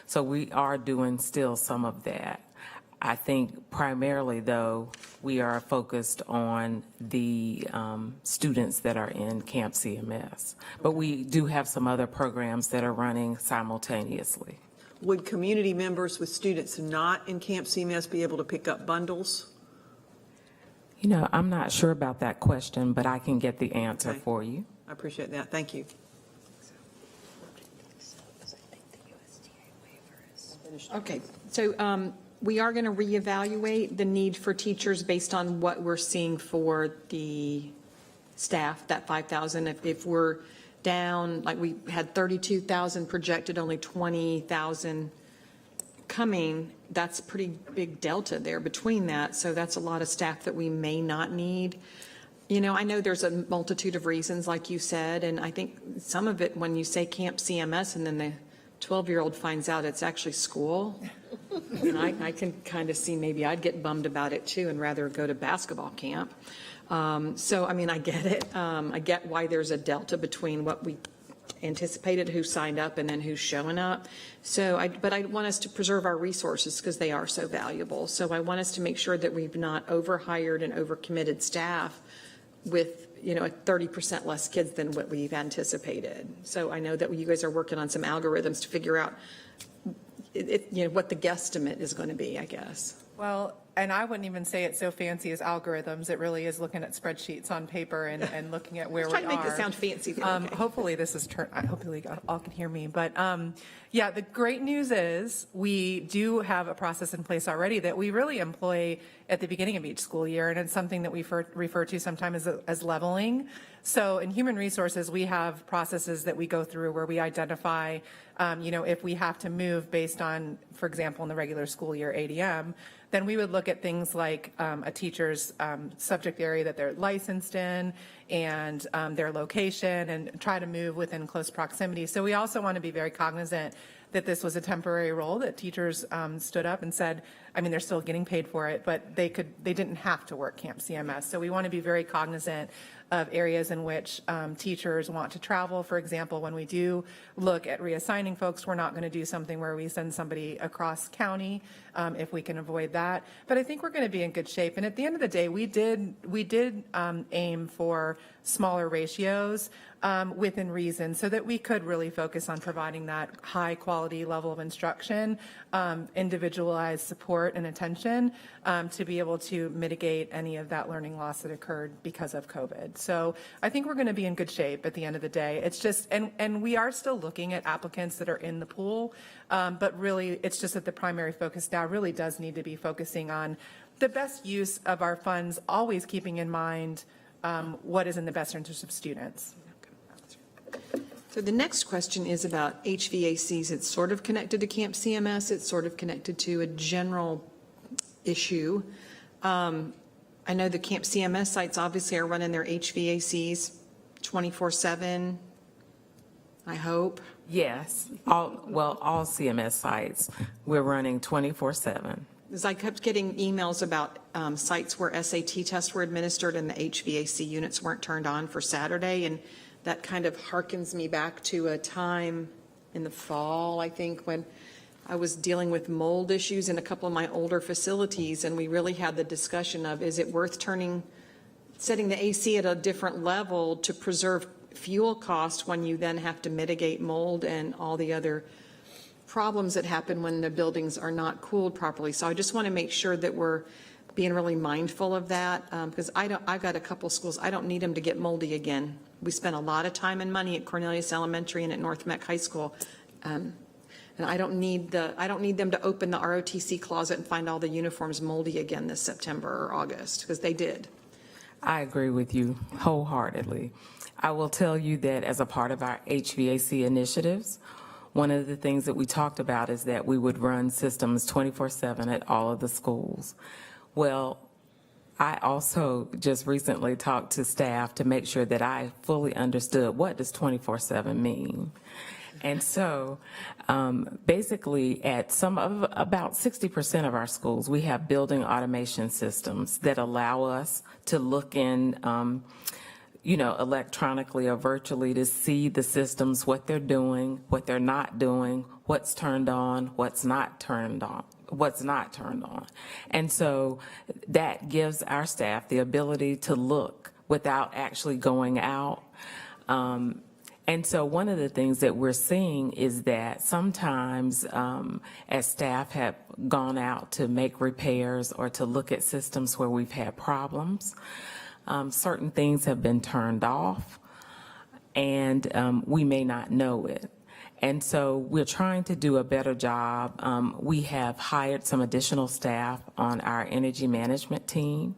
Speaker 6: So we are doing still some of that. I think primarily, though, we are focused on the students that are in Camp CMS. But we do have some other programs that are running simultaneously.
Speaker 8: Would community members with students not in Camp CMS be able to pick up bundles?
Speaker 6: You know, I'm not sure about that question, but I can get the answer for you.
Speaker 8: I appreciate that. Thank you.
Speaker 3: Okay, so we are going to reevaluate the need for teachers based on what we're seeing for the staff, that 5,000. If we're down, like we had 32,000 projected, only 20,000 coming, that's a pretty big delta there between that. So that's a lot of staff that we may not need. You know, I know there's a multitude of reasons, like you said, and I think some of it, when you say Camp CMS and then the 12-year-old finds out it's actually school, and I can kind of see maybe I'd get bummed about it too and rather go to basketball camp. So, I mean, I get it. I get why there's a delta between what we anticipated, who signed up, and then who's showing up. So, but I want us to preserve our resources because they are so valuable. So I want us to make sure that we've not overhired and overcommitted staff with, you know, 30% less kids than what we've anticipated. So I know that you guys are working on some algorithms to figure out, you know, what the guesstimate is going to be, I guess.
Speaker 22: Well, and I wouldn't even say it's so fancy as algorithms. It really is looking at spreadsheets on paper and looking at where we are.
Speaker 3: Trying to make it sound fancy. Okay.
Speaker 22: Hopefully this is, hopefully all can hear me. But yeah, the great news is we do have a process in place already that we really employ at the beginning of each school year. And it's something that we refer to sometimes as leveling. So in human resources, we have processes that we go through where we identify, you know, if we have to move based on, for example, in the regular school year ADM, then we would look at things like a teacher's subject area that they're licensed in and their location and try to move within close proximity. So we also want to be very cognizant that this was a temporary role, that teachers stood up and said, I mean, they're still getting paid for it, but they didn't have to work Camp CMS. So we want to be very cognizant of areas in which teachers want to travel. For example, when we do look at reassigning folks, we're not going to do something where we send somebody across county if we can avoid that. But I think we're going to be in good shape. And at the end of the day, we did aim for smaller ratios within reason so that we could really focus on providing that high quality level of instruction, individualized support and attention to be able to mitigate any of that learning loss that occurred because of COVID. So I think we're going to be in good shape at the end of the day. It's just, and we are still looking at applicants that are in the pool, but really it's just that the primary focus now really does need to be focusing on the best use of our funds, always keeping in mind what is in the best interest of students.
Speaker 3: So the next question is about HVACs. It's sort of connected to Camp CMS. It's sort of connected to a general issue. I know the Camp CMS sites obviously are running their HVACs 24/7, I hope.
Speaker 6: Yes, all CMS sites, we're running 24/7.
Speaker 3: Because I kept getting emails about sites where SAT tests were administered and the HVAC units weren't turned on for Saturday, and that kind of harkens me back to a time in the fall, I think, when I was dealing with mold issues in a couple of my older facilities, and we really had the discussion of, is it worth turning setting the AC at a different level to preserve fuel cost when you then have to mitigate mold and all the other problems that happen when the buildings are not cooled properly. So I just want to make sure that we're being really mindful of that, because I've got a couple schools, I don't need them to get moldy again. We spent a lot of time and money at Cornelius Elementary and at North Meck High School. And I don't need them to open the ROTC closet and find all the uniforms moldy again this September or August, because they did.
Speaker 6: I agree with you wholeheartedly. I will tell you that as a part of our HVAC initiatives, one of the things that we talked about is that we would run systems 24/7 at all of the schools. Well, I also just recently talked to staff to make sure that I fully understood what does 24/7 mean. And so basically at about 60% of our schools, we have building automation systems that allow us to look in, electronically or virtually to see the systems, what they're doing, what they're not doing, what's turned on, what's not turned on. And so that gives our staff the ability to look without actually going out. And so one of the things that we're seeing is that sometimes as staff have gone out to make repairs or to look at systems where we've had problems, certain things have been turned off and we may not know it. And so we're trying to do a better job. We have hired some additional staff on our energy management team,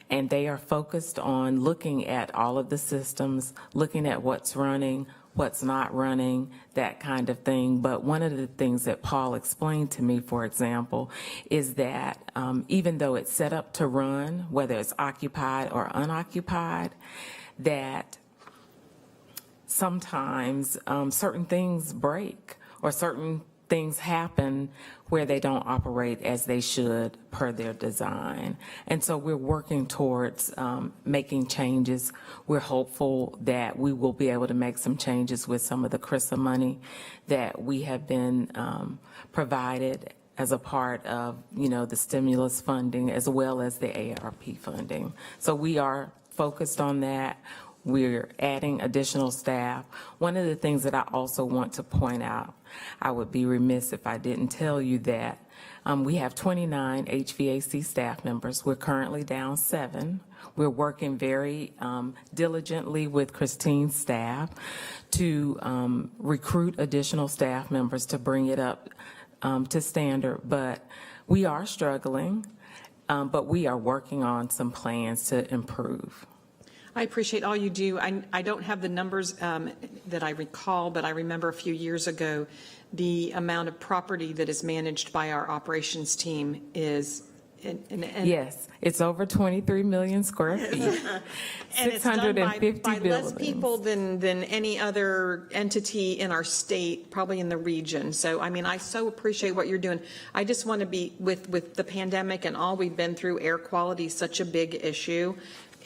Speaker 6: and they are focused on looking at all of the systems, looking at what's running, what's not running, that kind of thing. But one of the things that Paul explained to me, for example, is that even though it's set up to run, whether it's occupied or unoccupied, that sometimes certain things break or certain things happen where they don't operate as they should per their design. And so we're working towards making changes. We're hopeful that we will be able to make some changes with some of the CRISA money that we have been provided as a part of, the stimulus funding as well as the ARP funding. So we are focused on that. We're adding additional staff. One of the things that I also want to point out, I would be remiss if I didn't tell you that we have 29 HVAC staff members. We're currently down 7. We're working very diligently with Christine's staff to recruit additional staff members to bring it up to standard. But we are struggling, but we are working on some plans to improve.
Speaker 3: I appreciate all you do. I don't have the numbers that I recall, but I remember a few years ago, the amount of property that is managed by our operations team is.
Speaker 6: Yes, it's over 23 million square feet,
Speaker 3: And it's done by
Speaker 6: buildings.
Speaker 3: less people than any other entity in our state, probably in the region. So, I so appreciate what you're doing. I just want to be, with the pandemic and all we've been through, air quality is such a big issue.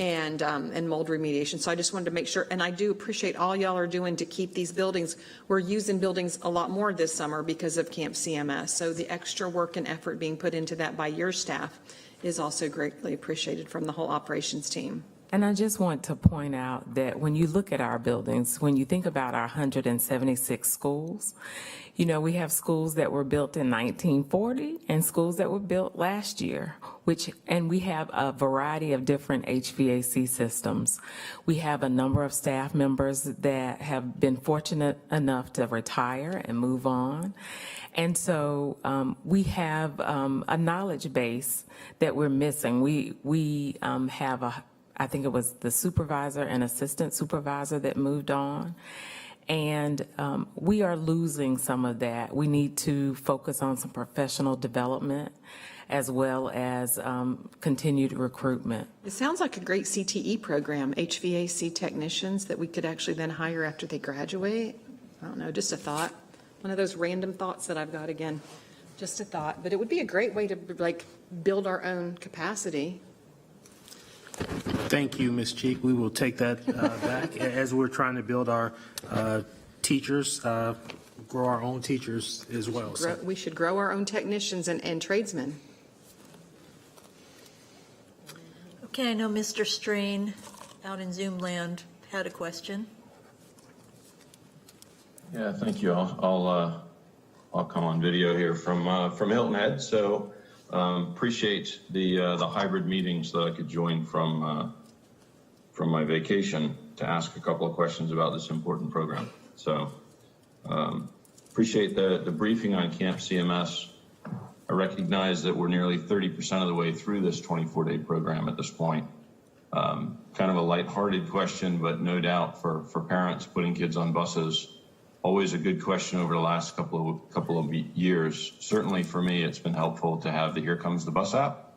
Speaker 3: And mold remediation. So I just wanted to make sure, and I do appreciate all y'all are doing to keep these buildings. We're using buildings a lot more this summer because of Camp CMS. So the extra work and effort being put into that by your staff is also greatly appreciated from the whole operations team.
Speaker 6: And I just want to point out that when you look at our buildings, when you think about our 176 schools, we have schools that were built in 1940 and schools that were built last year, and we have a variety of different HVAC systems. We have a number of staff members that have been fortunate enough to retire and move on. And so we have a knowledge base that we're missing. We have I think it was the supervisor and assistant supervisor that moved on. And we are losing some of that. We need to focus on some professional development as well as continued recruitment.
Speaker 3: It sounds like a great CTE program, HVAC technicians that we could actually then hire after they graduate. I don't know, just a thought. One of those random thoughts that I've got again, just a thought. But it would be a great way to build our own capacity.
Speaker 4: Thank you, Ms. Cheek. We will take that back as we're trying to build our teachers, grow our own teachers as well.
Speaker 3: We should grow our own technicians and tradesmen.
Speaker 2: Okay, I know Mr. Strain out in Zoom land had a question.
Speaker 7: Yeah, thank you. I'll come on video here from Hilton Head. So appreciate the hybrid meetings that I could join from my vacation to ask a couple of questions about this important program. So appreciate the briefing on Camp CMS. I recognize that we're nearly 30% of the way through this 24-day program at this point. Kind of a lighthearted question, but no doubt for parents putting kids on buses, always a good question over the last couple of years. Certainly for me, it's been helpful to have the Here Comes the Bus app.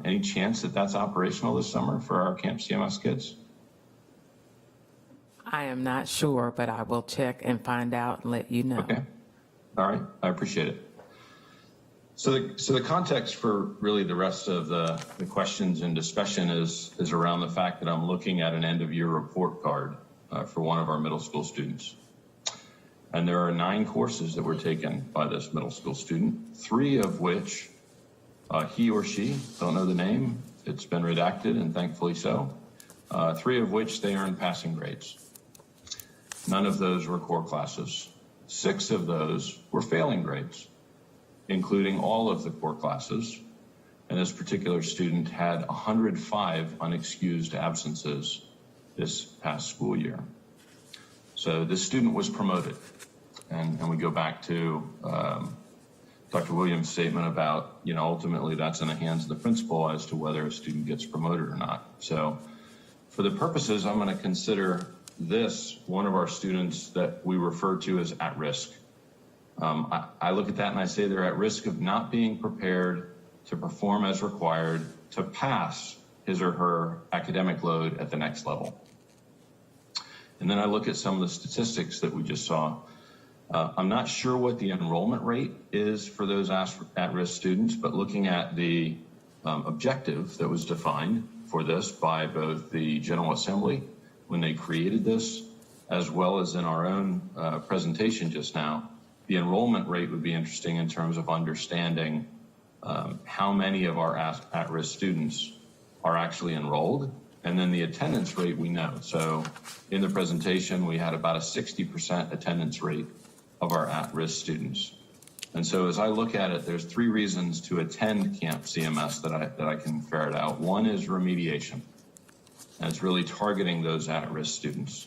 Speaker 7: Any chance that that's operational this summer for our Camp CMS kids?
Speaker 6: I am not sure, but I will check and find out and let you know.
Speaker 7: Okay. All right. I appreciate it. So the context for really the rest of the questions and discussion is around the fact that I'm looking at an end of year report card for one of our middle school students. And there are 9 courses that were taken by this middle school student, 3 of which he or she, don't know the name, it's been redacted and thankfully so, 3 of which they earned passing grades. None of those were core classes. 6 of those were failing grades, including all of the core classes. And this particular student had 105 unexcused absences this past school year. So this student was promoted. And we go back to Dr. Williams' statement about, ultimately that's in the hands of the principal as to whether a student gets promoted or not. So for the purposes, I'm going to consider this one of our students that we refer to as at risk. I look at that and I say they're at risk of not being prepared to perform as required to pass his or her academic load at the next level. And then I look at some of the statistics that we just saw. I'm not sure what the enrollment rate is for those at-risk students, but looking at the objective that was defined for this by both the General Assembly when they created this, as well as in our own presentation just now, the enrollment rate would be interesting in terms of understanding how many of our at-risk students are actually enrolled, and then the attendance rate we know. So in the presentation, we had about a 60% attendance rate of our at-risk students. And so as I look at it, there's 3 reasons to attend Camp CMS that I can ferret out. One is remediation, and it's really targeting those at-risk students.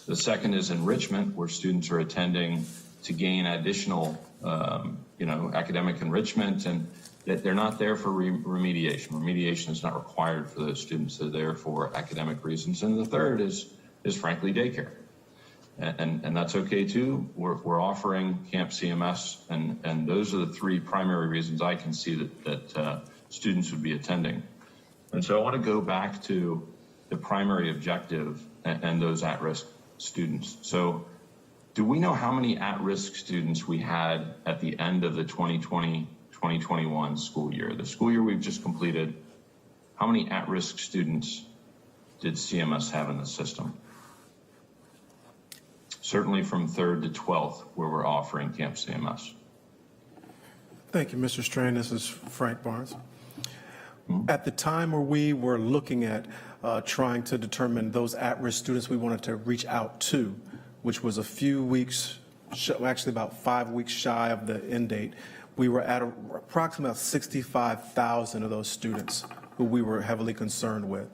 Speaker 7: The second is enrichment, where students are attending to gain additional, academic enrichment, and that they're not there for remediation. Remediation is not required for those students. They're there for academic reasons. And the third is frankly daycare, and that's okay too. We're offering Camp CMS, and those are the 3 primary reasons I can see that students would be attending. And so I want to go back to the primary objective and those at-risk students. So do we know how many at-risk students we had at the end of the 2020-2021 school year? The school year we've just completed, how many at-risk students did CMS have in the system? Certainly from 3rd to 12th, where we're offering Camp CMS.
Speaker 21: Thank you, Mr. Strain. This is Frank Barnes. At the time where we were looking at trying to determine those at-risk students we wanted to reach out to, which was a few weeks, actually about 5 weeks shy of the end date, we were at approximately 65,000 of those students who we were heavily concerned with.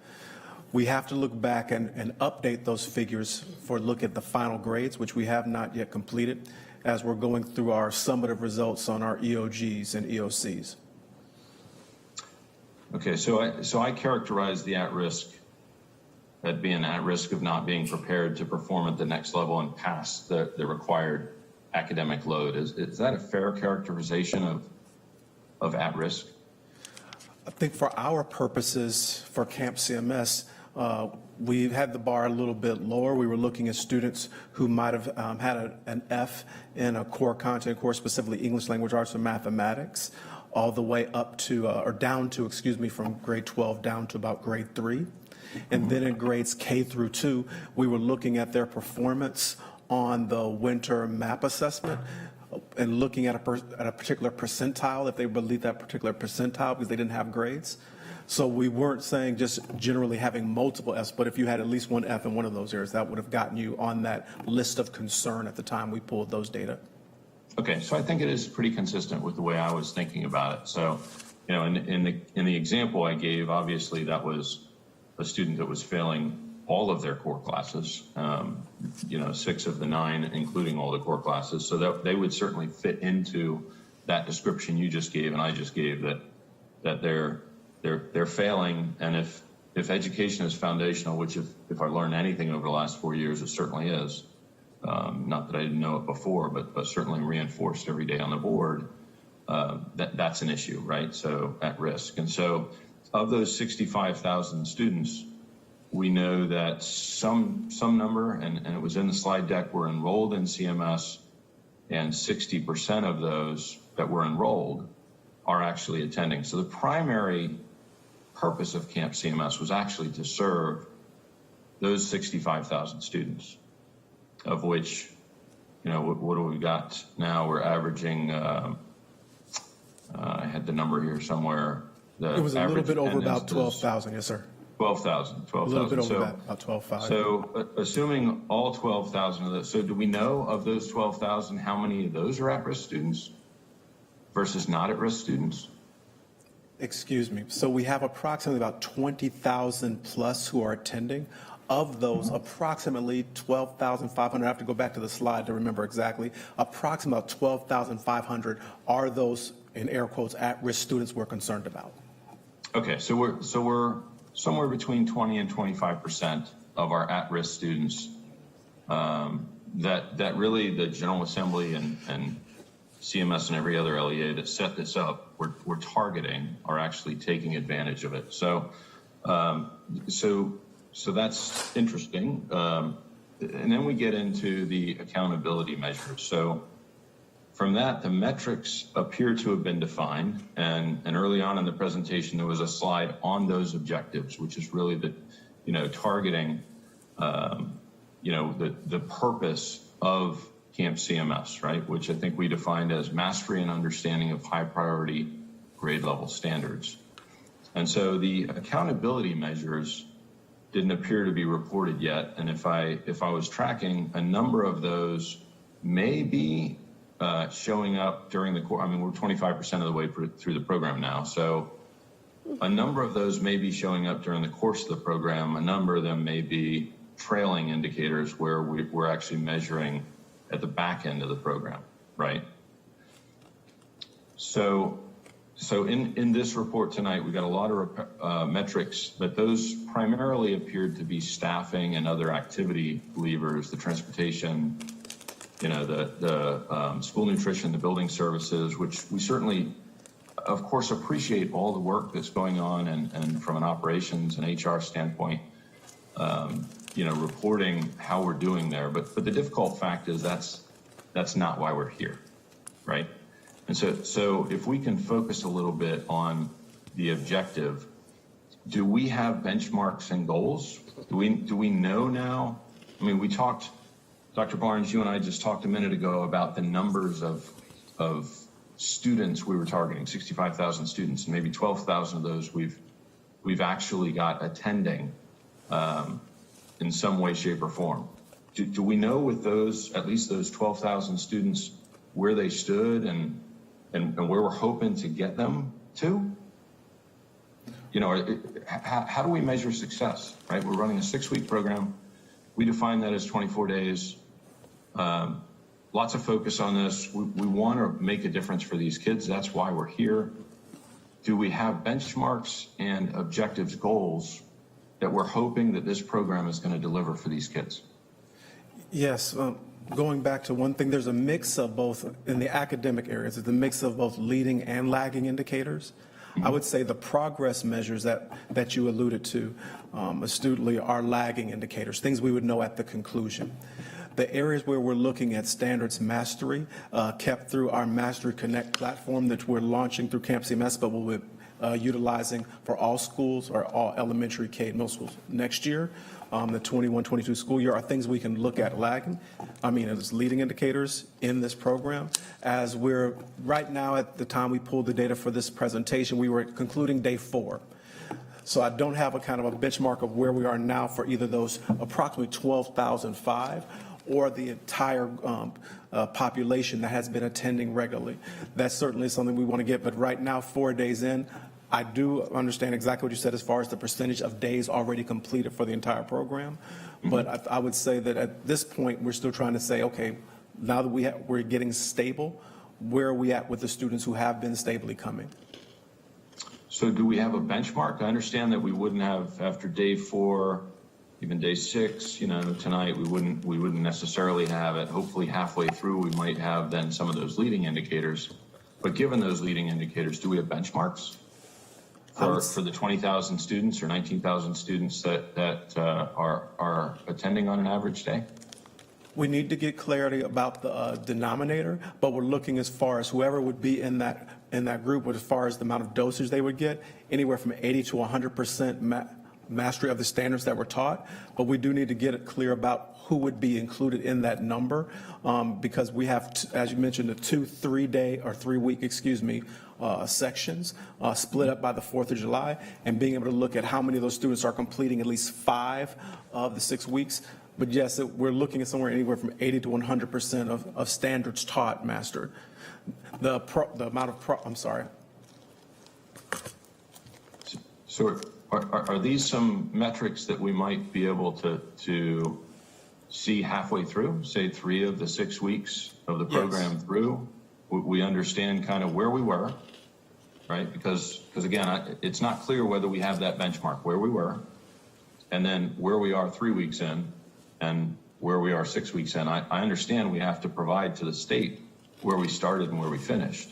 Speaker 21: We have to look back and update those figures for look at the final grades, which we have not yet completed, as we're going through our summative results on our EOGs and EOCs.
Speaker 7: Okay, so I characterize the at-risk at being at risk of not being prepared to perform at the next level and pass the required academic load. Is that a fair characterization of at risk?
Speaker 21: I think for our purposes for Camp CMS, we had the bar a little bit lower. We were looking at students who might have had an F in a core content course, specifically English language arts or mathematics, all the way up to, or down to, from grade 12 down to about grade 3. And then in grades K through 2, we were looking at their performance on the winter map assessment and looking at a particular percentile, if they believe that particular percentile, because they didn't have grades. So we weren't saying just generally having multiple Fs, but if you had at least one F in one of those areas, that would have gotten you on that list of concern at the time we pulled those data.
Speaker 7: Okay, so I think it is pretty consistent with the way I was thinking about it. So, you know, in the example I gave, obviously that was a student that was failing all of their core classes, you know, 6 of the 9, including all the core classes. So that they would certainly fit into that description you just gave and I just gave, that they're failing. And if education is foundational, which if I learned anything over the last 4 years, it certainly is. Not that I didn't know it before, but certainly reinforced every day on the board, that's an issue, right? So at risk. And so of those 65,000 students, we know that some number, and it was in the slide deck, were enrolled in CMS, and 60% of those that were enrolled are actually attending. So the primary purpose of Camp CMS was actually to serve those 65,000 students, of which, you know, what do we got now? We're averaging, I had the number here somewhere.
Speaker 21: It was a little bit over about 12,000, yes, sir.
Speaker 7: 12,000.
Speaker 21: A little bit over that, about 12,500.
Speaker 7: So assuming all 12,000 of those, so do we know of those 12,000, how many of those are at-risk students versus not at-risk students?
Speaker 21: Excuse me. So we have approximately about 20,000 plus who are attending. Of those, approximately 12,500, I have to go back to the slide to remember exactly, approximately 12,500 are those, in air quotes, at-risk students we're concerned about.
Speaker 7: Okay, so we're somewhere between 20 and 25% of our at-risk students that really the General Assembly and CMS and every other LEA that set this up, we're targeting, are actually taking advantage of it. So that's interesting. And then we get into the accountability measures. So from that, the metrics appear to have been defined. And early on in the presentation, there was a slide on those objectives, which is really the, you know, targeting, you know, the purpose of Camp CMS, right? Which I think we defined as mastery and understanding of high priority grade level standards. And so the accountability measures didn't appear to be reported yet. And if I was tracking, a number of those may be showing up during the course. I mean, we're 25% of the way through the program now. So a number of those may be showing up during the course of the program. A number of them may be trailing indicators where we're actually measuring at the back end of the program, right? So in this report tonight, we got a lot of metrics, but those primarily appeared to be staffing and other activity levers, the transportation, you know, the school nutrition, the building services, which we certainly, of course, appreciate all the work that's going on and from an operations and HR standpoint, you know, reporting how we're doing there. But the difficult fact is that's not why we're here, right? And so if we can focus a little bit on the objective, do we have benchmarks and goals? Do we know now? I mean, we talked, Dr. Barnes, you and I just talked a minute ago about the numbers of students we were targeting, 65,000 students, and maybe 12,000 of those we've actually got attending in some way, shape, or form. Do we know with those, at least those 12,000 students, where they stood and where we're hoping to get them to? You know, how do we measure success, right? We're running a 6-week program. We define that as 24 days. Lots of focus on this. We want to make a difference for these kids. That's why we're here. Do we have benchmarks and objectives, goals that we're hoping that this program is going to deliver for these kids?
Speaker 21: Yes. Going back to one thing, there's a mix of both in the academic areas. There's a mix of both leading and lagging indicators. I would say the progress measures that you alluded to astutely are lagging indicators, things we would know at the conclusion. The areas where we're looking at standards mastery kept through our Mastery Connect platform that we're launching through Camp CMS, but we'll be utilizing for all schools or all elementary K and middle schools next year. The 21-22 school year are things we can look at lagging, as leading indicators in this program. As we're right now at the time we pulled the data for this presentation, we were concluding day 4. So I don't have a kind of a benchmark of where we are now for either those approximately 12,005 or the entire population that has been attending regularly. That's certainly something we want to get, but right now, 4 days in, I do understand exactly what you said as far as the percentage of days already completed for the entire program. But I would say that at this point, we're still trying to say, okay, now that we're getting stable, where are we at with the students who have been stably coming?
Speaker 7: So do we have a benchmark? I understand that we wouldn't have, after day 4, even day 6, tonight, we wouldn't necessarily have it. Hopefully halfway through, we might have then some of those leading indicators. But given those leading indicators, do we have benchmarks for the 20,000 students or 19,000 students that are attending on an average day?
Speaker 21: We need to get clarity about the denominator, but we're looking as far as whoever would be in that group, as far as the amount of dosage they would get, anywhere from 80 to 100% mastery of the standards that were taught. But we do need to get it clear about who would be included in that number, because we have, as you mentioned, the 3 week sections split up by the 4th of July, and being able to look at how many of those students are completing at least 5 of the 6 weeks. But yes, we're looking at somewhere anywhere from 80 to 100% of standards taught mastered. The amount of I'm sorry.
Speaker 7: So are these some metrics that we might be able to see halfway through, say 3 of the 6 weeks of the program through? We understand kind of where we were, right? Because again, it's not clear whether we have that benchmark, where we were, and then where we are 3 weeks in, and where we are 6 weeks in. I understand we have to provide to the state where we started and where we finished.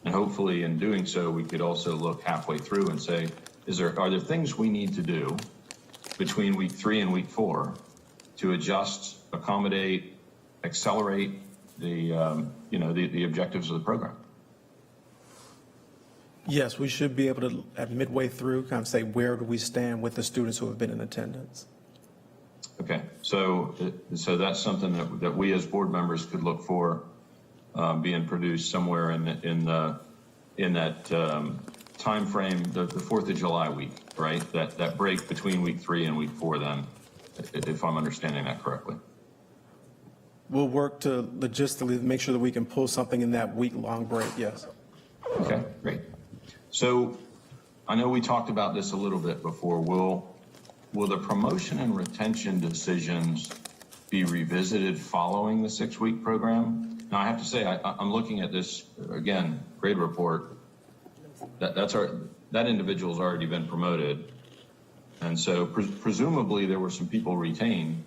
Speaker 7: And hopefully in doing so, we could also look halfway through and say, are there things we need to do between week 3 and week 4 to adjust, accommodate, accelerate the objectives of the program?
Speaker 21: Yes, we should be able to, at midway through, kind of say, where do we stand with the students who have been in attendance?
Speaker 7: Okay, so that's something that we as board members could look for being produced somewhere in that time frame, the 4th of July week, right? That break between week 3 and week 4 then, if I'm understanding that correctly.
Speaker 21: We'll work to logistically make sure that we can pull something in that week-long break, yes.
Speaker 7: Okay, great. So I know we talked about this a little bit before. Will the promotion and retention decisions be revisited following the 6-week program? Now, I have to say, I'm looking at this, again, grade report. That individual's already been promoted. And so presumably there were some people retained,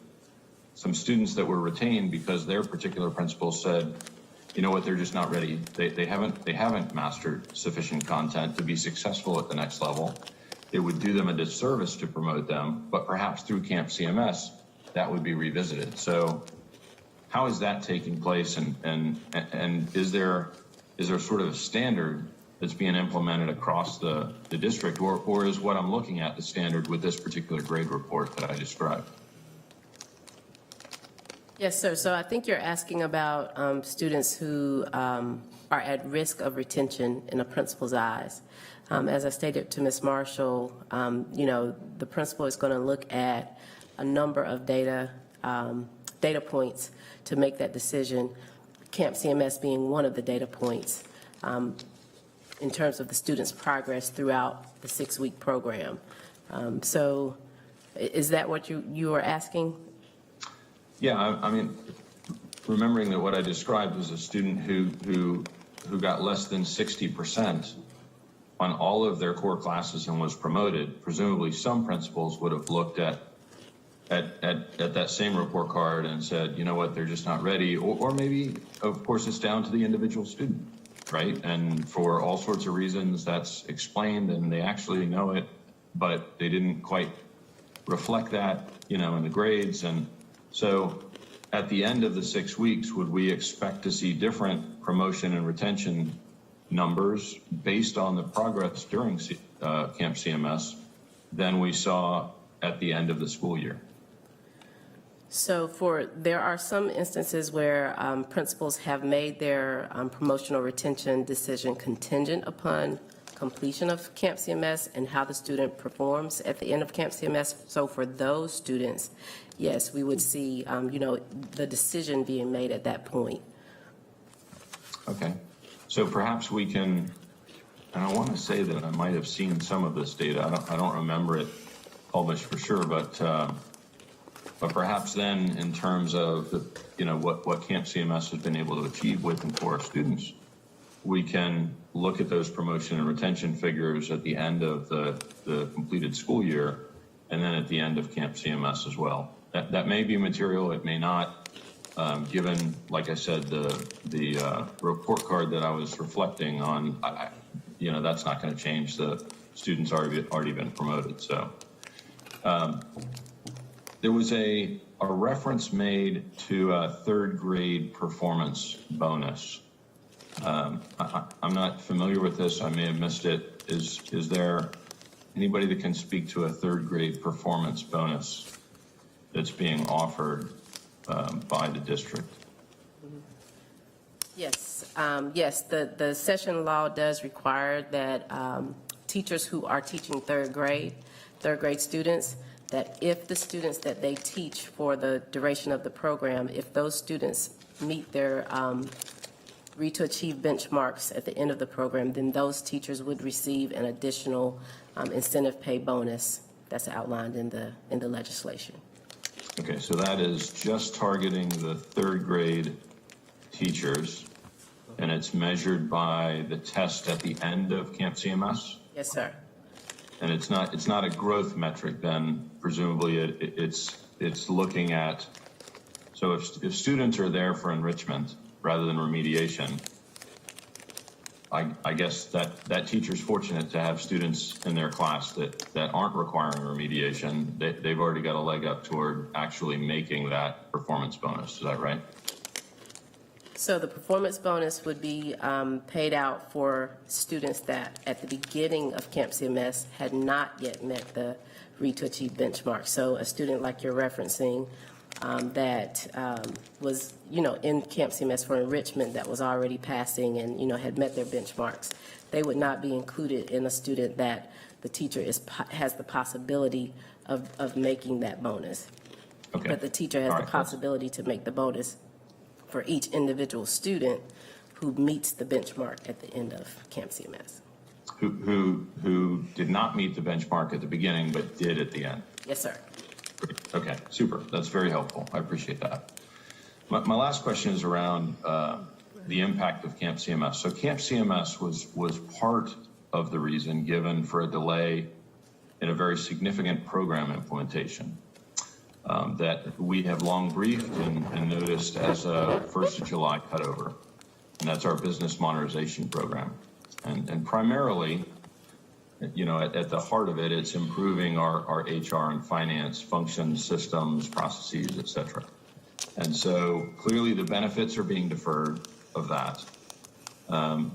Speaker 7: some students that were retained because their particular principal said, you know what, they're just not ready. They haven't mastered sufficient content to be successful at the next level. It would do them a disservice to promote them, but perhaps through Camp CMS, that would be revisited. So how is that taking place, and is there sort of a standard that's being implemented across the district, or is what I'm looking at the standard with this particular grade report that I described?
Speaker 20: Yes, sir. So I think you're asking about students who are at risk of retention in a principal's eyes. As I stated to Ms. Marshall, the principal is going to look at a number of data points to make that decision, Camp CMS being one of the data points in terms of the student's progress throughout the 6-week program. So is that what you are asking?
Speaker 7: Yeah, I mean, remembering that what I described was a student who got less than 60% on all of their core classes and was promoted, presumably some principals would have looked at that same report card and said, you know what, they're just not ready. Or maybe, of course, it's down to the individual student, right? And for all sorts of reasons, that's explained and they actually know it, but they didn't quite reflect that, in the grades. And so at the end of the 6 weeks, would we expect to see different promotion and retention numbers based on the progress during Camp CMS than we saw at the end of the school year?
Speaker 20: So there are some instances where principals have made their promotional retention decision contingent upon completion of Camp CMS and how the student performs at the end of Camp CMS. So for those students, yes, we would see, the decision being made at that point.
Speaker 7: Okay. So perhaps we can, and I want to say that I might have seen some of this data. I don't remember it published for sure, but perhaps then in terms of what Camp CMS has been able to achieve with and for our students, we can look at those promotion and retention figures at the end of the completed school year, and then at the end of Camp CMS as well. That may be material, it may not. Given, like I said, the report card that I was reflecting on, that's not going to change. The students already been promoted. So there was a reference made to a third grade performance bonus. I'm not familiar with this. I may have missed it. Is there anybody that can speak to a third grade performance bonus that's being offered by the district?
Speaker 20: Yes, the session law does require that teachers who are teaching third grade students, that if the students that they teach for the duration of the program, if those students meet their Read to Achieve benchmarks at the end of the program, then those teachers would receive an additional incentive pay bonus that's outlined in the legislation.
Speaker 7: Okay, so that is just targeting the third grade teachers, and it's measured by the test at the end of Camp CMS?
Speaker 20: Yes, sir.
Speaker 7: And it's not a growth metric then, presumably it's looking at, so if students are there for enrichment rather than remediation, I guess that teacher's fortunate to have students in their class that aren't requiring remediation. They've already got a leg up toward actually making that performance bonus. Is that right?
Speaker 20: So the performance bonus would be paid out for students that at the beginning of Camp CMS had not yet met the Read to Achieve benchmark. So a student like you're referencing that was, in Camp CMS for enrichment that was already passing and, had met their benchmarks, they would not be included in a student that the teacher has the possibility of making that bonus.
Speaker 7: Okay.
Speaker 20: But the teacher has the possibility to make the bonus for each individual student who meets the benchmark at the end of Camp CMS.
Speaker 7: Who did not meet the benchmark at the beginning but did at the end?
Speaker 20: Yes, sir.
Speaker 7: Okay, super. That's very helpful. I appreciate that. My last question is around the impact of Camp CMS. So Camp CMS was part of the reason given for a delay in a very significant program implementation that we have long briefed and noticed as a 1st of July cutover, and that's our business modernization program. And primarily, at the heart of it, it's improving our HR and finance functions, systems, processes, et cetera. And so clearly the benefits are being deferred of that.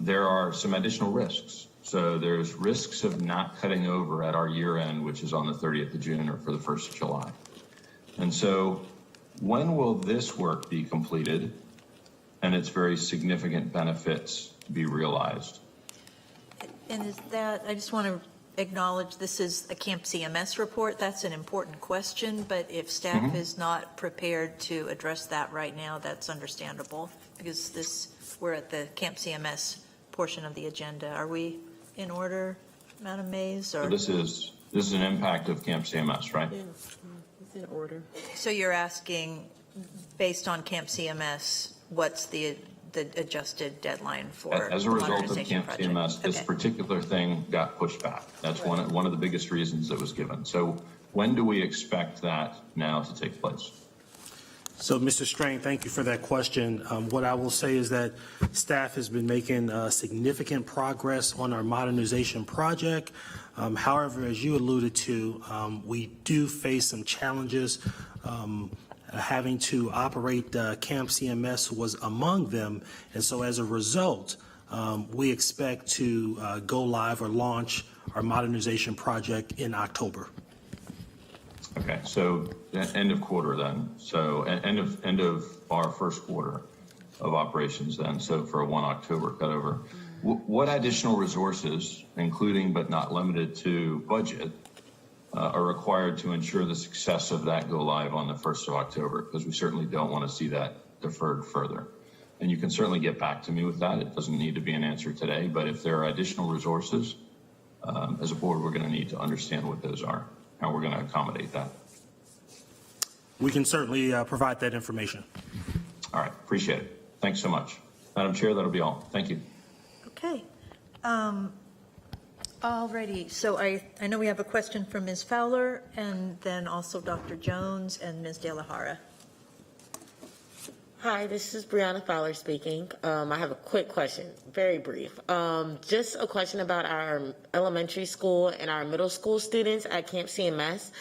Speaker 7: There are some additional risks. So there's risks of not cutting over at our year end, which is on the 30th of June or for the 1st of July. And so when will this work be completed and its very significant benefits be realized?
Speaker 2: And is that, I just want to acknowledge this is a Camp CMS report. That's an important question, but if staff is not prepared to address that right now, that's understandable because we're at the Camp CMS portion of the agenda. Are we in order, Madam Mays? Or?
Speaker 7: So this is an impact of Camp CMS, right?
Speaker 17: Yeah, it's in order.
Speaker 2: So you're asking, based on Camp CMS, what's the adjusted deadline for
Speaker 7: as a
Speaker 2: the
Speaker 7: result of
Speaker 2: modernization
Speaker 7: Camp
Speaker 2: project?
Speaker 7: CMS, this particular thing got pushed back. That's one of the biggest reasons that was given. So when do we expect that now to take place?
Speaker 4: So, Mr. Strain, thank you for that question. What I will say is that staff has been making significant progress on our modernization project. However, as you alluded to, we do face some challenges. Having to operate Camp CMS was among them, and so as a result, we expect to go live or launch our modernization project in October.
Speaker 7: Okay, so end of quarter then. So end of our first quarter of operations then. So for a 1 October cutover. What additional resources, including but not limited to budget, are required to ensure the success of that go live on the 1st of October? Because we certainly don't want to see that deferred further. And you can certainly get back to me with that. It doesn't need to be an answer today, but if there are additional resources, as a board, we're going to need to understand what those are, how we're going to accommodate that.
Speaker 4: We can certainly provide that information.
Speaker 7: All right, appreciate it. Thanks so much. Madam Chair, that'll be all. Thank you.
Speaker 2: Okay. Alrighty, so I know we have a question from Ms. Fowler, and then also Dr. Jones and Ms. De La Hara.
Speaker 1: Hi, this is Brianna Fowler speaking. I have a quick question, very brief. Just a question about our elementary school and our middle school students at Camp CMS.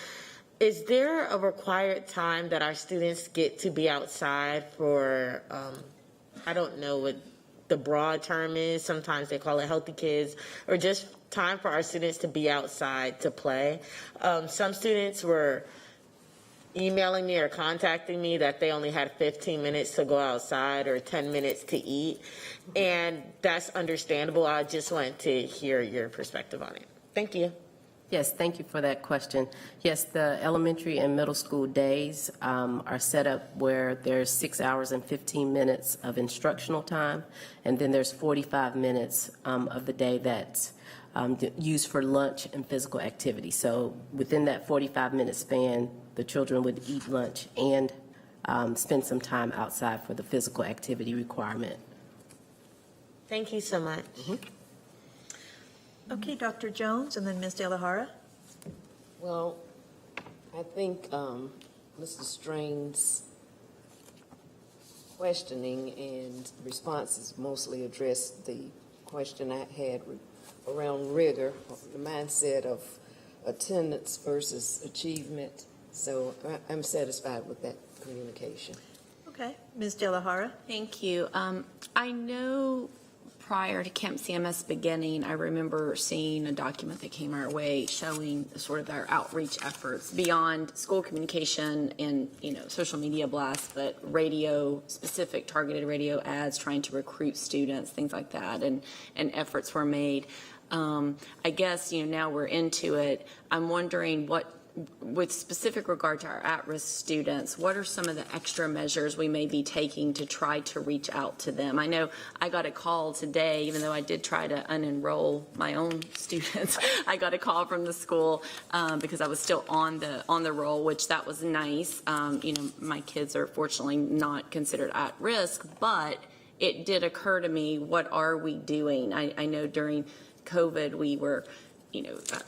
Speaker 1: Is there a required time that our students get to be outside for, I don't know what the broad term is, sometimes they call it Healthy Kids, or just time for our students to be outside to play? Some students were emailing me or contacting me that they only had 15 minutes to go outside or 10 minutes to eat, and that's understandable. I just wanted to hear your perspective on it. Thank you.
Speaker 20: Yes, thank you for that question. Yes, the elementary and middle school days are set up where there's 6 hours and 15 minutes of instructional time, and then there's 45 minutes of the day that's used for lunch and physical activity. So within that 45-minute span, the children would eat lunch and spend some time outside for the physical activity requirement.
Speaker 1: Thank you so much.
Speaker 2: Okay, Dr. Jones, and then Ms. De La Hara.
Speaker 17: Well, I think Mr. Strain's questioning and responses mostly addressed the question I had around rigor, the mindset of attendance versus achievement. So I'm satisfied with that communication.
Speaker 2: Okay, Ms. De La Hara.
Speaker 18: Thank you. I know prior to Camp CMS beginning, I remember seeing a document that came our way showing sort of our outreach efforts beyond school communication and, social media blasts, but radio, specific targeted radio ads trying to recruit students, things like that, and efforts were made. I guess, now we're into it. I'm wondering with specific regard to our at-risk students, what are some of the extra measures we may be taking to try to reach out to them? I know I got a call today, even though I did try to unenroll my own students. I got a call from the school because I was still on the roll, which that was nice. My kids are fortunately not considered at risk, but it did occur to me, what are we doing? I know during COVID we were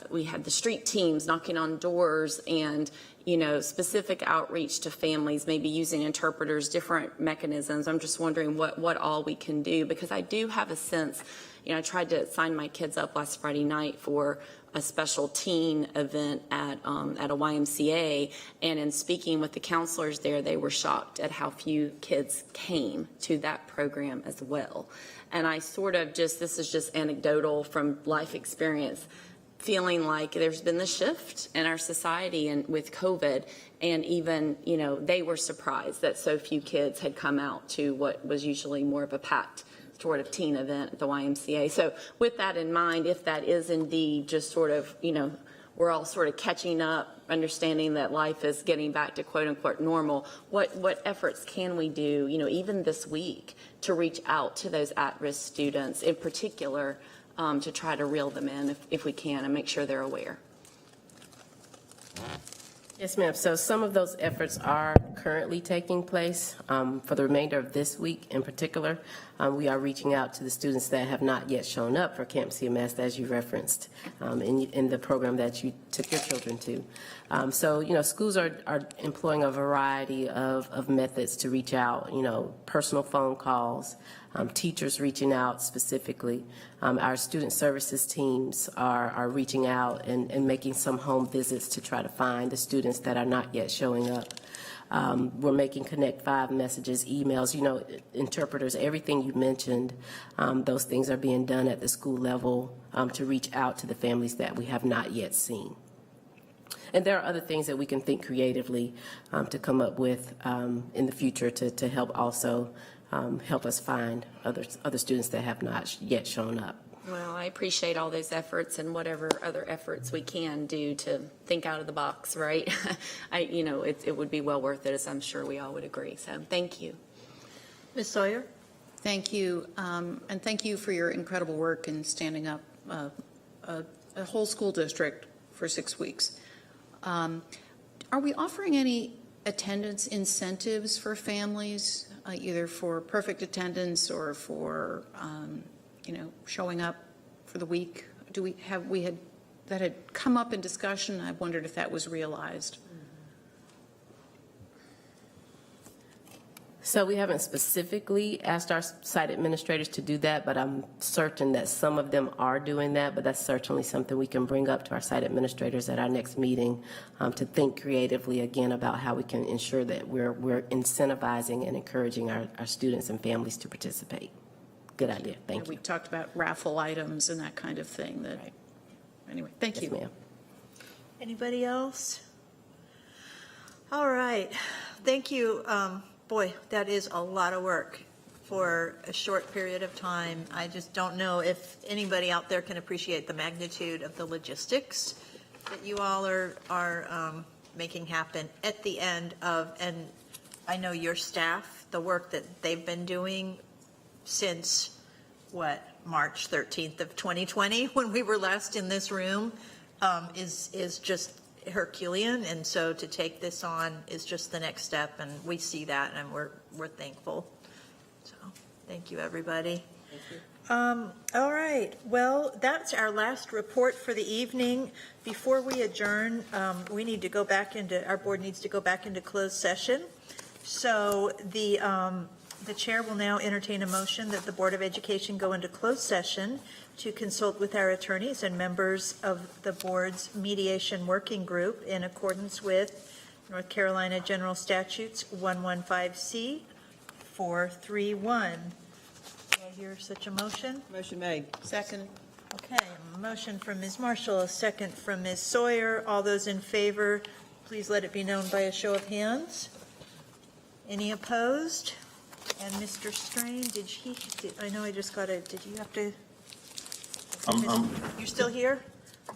Speaker 18: we had the street teams knocking on doors and, specific outreach to families, maybe using interpreters, different mechanisms. I'm just wondering what all we can do, because I do have a sense, I tried to sign my kids up last Friday night for a special teen event at a YMCA, and in speaking with the counselors there, they were shocked at how few kids came to that program as well. And I sort of this is just anecdotal from life experience, feeling like there's been the shift in our society and with COVID, and even, they were surprised that so few kids had come out to what was usually more of a packed sort of teen event at the YMCA. So with that in mind, if that is indeed just sort of, we're all sort of catching up, understanding that life is getting back to quote unquote normal, what efforts can we do, even this week, to reach out to those at-risk students in particular, to try to reel them in if we can and make sure they're aware?
Speaker 20: Yes, ma'am. So some of those efforts are currently taking place. For the remainder of this week in particular, we are reaching out to the students that have not yet shown up for Camp CMS, as you referenced in the program that you took your children to. So, schools are employing a variety of methods to reach out, personal phone calls, teachers reaching out specifically. Our student services teams are reaching out and making some home visits to try to find the students that are not yet showing up. We're making Connect 5 messages, emails, interpreters, everything you mentioned. Those things are being done at the school level to reach out to the families that we have not yet seen. And there are other things that we can think creatively to come up with in the future to help also help us find other students that have not yet shown up.
Speaker 18: Well, I appreciate all those efforts and whatever other efforts we can do to think out of the box, right? It would be well worth it, as I'm sure we all would agree. So thank you.
Speaker 2: Ms. Sawyer?
Speaker 16: Thank you, and thank you for your incredible work in standing up a whole school district for 6 weeks. Are we offering any attendance incentives for families, either for perfect attendance or for, showing up for the week? That had come up in discussion. I wondered if that was realized.
Speaker 20: So we haven't specifically asked our site administrators to do that, but I'm certain that some of them are doing that, but that's certainly something we can bring up to our site administrators at our next meeting, to think creatively again about how we can ensure that we're incentivizing and encouraging our students and families to participate. Good idea. Thank you.
Speaker 16: We talked about raffle items and that kind of thing. Anyway, thank you.
Speaker 20: Yes, ma'am.
Speaker 2: Anybody else? All right. Thank you. Boy, that is a lot of work for a short period of time. I just don't know if anybody out there can appreciate the magnitude of the logistics that you all are making happen at the end of, and I know your staff, the work that they've been doing since, March 13th of 2020, when we were last in this room, is just Herculean, and so to take this on is just the next step, and we see that, and we're thankful. So thank you, everybody.
Speaker 20: Thank you.
Speaker 2: All right, well, that's our last report for the evening. Before we adjourn, we need to go back into, our board needs to go back into closed session. So the chair will now entertain a motion that the Board of Education go into closed session to consult with our attorneys and members of the board's mediation working group in accordance with North Carolina General Statutes 115C 431. Do I hear such a motion?
Speaker 8: Motion made.
Speaker 16: Second.
Speaker 2: Okay, a motion from Ms. Marshall, a second from Ms. Sawyer. All those in favor, please let it be known by a show of hands. Any opposed? And Mr. Strain, I know I just got did you have to? You're still here?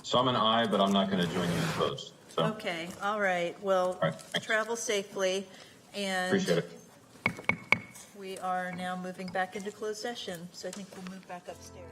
Speaker 7: So I'm an aye, but I'm not going to join you in opposed. So.
Speaker 2: Okay, all right. Well, travel safely. And
Speaker 7: appreciate it.
Speaker 2: We are now moving back into closed session. So I think we'll move back upstairs.